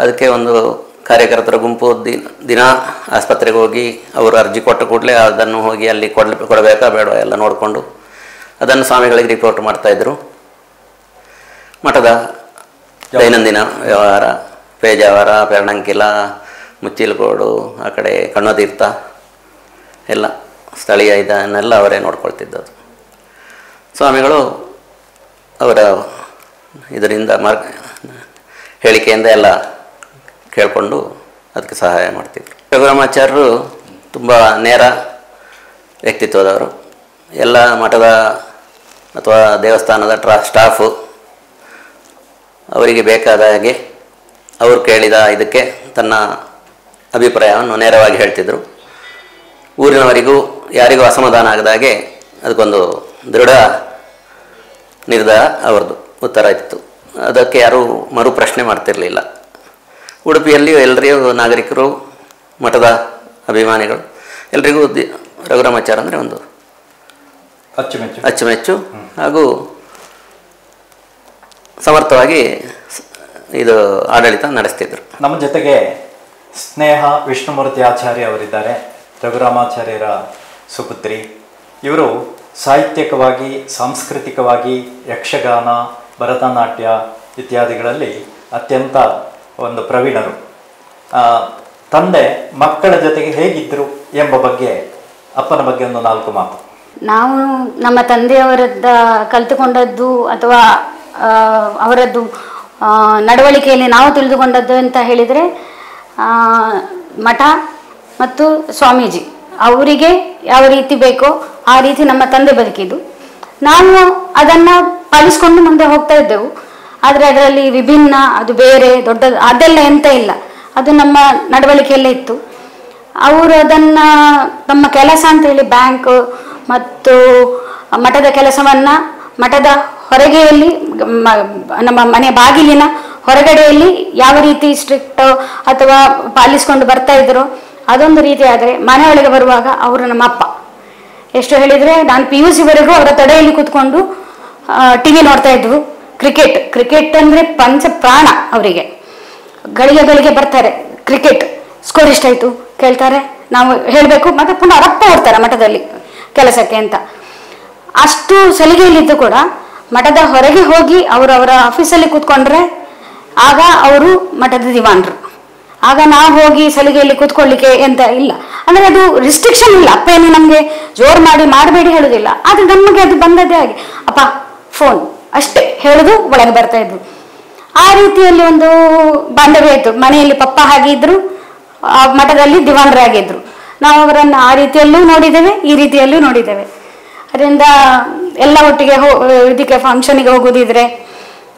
ಅದಕ್ಕೆ ಒಂದು ಕಾರ್ಯಕರ್ತರ ಗುಂಪು ದಿನ ಆಸ್ಪತ್ರೆಗೆ ಹೋಗಿ ಅವರು ಅರ್ಜಿ ಕೊಟ್ಟ ಕೂಡಲೇ ಅದನ್ನು ಹೋಗಿ ಅಲ್ಲಿ ಕೊಡಬೇಕಾ ಬೇಡ ಎಲ್ಲ ನೋಡಿಕೊಂಡು ಅದನ್ನು ಸ್ವಾಮಿಗಳಿಗೆ ರಿಪೋರ್ಟ್ ಮಾಡ್ತಾಯಿದ್ರು. ಮಠದ ದೈನಂದಿನ ವ್ಯವಹಾರ, ಪೇಜಾವರ, ಪೆರ್ಣಂಕಿಲ, ಮುಚ್ಚಿಲಗೋಡು, ಆ ಕಡೆ ಕಣ್ಣತೀರ್ಥ ಎಲ್ಲ ಸ್ಥಳೀಯ ಇದನ್ನೆಲ್ಲ ಅವರೇ ನೋಡ್ಕೊಳ್ತಿದ್ದದ್ದು. ಸ್ವಾಮಿಗಳು ಅವರ ಇದರಿಂದ ಹೇಳಿಕೆಯಿಂದ ಎಲ್ಲ ಕೇಳಿಕೊಂಡು ಅದಕ್ಕೆ ಸಹಾಯ ಮಾಡ್ತಿದ್ರು. ರಘುರಾಮಾಚಾರ್ಯರು ತುಂಬ ನೇರ ವ್ಯಕ್ತಿತ್ವದವರು. ಎಲ್ಲ ಮಠದ ಅಥವಾ ದೇವಸ್ಥಾನದ ಸ್ಟಾಫು ಅವರಿಗೆ ಬೇಕಾದ ಹಾಗೆ ಅವರು ಕೇಳಿದ ಇದಕ್ಕೆ ತನ್ನ ಅಭಿಪ್ರಾಯವನ್ನು ನೇರವಾಗಿ ಹೇಳ್ತಿದ್ರು. ಊರಿನವರಿಗೂ ಯಾರಿಗೂ ಅಸಮಾಧಾನ ಆಗದಾಗೆ ಅದಕ್ಕೊಂದು ದೃಢ ನಿರ್ಧಾರ ಅವ್ರದ್ದು ಉತ್ತರ ಇತ್ತು. ಅದಕ್ಕೆ ಯಾರೂ ಮರು ಪ್ರಶ್ನೆ ಮಾಡ್ತಿರಲಿಲ್ಲ. ಉಡುಪಿಯಲ್ಲಿಯೂ ಎಲ್ಲರಿಗೂ ನಾಗರಿಕರು, ಮಠದ ಅಭಿಮಾನಿಗಳು ಎಲ್ರಿಗೂ ರಘುರಾಮಾಚಾರ್ಯ ಅಂದರೆ ಒಂದು ಅಚ್ಚುಮೆಚ್ಚು ಹಾಗೂ ಸಮರ್ಥವಾಗಿ ಇದು ಆಡಳಿತ ನಡೆಸ್ತಿದ್ರು. ನಮ್ಮ ಜೊತೆಗೆ ಸ್ನೇಹ ವಿಷ್ಣುಮೂರ್ತಿ ಆಚಾರ್ಯ ಅವರಿದ್ದಾರೆ, ರಘುರಾಮಾಚಾರ್ಯರ ಸುಪುತ್ರಿ. ಇವರು ಸಾಹಿತ್ಯಿಕವಾಗಿ, ಸಾಂಸ್ಕೃತಿಕವಾಗಿ ಯಕ್ಷಗಾನ, ಭರತನಾಟ್ಯ ಇತ್ಯಾದಿಗಳಲ್ಲಿ ಅತ್ಯಂತ ಒಂದು ಪ್ರವೀಣರು. ತಂದೆ ಮಕ್ಕಳ ಜೊತೆಗೆ ಹೇಗಿದ್ದರು ಎಂಬ ಬಗ್ಗೆ, ಅಪ್ಪನ ಬಗ್ಗೆ ಒಂದು 4 ಮಾತು. ನಾವು ನಮ್ಮ ತಂದೆಯವರದ್ದ ಕಲಿತುಕೊಂಡದ್ದು ಅಥವಾ ಅವರದ್ದು ನಡವಳಿಕೆಯಲ್ಲಿ ನಾವು ತಿಳಿದುಕೊಂಡದ್ದು ಅಂತ ಹೇಳಿದರೆ, ಮಠ ಮತ್ತು ಸ್ವಾಮೀಜಿ ಅವರಿಗೆ ಯಾವ ರೀತಿ ಬೇಕೋ ಆ ರೀತಿ ನಮ್ಮ ತಂದೆ ಬದುಕಿದ್ದು. ನಾವು ಅದನ್ನು ಪಾಲಿಸ್ಕೊಂಡು ಮುಂದೆ ಹೋಗ್ತಾ ಇದ್ದೆವು. ಆದರೆ ಅದರಲ್ಲಿ ವಿಭಿನ್ನ, ಅದು ಬೇರೆ, ದೊಡ್ಡದು ಅದೆಲ್ಲ ಎಂತ ಇಲ್ಲ, ಅದು ನಮ್ಮ ನಡವಳಿಕೆಯಲ್ಲೇ ಇತ್ತು. ಅವರು ಅದನ್ನು ನಮ್ಮ ಕೆಲಸ ಅಂತ ಹೇಳಿ ಬ್ಯಾಂಕ್ ಮತ್ತು ಮಠದ ಕೆಲಸವನ್ನು ಮಠದ ಹೊರಗೆಯಲ್ಲಿ, ನಮ್ಮ ಮನೆ ಬಾಗಿಲಿನ ಹೊರಗಡೆಯಲ್ಲಿ ಯಾವ ರೀತಿ ಸ್ಟ್ರಿಕ್ಟ್ ಅಥವಾ ಪಾಲಿಸ್ಕೊಂಡು ಬರ್ತಾ ಇದ್ರು ಅದೊಂದು ರೀತಿ. ಆದರೆ ಮನೆಯೊಳಗೆ ಬರುವಾಗ ಅವರು ನಮ್ಮ ಅಪ್ಪ ಎಷ್ಟು ಹೇಳಿದರೆ ನಾನು PUC ವರೆಗೂ ಅವರ ತಡೆಯಲ್ಲಿ ಕೂತ್ಕೊಂಡು TV ನೋಡ್ತಾ ಇದ್ವು. ಕ್ರಿಕೆಟ್ ಅಂದರೆ ಪಂಚ ಪ್ರಾಣ ಅವರಿಗೆ. ಗಳಿಗೆ ಬರ್ತಾರೆ, ಕ್ರಿಕೆಟ್ ಸ್ಕೋರ್ ಎಷ್ಟಾಯಿತು ಕೇಳ್ತಾರೆ, ನಾವು ಹೇಳಬೇಕು, ಮತ್ತೆ ಪುನಃ ರಪ್ಪ ಓಡ್ತಾರೆ ಮಠದಲ್ಲಿ ಕೆಲಸಕ್ಕೆ ಅಂತ. ಅಷ್ಟು ಸಲಿಗೆಯಲ್ಲಿದ್ದು ಕೂಡ ಮಠದ ಹೊರಗೆ ಹೋಗಿ ಅವರವರ ಆಫೀಸಲ್ಲಿ ಕೂತ್ಕೊಂಡ್ರೆ ಆಗ ಅವರು ಮಠದ ದಿವಾನರು. ಆಗ ನಾವು ಹೋಗಿ ಸಲಿಗೆಯಲ್ಲಿ ಕೂತ್ಕೊಳ್ಳಿಕ್ಕೆ ಎಂತ ಇಲ್ಲ, ಅಂದರೆ ಅದು ರಿಸ್ಟ್ರಿಕ್ಷನ್ ಇಲ್ಲ. ಅಪ್ಪ ಏನು ನಮಗೆ ಜೋರು ಮಾಡಬೇಡಿ ಹೇಳೋದಿಲ್ಲ, ಆದರೆ ನಮಗೆ ಅದು ಬಂದದ್ದೇ ಹಾಗೆ, ಅಪ್ಪ ಫೋನ್ ಅಷ್ಟೇ ಹೇಳೋದು, ಒಳಗೆ ಬರ್ತಾ ಇದ್ರು. ಆ ರೀತಿಯಲ್ಲಿ ಒಂದು ಬಾಂಧವ್ಯ ಇತ್ತು. ಮನೆಯಲ್ಲಿ ಪಪ್ಪ ಹಾಗೆ ಇದ್ರು, ಮಠದಲ್ಲಿ ದಿವಾನರಾಗಿದ್ರು. ನಾವು ಅವರನ್ನು ಆ ರೀತಿಯಲ್ಲೂ ನೋಡಿದ್ದೇವೆ, ಈ ರೀತಿಯಲ್ಲೂ ನೋಡಿದ್ದೇವೆ. ಅದರಿಂದ ಎಲ್ಲ ಒಟ್ಟಿಗೆ ಇದಕ್ಕೆ ಫಂಕ್ಷನಿಗೆ ಹೋಗೋದಿದ್ರೆ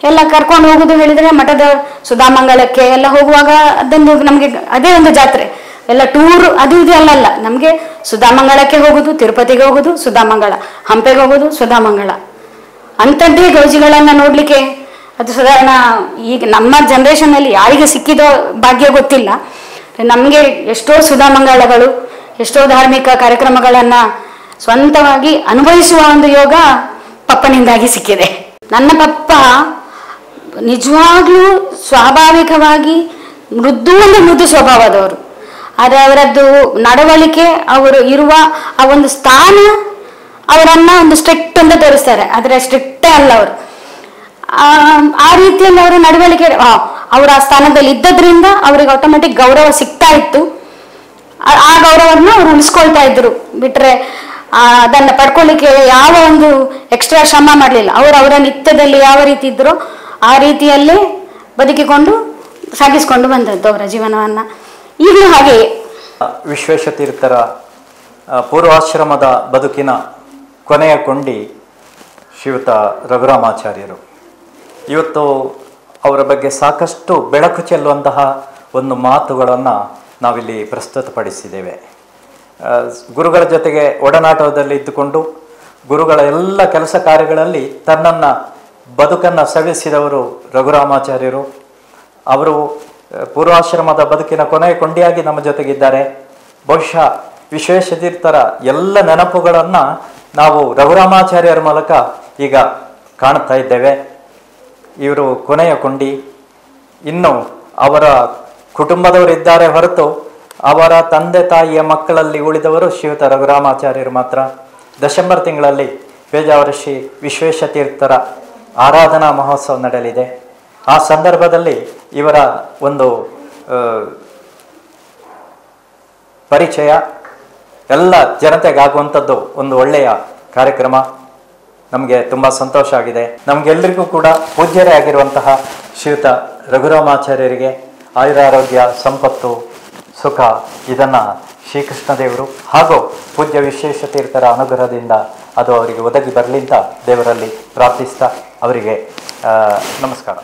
ಎಲ್ಲ ಕರ್ಕೊಂಡು ಹೋಗೋದು ಹೇಳಿದರೆ ಮಠದ ಸುಧಾಮಂಗಳಕ್ಕೆ ಎಲ್ಲ ಹೋಗುವಾಗ ಅದೊಂದು ನಮಗೆ ಅದೇ ಒಂದು ಜಾತ್ರೆ. ಎಲ್ಲ ಟೂರ್ ಅದು ಇದು ಅಲ್ಲಲ್ಲ, ನಮಗೆ ಸುಧಾಮಂಗಳಕ್ಕೆ ಹೋಗೋದು, ತಿರುಪತಿಗೆ ಹೋಗೋದು ಸುಧಾಮಂಗಳ, ಹಂಪೆಗೆ ಹೋಗೋದು ಸುಧಾಮಂಗಳ, ಅಂಥದ್ದೇ ಗೌಜಿಗಳನ್ನು ನೋಡಲಿಕ್ಕೆ ಅದು ಸಾಧಾರಣ ಈಗ ನಮ್ಮ ಜನ್ರೇಷನ್ನಲ್ಲಿ ಯಾರಿಗೆ ಸಿಕ್ಕಿದೋ ಭಾಗ್ಯ ಗೊತ್ತಿಲ್ಲ. ನಮಗೆ ಎಷ್ಟೋ ಸುಧಾಮಂಗಳಗಳು, ಎಷ್ಟೋ ಧಾರ್ಮಿಕ ಕಾರ್ಯಕ್ರಮಗಳನ್ನು ಸ್ವಂತವಾಗಿ ಅನುಭವಿಸುವ ಒಂದು ಯೋಗ ಪಪ್ಪನಿಂದಾಗಿ ಸಿಕ್ಕಿದೆ. ನನ್ನ ಪಪ್ಪ ನಿಜವಾಗ್ಲೂ ಸ್ವಾಭಾವಿಕವಾಗಿ ಮೃದು ಸ್ವಭಾವದವರು. ಆದರೆ ಅವರದ್ದು ನಡವಳಿಕೆ, ಅವರು ಇರುವ ಆ ಒಂದು ಸ್ಥಾನ ಅವರನ್ನ ಒಂದು ಸ್ಟ್ರಿಕ್ಟ್ ಅಂತ ತೋರಿಸ್ತಾರೆ, ಆದರೆ ಸ್ಟ್ರಿಕ್ಟೇ ಅಲ್ಲ ಅವರು. ಆ ರೀತಿಯಲ್ಲಿ ಅವರ ನಡವಳಿಕೆ, ಅವರ ಆ ಸ್ಥಾನದಲ್ಲಿ ಇದ್ದದ್ರಿಂದ ಅವರಿಗೆ ಆಟೋಮೆಟಿಕ್ ಗೌರವ ಸಿಗ್ತಾ ಇತ್ತು. ಆ ಗೌರವವನ್ನು ಅವರು ಉಳಿಸ್ಕೊಳ್ತಾ ಇದ್ರು, ಬಿಟ್ರೆ ಅದನ್ನು ಪಡ್ಕೊಳ್ಳಿಕ್ಕೆ ಯಾವ ಒಂದು ಎಕ್ಸ್ಟ್ರಾ ಶ್ರಮ ಮಾಡಲಿಲ್ಲ. ಅವರ ನಿತ್ಯದಲ್ಲಿ ಯಾವ ರೀತಿ ಇದ್ರೋ ಆ ರೀತಿಯಲ್ಲೇ ಬದುಕಿಕೊಂಡು ಸಾಗಿಸ್ಕೊಂಡು ಬಂದದ್ದು ಅವರ ಜೀವನವನ್ನು. ಈಗಲೂ ಹಾಗೆಯೇ. ವಿಶ್ವೇಶತೀರ್ಥರ ಪೂರ್ವಾಶ್ರಮದ ಬದುಕಿನ ಕೊನೆಯ ಕೊಂಡಿ ಶ್ರೀಯುತ ರಘುರಾಮಾಚಾರ್ಯರು. ಇವತ್ತು ಅವರ ಬಗ್ಗೆ ಸಾಕಷ್ಟು ಬೆಳಕು ಚೆಲ್ಲುವಂತಹ ಒಂದು ಮಾತುಗಳನ್ನು ನಾವಿಲ್ಲಿ ಪ್ರಸ್ತುತಪಡಿಸಿದ್ದೇವೆ. ಗುರುಗಳ ಜೊತೆಗೆ ಒಡನಾಟದಲ್ಲಿ ಇದ್ದುಕೊಂಡು ಗುರುಗಳ ಎಲ್ಲ ಕೆಲಸ ಕಾರ್ಯಗಳಲ್ಲಿ ತನ್ನನ್ನು ಬದುಕನ್ನು ಸವಿಸಿದವರು ರಘುರಾಮಾಚಾರ್ಯರು. ಅವರು ಪೂರ್ವಾಶ್ರಮದ ಬದುಕಿನ ಕೊನೆಯ ಕೊಂಡಿಯಾಗಿ ನಮ್ಮ ಜೊತೆಗಿದ್ದಾರೆ. ಬಹುಶಃ ವಿಶ್ವೇಶತೀರ್ಥರ ಎಲ್ಲ ನೆನಪುಗಳನ್ನು ನಾವು ರಘುರಾಮಾಚಾರ್ಯರ ಮೂಲಕ ಈಗ ಕಾಣ್ತಾ ಇದ್ದೇವೆ. ಇವರು ಕೊನೆಯ ಕೊಂಡಿ. ಇನ್ನು ಅವರ ಕುಟುಂಬದವರಿದ್ದಾರೆ ಹೊರತು ಅವರ ತಂದೆ ತಾಯಿಯ ಮಕ್ಕಳಲ್ಲಿ ಉಳಿದವರು ಶ್ರೀಯುತ ರಘುರಾಮಾಚಾರ್ಯರು ಮಾತ್ರ. ಡಿಸೆಂಬರ್ ತಿಂಗಳಲ್ಲಿ ಪೇಜಾವರ ಶ್ರೀ ವಿಶ್ವೇಶತೀರ್ಥರ ಆರಾಧನಾ ಮಹೋತ್ಸವ ನಡೆಯಲಿದೆ. ಆ ಸಂದರ್ಭದಲ್ಲಿ ಇವರ ಒಂದು ಪರಿಚಯ ಎಲ್ಲ ಜನತೆಗಾಗುವಂಥದ್ದು ಒಂದು ಒಳ್ಳೆಯ ಕಾರ್ಯಕ್ರಮ. ನಮಗೆ ತುಂಬ ಸಂತೋಷ ಆಗಿದೆ. ನಮಗೆಲ್ಲರಿಗೂ ಕೂಡ ಪೂಜ್ಯರೇ ಆಗಿರುವಂತಹ ಶ್ರೀಯುತ ರಘುರಾಮಾಚಾರ್ಯರಿಗೆ ಆಯುರಾರೋಗ್ಯ, ಸಂಪತ್ತು, ಸುಖ ಇದನ್ನು ಶ್ರೀಕೃಷ್ಣದೇವರು ಹಾಗೂ ಪೂಜ್ಯ ವಿಶ್ವೇಶತೀರ್ಥರ ಅನುಗ್ರಹದಿಂದ ಅದು ಅವರಿಗೆ ಒದಗಿ ಬರಲಿ ಅಂತ ದೇವರಲ್ಲಿ ಪ್ರಾರ್ಥಿಸ್ತಾ ಅವರಿಗೆ ನಮಸ್ಕಾರ.